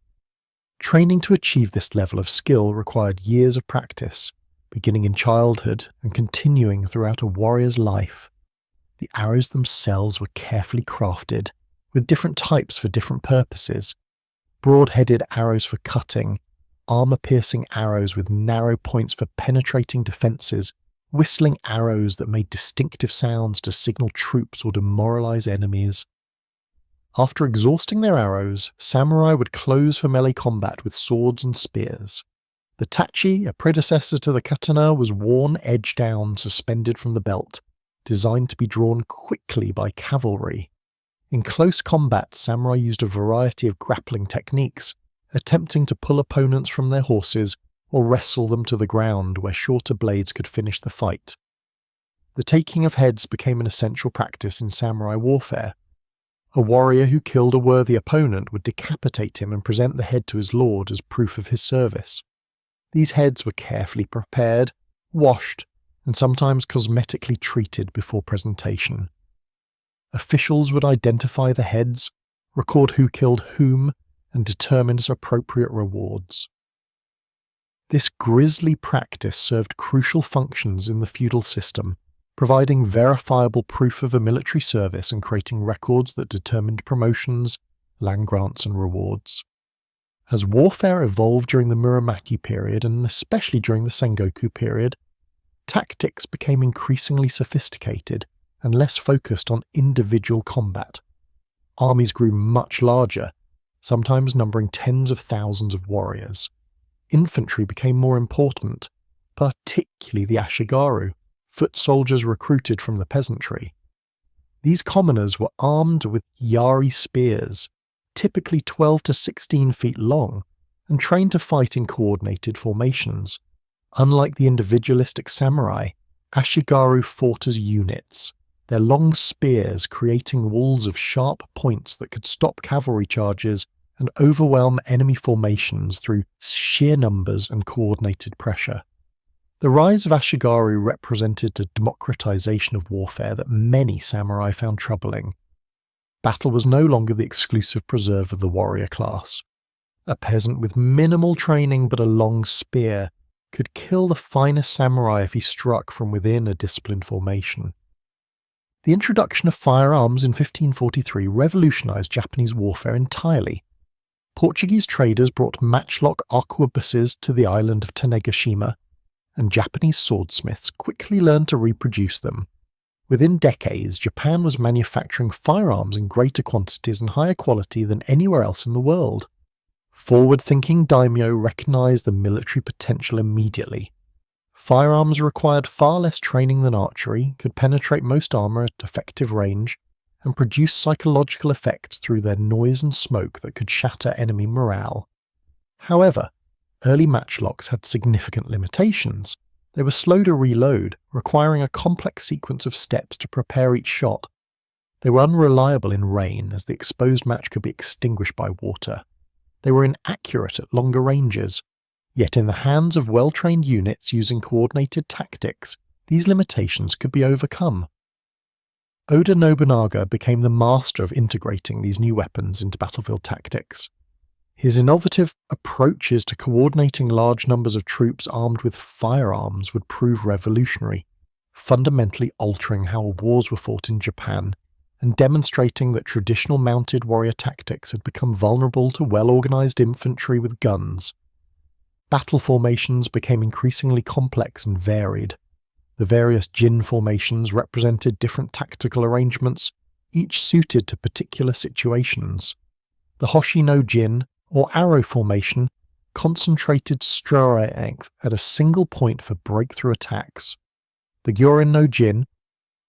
Training to achieve this level of skill required years of practice, beginning in childhood and continuing throughout a warrior's life. The arrows themselves were carefully crafted, with different types for different purposes. Broad-headed arrows for cutting, armor-piercing arrows with narrow points for penetrating defenses, whistling arrows that made distinctive sounds to signal troops or demoralize enemies. After exhausting their arrows, samurai would close for melee combat with swords and spears. The tachi, a predecessor to the katana, was worn edge down, suspended from the belt, designed to be drawn quickly by cavalry. In close combat, samurai used a variety of grappling techniques, attempting to pull opponents from their horses or wrestle them to the ground where shorter blades could finish the fight. The taking of heads became an essential practice in samurai warfare. A warrior who killed a worthy opponent would decapitate him and present the head to his lord as proof of his service. These heads were carefully prepared, washed, and sometimes cosmetically treated before presentation. Officials would identify the heads, record who killed whom, and determine appropriate rewards. This grisly practice served crucial functions in the feudal system, providing verifiable proof of a military service and creating records that determined promotions, land grants, and rewards. As warfare evolved during the Muromachi period, and especially during the Sengoku period, tactics became increasingly sophisticated and less focused on individual combat. Armies grew much larger, sometimes numbering tens of thousands of warriors. infantry became more important, particularly the ashigaru, foot soldiers recruited from the peasantry. These commoners were armed with yari spears, typically 12 to 16 feet long, and trained to fight in coordinated formations. Unlike the individualistic samurai, ashigaru fought as units, their long spears creating walls of sharp points that could stop cavalry charges and overwhelm enemy formations through sheer numbers and coordinated pressure. The rise of ashigaru represented a democratization of warfare that many samurai found troubling. Battle was no longer the exclusive preserve of the warrior class. A peasant with minimal training but a long spear could kill the finest samurai if he struck from within a disciplined formation. The introduction of firearms in 1543 revolutionized Japanese warfare entirely. Portuguese traders brought matchlock arquebuses to the island of Tanegashima, and Japanese swordsmiths quickly learned to reproduce them. Within decades, Japan was manufacturing firearms in greater quantities and higher quality than anywhere else in the world. Forward-thinking daimyo recognized the military potential immediately. Firearms required far less training than archery, could penetrate most armor at effective range, and produce psychological effects through their noise and smoke that could shatter enemy morale. However, early matchlocks had significant limitations. They were slow to reload, requiring a complex sequence of steps to prepare each shot. They were unreliable in rain, as the exposed match could be extinguished by water. They were inaccurate at longer ranges. Yet in the hands of well-trained units using coordinated tactics, these limitations could be overcome. Oda Nobunaga became the master of integrating these new weapons into battlefield tactics. His innovative approaches to coordinating large numbers of troops armed with firearms would prove revolutionary, fundamentally altering how wars were fought in Japan and demonstrating that traditional mounted warrior tactics had become vulnerable to well-organized infantry with guns. Battle formations became increasingly complex and varied. The various jin formations represented different tactical arrangements, each suited to particular situations. The Hoshi no Jin, or arrow formation, concentrated strength at a single point for breakthrough attacks. The Gyorin no Jin,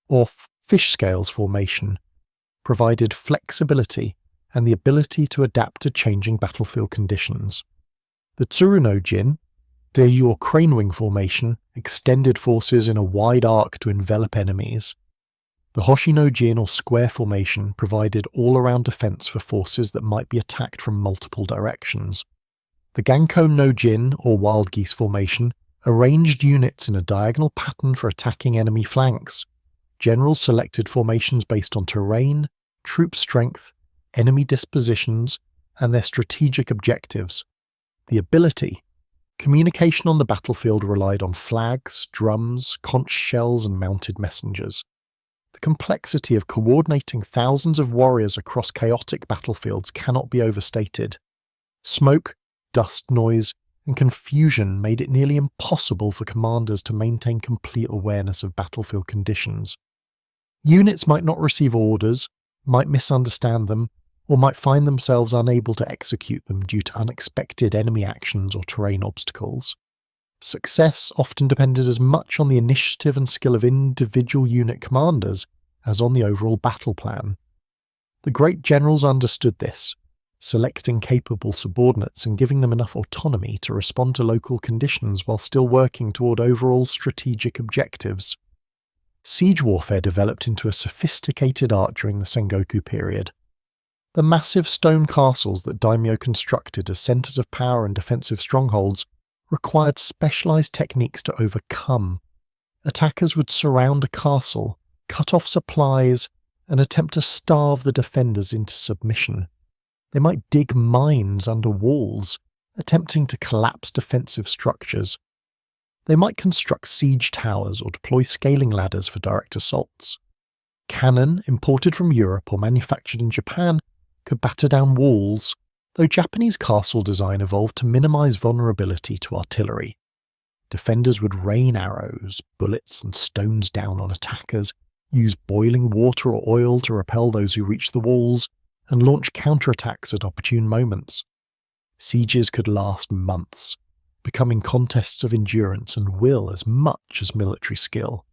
or fish scales formation, provided flexibility and the ability to adapt to changing battlefield conditions. The Tsuru no Jin, or crane wing formation, extended forces in a wide arc to envelop enemies. The Hoshi no Jin, or square formation, provided all-around defense for forces that might be attacked from multiple directions. The Ganko no Jin, or wild geese formation, arranged units in a diagonal pattern for attacking enemy flanks. Generals selected formations based on terrain, troop strength, enemy dispositions, and their strategic objectives. The ability. Communication on the battlefield relied on flags, drums, conch shells, and mounted messengers. The complexity of coordinating thousands of warriors across chaotic battlefields cannot be overstated. Smoke, dust noise, and confusion made it nearly impossible for commanders to maintain complete awareness of battlefield conditions. Units might not receive orders, might misunderstand them, or might find themselves unable to execute them due to unexpected enemy actions or terrain obstacles. Success often depended as much on the initiative and skill of individual unit commanders as on the overall battle plan. The great generals understood this, selecting capable subordinates and giving them enough autonomy to respond to local conditions while still working toward overall strategic objectives. Siege warfare developed into a sophisticated art during the Sengoku period. The massive stone castles that daimyo constructed as centers of power and defensive strongholds required specialized techniques to overcome. Attackers would surround a castle, cut off supplies, and attempt to starve the defenders into submission. They might dig mines under walls, attempting to collapse defensive structures. They might construct siege towers or deploy scaling ladders for direct assaults. Cannon, imported from Europe or manufactured in Japan, could batter down walls, though Japanese castle design evolved to minimize vulnerability to artillery. Defenders would rain arrows, bullets, and stones down on attackers, use boiling water or oil to repel those who reached the walls, and launch counterattacks at opportune moments. Sieges could last months. becoming contests of endurance and will as much as military skill.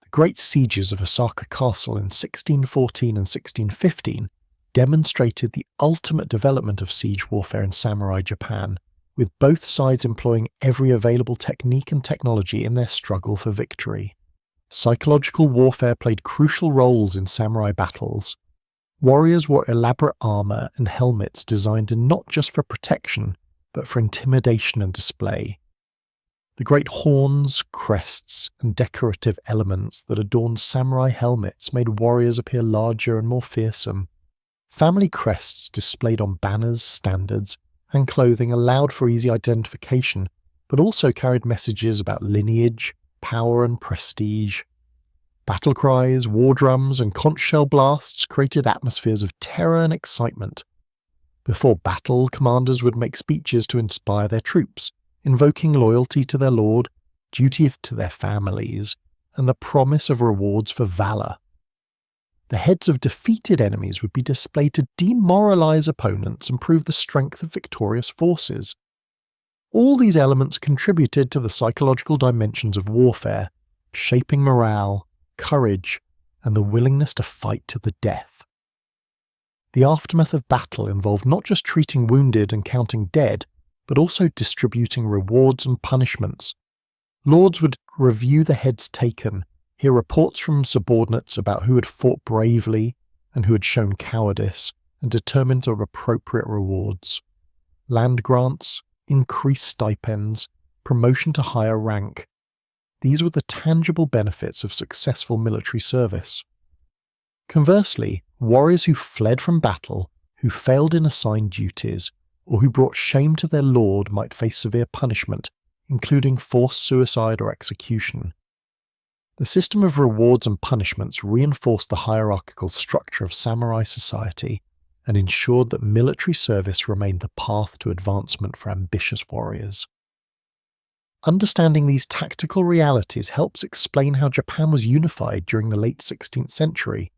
The great sieges of Osaka Castle in 1614 and 1615 demonstrated the ultimate development of siege warfare in samurai Japan, with both sides employing every available technique and technology in their struggle for victory. Psychological warfare played crucial roles in samurai battles. Warriors wore elaborate armour and helmets designed not just for protection, but for intimidation and display. The great horns, crests, and decorative elements that adorned samurai helmets made warriors appear larger and more fearsome. Family crests displayed on banners, standards, and clothing allowed for easy identification, but also carried messages about lineage, power, and prestige. Battle cries, war drums, and conch shell blasts created atmospheres of terror and excitement. Before battle, commanders would make speeches to inspire their troops, invoking loyalty to their lord, duty to their families, and the promise of rewards for valour. The heads of defeated enemies would be displayed to demoralise opponents and prove the strength of victorious forces. All these elements contributed to the psychological dimensions of warfare, shaping morale, courage, and the willingness to fight to the death. The aftermath of battle involved not just treating wounded and counting dead, but also distributing rewards and punishments. Lords would review the heads taken, hear reports from subordinates about who had fought bravely and who had shown cowardice, and determine the appropriate rewards. Land grants, increased stipends, promotion to higher rank. These were the tangible benefits of successful military service. Conversely, warriors who fled from battle, who failed in assigned duties, or who brought shame to their lord might face severe punishment, including forced suicide or execution. The system of rewards and punishments reinforced the hierarchical structure of samurai society and ensured that military service remained the path to advancement for ambitious warriors. Understanding these tactical realities helps explain how Japan was unified during the late 16th century.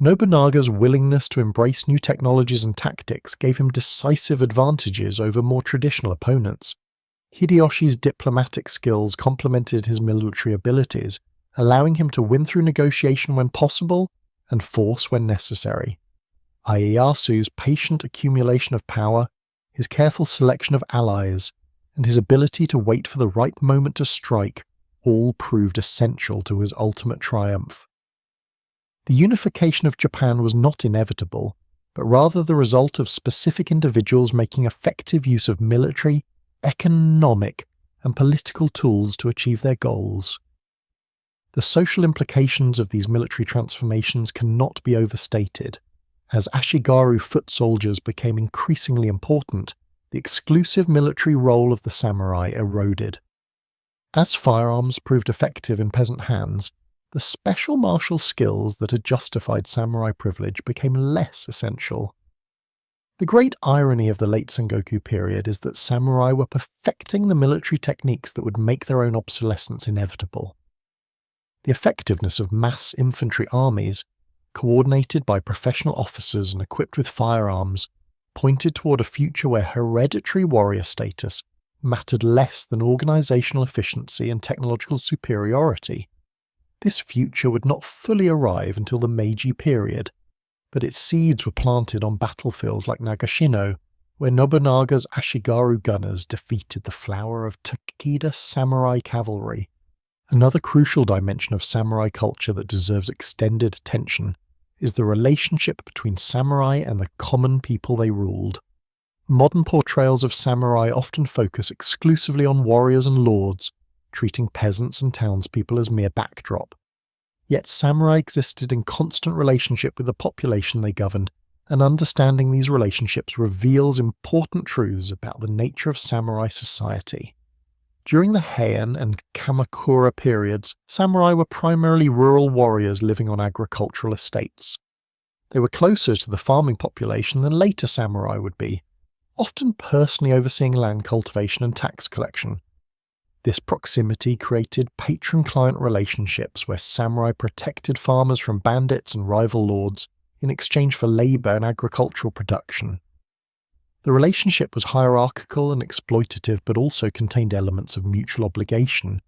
Nobunaga's willingness to embrace new technologies and tactics gave him decisive advantages over more traditional opponents. Hideyoshi's diplomatic skills complemented his military abilities, allowing him to win through negotiation when possible and force when necessary. Ieyasu's patient accumulation of power, his careful selection of allies, and his ability to wait for the right moment to strike all proved essential to his ultimate triumph. The unification of Japan was not inevitable, but rather the result of specific individuals making effective use of military, economic, and political tools to achieve their goals. The social implications of these military transformations cannot be overstated. As Ashigaru foot soldiers became increasingly important, the exclusive military role of the samurai eroded. As firearms proved effective in peasant hands, the special martial skills that had justified samurai privilege became less essential. The great irony of the late Sengoku period is that samurai were perfecting the military techniques that would make their own obsolescence inevitable. The effectiveness of mass infantry armies, coordinated by professional officers and equipped with firearms, pointed toward a future where hereditary warrior status mattered less than organizational efficiency and technological superiority. This future would not fully arrive until the Meiji period, but its seeds were planted on battlefields like Nagashino, where Nobunaga's Ashigaru gunners defeated the flower of Takeda samurai cavalry. Another crucial dimension of samurai culture that deserves extended attention is the relationship between samurai and the common people they ruled. Modern portrayals of samurai often focus exclusively on warriors and lords, treating peasants and townspeople as mere backdrop. Yet samurai existed in constant relationship with the population they governed, and understanding these relationships reveals important truths about the nature of samurai society. During the Heian and Kamakura periods, samurai were primarily rural warriors living on agricultural estates. They were closer to the farming population than later samurai would be, often personally overseeing land cultivation and tax collection. This proximity created patron-client relationships where samurai protected farmers from bandits and rival lords in exchange for labour and agricultural production. The relationship was hierarchical and exploitative, but also contained elements of mutual obligation.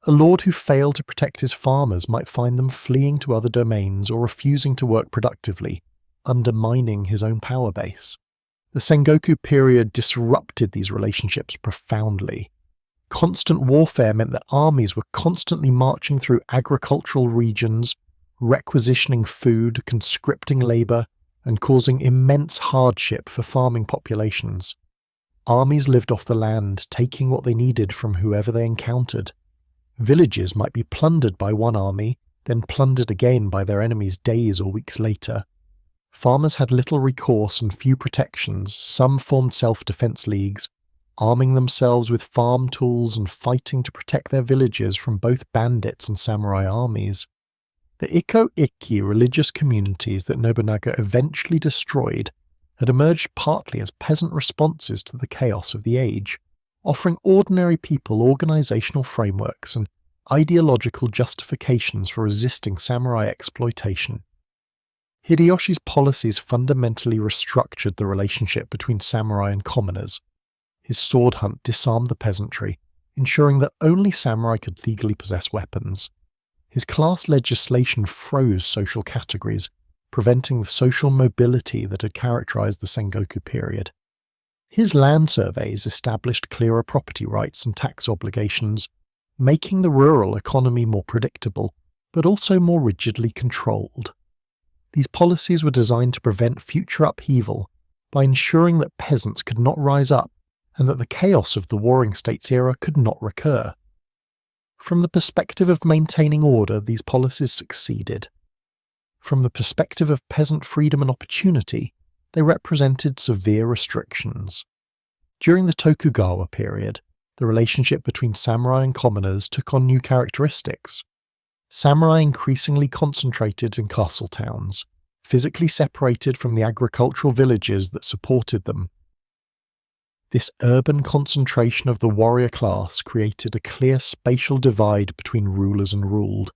A lord who failed to protect his farmers might find them fleeing to other domains or refusing to work productively, undermining his own power base. The Sengoku period disrupted these relationships profoundly. Constant warfare meant that armies were constantly marching through agricultural regions, requisitioning food, conscripting labour, and causing immense hardship for farming populations. Armies lived off the land, taking what they needed from whoever they encountered. Villages might be plundered by one army, then plundered again by their enemies days or weeks later. Farmers had little recourse and few protections. Some formed self-defense leagues, arming themselves with farm tools and fighting to protect their villages from both bandits and samurai armies. The Iko-Ikki religious communities that Nobunaga eventually destroyed had emerged partly as peasant responses to the chaos of the age, offering ordinary people organizational frameworks and ideological justifications for resisting samurai exploitation. Hideyoshi's policies fundamentally restructured the relationship between samurai and commoners. His sword hunt disarmed the peasantry, ensuring that only samurai could legally possess weapons. His class legislation froze social categories, preventing the social mobility that had characterized the Sengoku period. His land surveys established clearer property rights and tax obligations, making the rural economy more predictable, but also more rigidly controlled. These policies were designed to prevent future upheaval by ensuring that peasants could not rise up and that the chaos of the Warring States era could not recur. From the perspective of maintaining order, these policies succeeded. From the perspective of peasant freedom and opportunity, they represented severe restrictions. During the Tokugawa period, the relationship between samurai and commoners took on new characteristics. Samurai increasingly concentrated in castle towns, physically separated from the agricultural villages that supported them. This urban concentration of the warrior class created a clear spatial divide between rulers and ruled.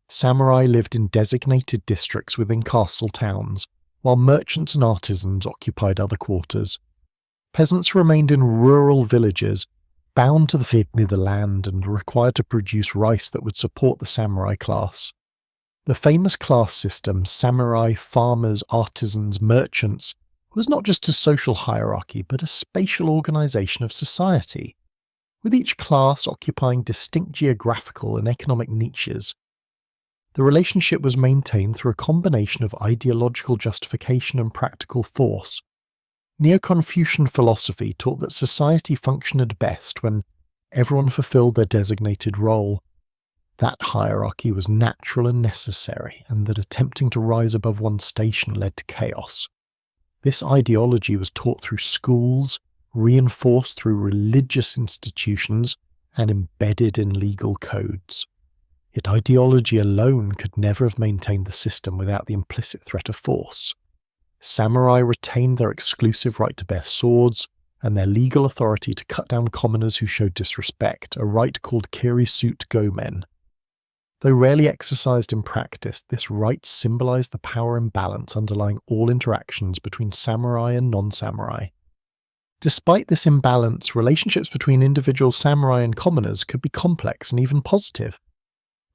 Samurai lived in designated districts within castle towns, while merchants and artisans occupied other quarters. Peasants remained in rural villages, bound to the land and required to produce rice that would support the samurai class. The famous class system, samurai, farmers, artisans, merchants, was not just a social hierarchy but a spatial organization of society, with each class occupying distinct geographical and economic niches. The relationship was maintained through a combination of ideological justification and practical force. Neo-Confucian philosophy taught that society functioned best when everyone fulfilled their designated role. That hierarchy was natural and necessary, and that attempting to rise above one's station led to chaos. This ideology was taught through schools, reinforced through religious institutions, and embedded in legal codes. Yet ideology alone could never have maintained the system without the implicit threat of force. Samurai retained their exclusive right to bear swords, and their legal authority to cut down commoners who showed disrespect, a right called kirisute gomen. Though rarely exercised in practice, this right symbolized the power imbalance underlying all interactions between samurai and non-samurai. Despite this imbalance, relationships between individual samurai and commoners could be complex and even positive.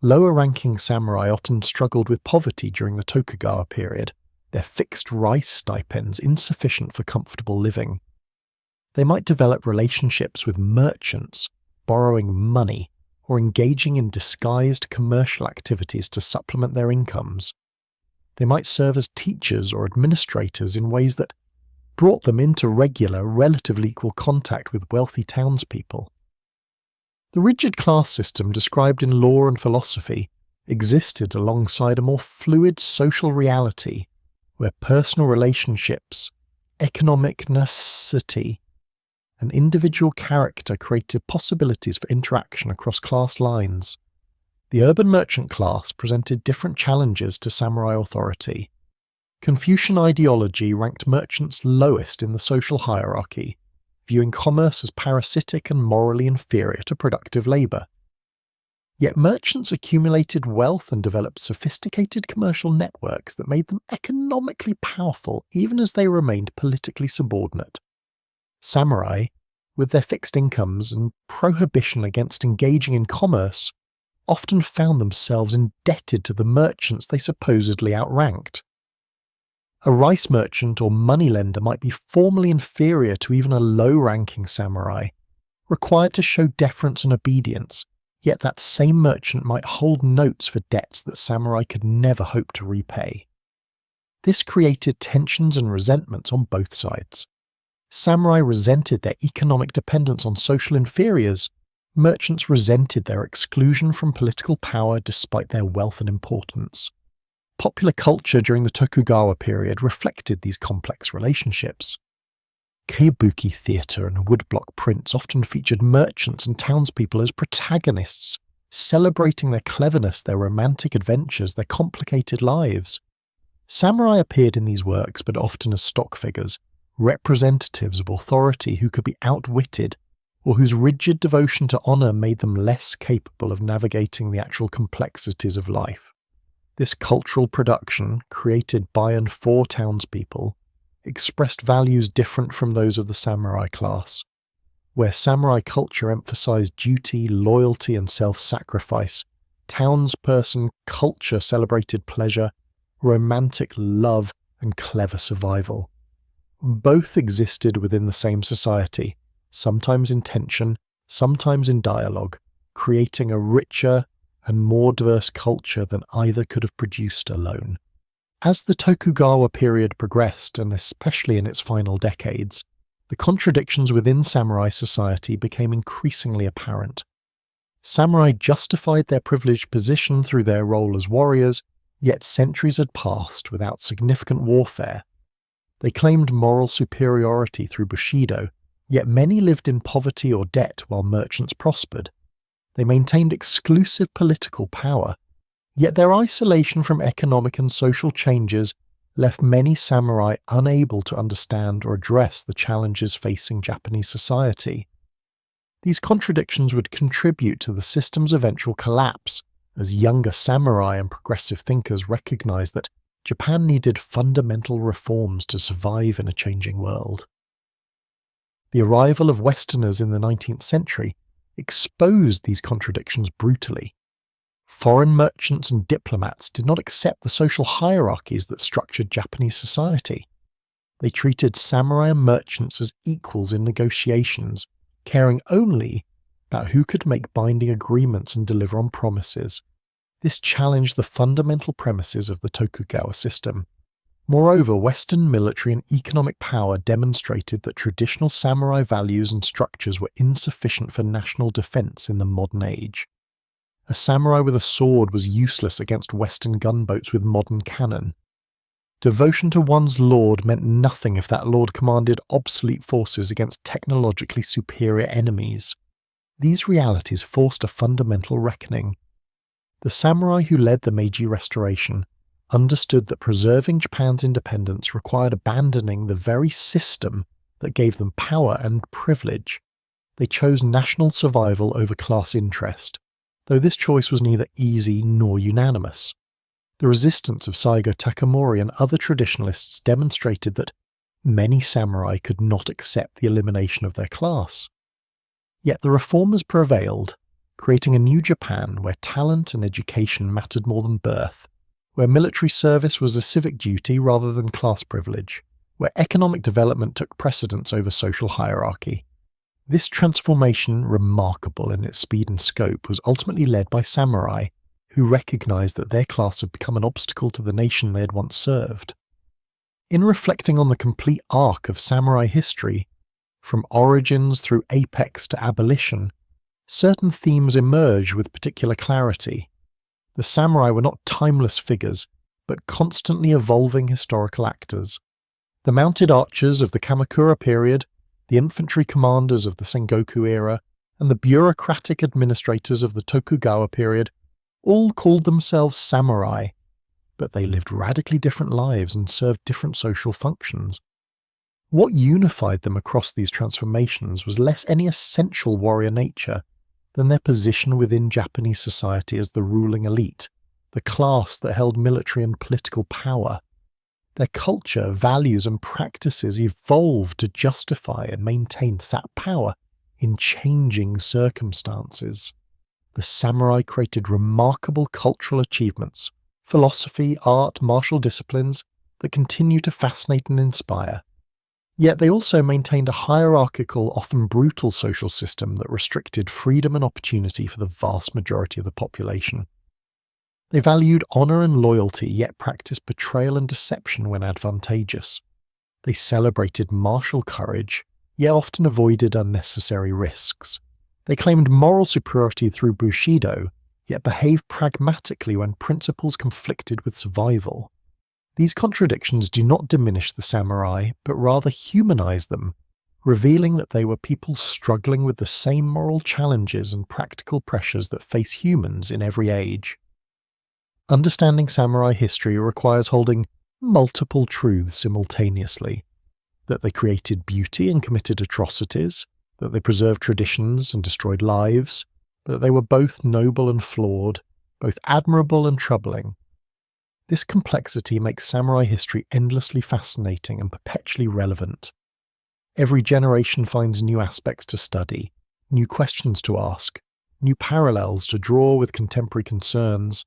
Lower-ranking samurai often struggled with poverty during the Tokugawa period, their fixed rice stipends insufficient for comfortable living. They might develop relationships with merchants, borrowing money, or engaging in disguised commercial activities to supplement their incomes. They might serve as teachers or administrators in ways that brought them into regular, relatively equal contact with wealthy townspeople. The rigid class system described in law and philosophy existed alongside a more fluid social reality where personal relationships, economic necessity, and individual character created possibilities for interaction across class lines. The urban merchant class presented different challenges to samurai authority. Confucian ideology ranked merchants lowest in the social hierarchy, viewing commerce as parasitic and morally inferior to productive labour. Yet merchants accumulated wealth and developed sophisticated commercial networks that made them economically powerful even as they remained politically subordinate. Samurai, with their fixed incomes and prohibition against engaging in commerce, often found themselves indebted to the merchants they supposedly outranked. A rice merchant or moneylender might be formally inferior to even a low-ranking samurai, required to show deference and obedience, yet that same merchant might hold notes for debts that samurai could never hope to repay. This created tensions and resentments on both sides. Samurai resented their economic dependence on social inferiors. Merchants resented their exclusion from political power despite their wealth and importance. Popular culture during the Tokugawa period reflected these complex relationships. Kabuki theatre and woodblock prints often featured merchants and townspeople as protagonists, celebrating their cleverness, their romantic adventures, their complicated lives. Samurai appeared in these works, but often as stock figures, representatives of authority who could be outwitted, or whose rigid devotion to honour made them less capable of navigating the actual complexities of life. This cultural production, created by and for townspeople, expressed values different from those of the samurai class. Where samurai culture emphasized duty, loyalty, and self-sacrifice, townsperson culture celebrated pleasure, romantic love, and clever survival. Both existed within the same society, sometimes in tension, sometimes in dialogue, creating a richer and more diverse culture than either could have produced alone. As the Tokugawa period progressed, and especially in its final decades, the contradictions within samurai society became increasingly apparent. Samurai justified their privileged position through their role as warriors, yet centuries had passed without significant warfare. They claimed moral superiority through Bushido, yet many lived in poverty or debt while merchants prospered. They maintained exclusive political power, yet their isolation from economic and social changes left many samurai unable to understand or address the challenges facing Japanese society. These contradictions would contribute to the system's eventual collapse, as younger samurai and progressive thinkers recognized that Japan needed fundamental reforms to survive in a changing world. The arrival of Westerners in the 19th century exposed these contradictions brutally. Foreign merchants and diplomats did not accept the social hierarchies that structured Japanese society. They treated samurai and merchants as equals in negotiations, caring only about who could make binding agreements and deliver on promises. This challenged the fundamental premises of the Tokugawa system. Moreover, Western military and economic power demonstrated that traditional samurai values and structures were insufficient for national defense in the modern age. A samurai with a sword was useless against Western gunboats with modern cannon. Devotion to one's lord meant nothing if that lord commanded obsolete forces against technologically superior enemies. These realities forced a fundamental reckoning. The samurai who led the Meiji Restoration understood that preserving Japan's independence required abandoning the very system that gave them power and privilege. They chose national survival over class interest, though this choice was neither easy nor unanimous. The resistance of Saigo Takamori and other traditionalists demonstrated that many samurai could not accept the elimination of their class. Yet the reformers prevailed, creating a new Japan where talent and education mattered more than birth, where military service was a civic duty rather than class privilege, where economic development took precedence over social hierarchy. This transformation, remarkable in its speed and scope, was ultimately led by samurai, who recognized that their class had become an obstacle to the nation they had once served. In reflecting on the complete arc of samurai history, from origins through apex to abolition, certain themes emerge with particular clarity. The samurai were not timeless figures, but constantly evolving historical actors. The mounted archers of the Kamakura period, the infantry commanders of the Sengoku era, and the bureaucratic administrators of the Tokugawa period all called themselves samurai, but they lived radically different lives and served different social functions. What unified them across these transformations was less any essential warrior nature than their position within Japanese society as the ruling elite, the class that held military and political power. Their culture, values, and practices evolved to justify and maintain that power in changing circumstances. The samurai created remarkable cultural achievements, philosophy, art, martial disciplines that continue to fascinate and inspire. Yet they also maintained a hierarchical, often brutal social system that restricted freedom and opportunity for the vast majority of the population. They valued honour and loyalty, yet practiced betrayal and deception when advantageous. They celebrated martial courage, yet often avoided unnecessary risks. They claimed moral superiority through Bushido, yet behaved pragmatically when principles conflicted with survival. These contradictions do not diminish the samurai, but rather humanize them, revealing that they were people struggling with the same moral challenges and practical pressures that face humans in every age. Understanding samurai history requires holding multiple truths simultaneously: that they created beauty and committed atrocities, that they preserved traditions and destroyed lives, but that they were both noble and flawed, both admirable and troubling. This complexity makes samurai history endlessly fascinating and perpetually relevant. Every generation finds new aspects to study, new questions to ask, new parallels to draw with contemporary concerns.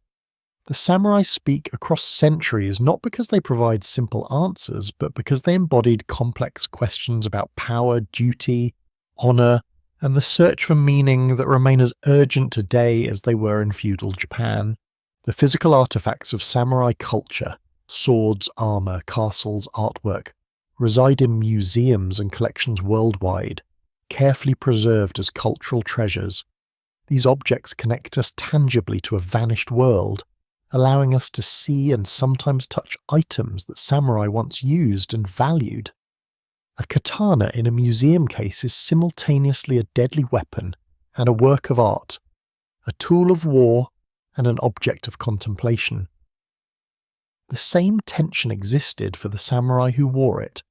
The samurai speak across centuries not because they provide simple answers, but because they embodied complex questions about power, duty, honour, and the search for meaning that remain as urgent today as they were in feudal Japan. The physical artifacts of samurai culture, swords, armour, castles, artwork, reside in museums and collections worldwide, carefully preserved as cultural treasures. These objects connect us tangibly to a vanished world, allowing us to see and sometimes touch items that samurai once used and valued. A katana in a museum case is simultaneously a deadly weapon and a work of art, a tool of war and an object of contemplation. The same tension existed for the samurai who wore it.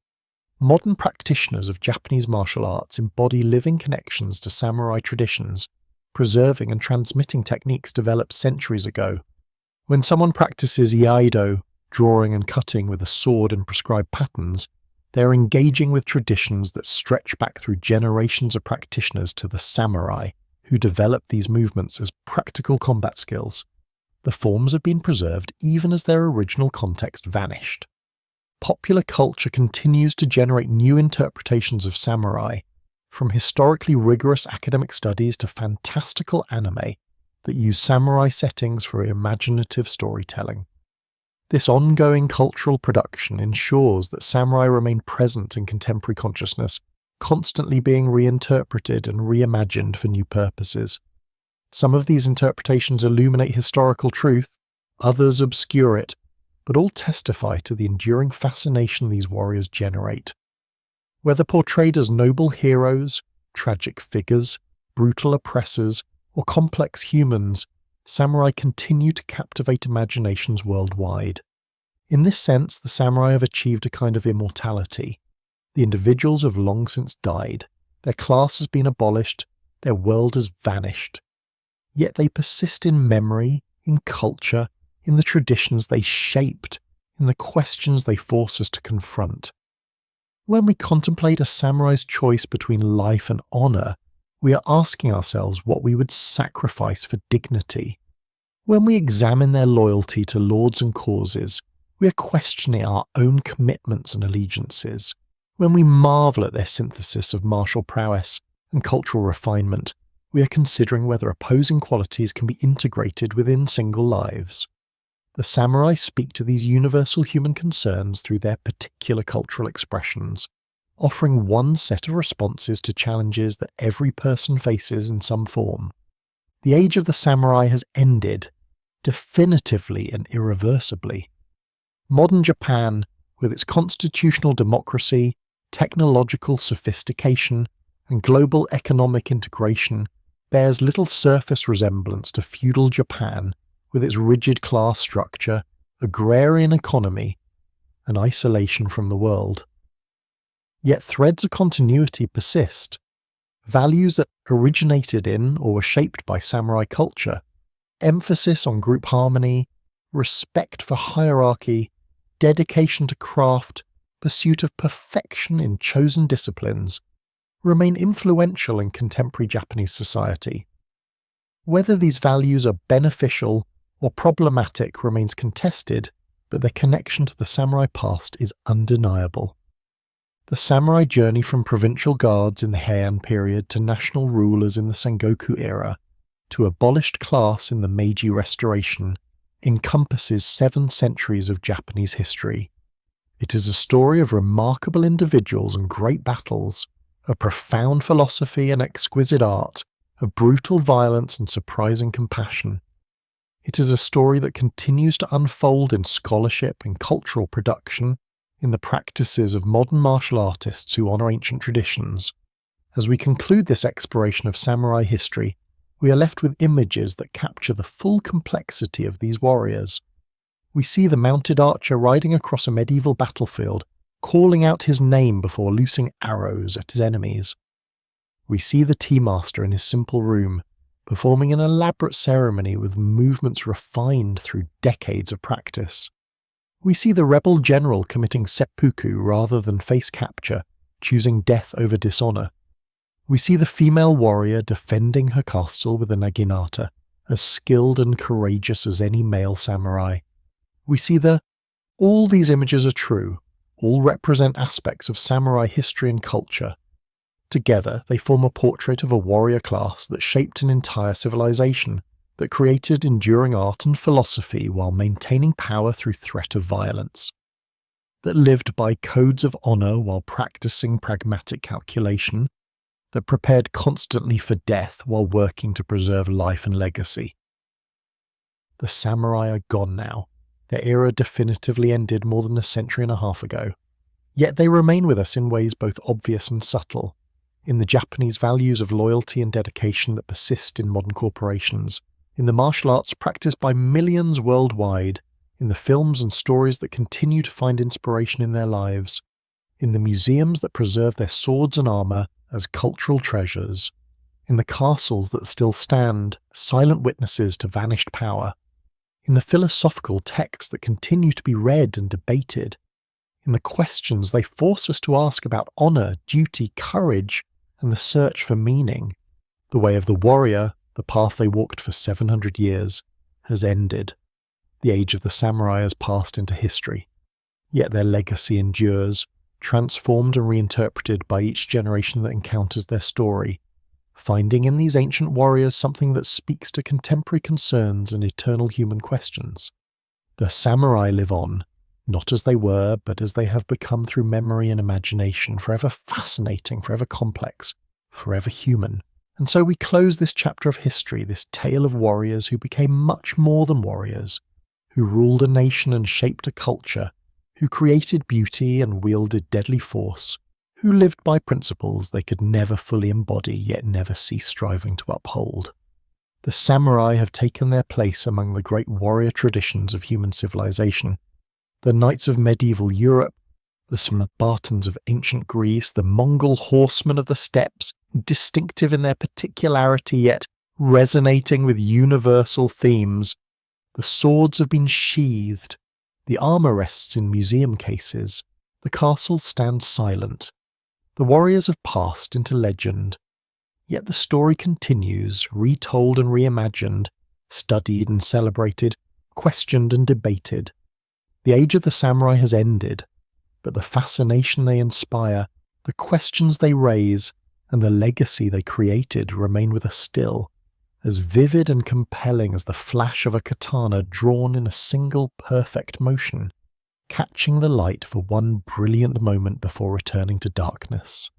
Modern practitioners of Japanese martial arts embody living connections to samurai traditions, preserving and transmitting techniques developed centuries ago. When someone practices iaido, drawing and cutting with a sword in prescribed patterns, they are engaging with traditions that stretch back through generations of practitioners to the samurai, who developed these movements as practical combat skills. The forms have been preserved even as their original context vanished. Popular culture continues to generate new interpretations of samurai, from historically rigorous academic studies to fantastical anime that use samurai settings for imaginative storytelling. This ongoing cultural production ensures that samurai remain present in contemporary consciousness, constantly being reinterpreted and reimagined for new purposes. Some of these interpretations illuminate historical truth, others obscure it, but all testify to the enduring fascination these warriors generate. Whether portrayed as noble heroes, tragic figures, brutal oppressors, or complex humans, samurai continue to captivate imaginations worldwide. In this sense, the samurai have achieved a kind of immortality. The individuals have long since died, their class has been abolished, their world has vanished. Yet they persist in memory, in culture, in the traditions they shaped, in the questions they force us to confront. When we contemplate a samurai's choice between life and honour, we are asking ourselves what we would sacrifice for dignity. When we examine their loyalty to lords and causes, we are questioning our own commitments and allegiances. When we marvel at their synthesis of martial prowess and cultural refinement, we are considering whether opposing qualities can be integrated within single lives. The samurai speak to these universal human concerns through their particular cultural expressions, offering one set of responses to challenges that every person faces in some form. The age of the samurai has ended, definitively and irreversibly. Modern Japan, with its constitutional democracy, technological sophistication, and global economic integration, bears little surface resemblance to feudal Japan with its rigid class structure, agrarian economy, and isolation from the world. Yet threads of continuity persist. Values that originated in or were shaped by samurai culture, emphasis on group harmony, respect for hierarchy, dedication to craft, pursuit of perfection in chosen disciplines, remain influential in contemporary Japanese society. Whether these values are beneficial or problematic remains contested, but their connection to the samurai past is undeniable. The samurai journey from provincial guards in the Heian period to national rulers in the Sengoku era, to abolished class in the Meiji Restoration, encompasses 7 centuries of Japanese history. It is a story of remarkable individuals and great battles, of profound philosophy and exquisite art, of brutal violence and surprising compassion. It is a story that continues to unfold in scholarship and cultural production, in the practices of modern martial artists who honour ancient traditions. As we conclude this exploration of samurai history, we are left with images that capture the full complexity of these warriors. We see the mounted archer riding across a medieval battlefield, calling out his name before loosing arrows at his enemies. We see the tea master in his simple room, performing an elaborate ceremony with movements refined through decades of practice. We see the rebel general committing seppuku rather than face capture, choosing death over dishonour. We see the female warrior defending her castle with a naginata, as skilled and courageous as any male samurai. We see all these images are true, all represent aspects of samurai history and culture. Together, they form a portrait of a warrior class that shaped an entire civilization, that created enduring art and philosophy while maintaining power through threat of violence, that lived by codes of honour while practicing pragmatic calculation, that prepared constantly for death while working to preserve life and legacy. The samurai are gone now. Their era definitively ended more than a century and a half ago. Yet they remain with us in ways both obvious and subtle, in the Japanese values of loyalty and dedication that persist in modern corporations, in the martial arts practiced by millions worldwide, in the films and stories that continue to find inspiration in their lives, in the museums that preserve their swords and armour as cultural treasures, in the castles that still stand, silent witnesses to vanished power, in the philosophical texts that continue to be read and debated, in the questions they force us to ask about honour, duty, courage, and the search for meaning. The way of the warrior, the path they walked for 700 years, has ended. The age of the samurai has passed into history, yet their legacy endures, transformed and reinterpreted by each generation that encounters their story, finding in these ancient warriors something that speaks to contemporary concerns and eternal human questions. The samurai live on, not as they were, but as they have become through memory and imagination, forever fascinating, forever complex, forever human. And so we close this chapter of history, this tale of warriors who became much more than warriors, who ruled a nation and shaped a culture, who created beauty and wielded deadly force, who lived by principles they could never fully embody yet never cease striving to uphold. The samurai have taken their place among the great warrior traditions of human civilization. The knights of medieval Europe, the Spartans of ancient Greece, the Mongol horsemen of the steppes, distinctive in their particularity yet resonating with universal themes. The swords have been sheathed, the armour rests in museum cases, the castles stand silent. The warriors have passed into legend, yet the story continues, retold and reimagined, studied and celebrated, questioned and debated. The age of the samurai has ended, but the fascination they inspire, the questions they raise, and the legacy they created remain with us still, as vivid and compelling as the flash of a katana drawn in a single perfect motion, catching the light for one brilliant moment before returning to darkness.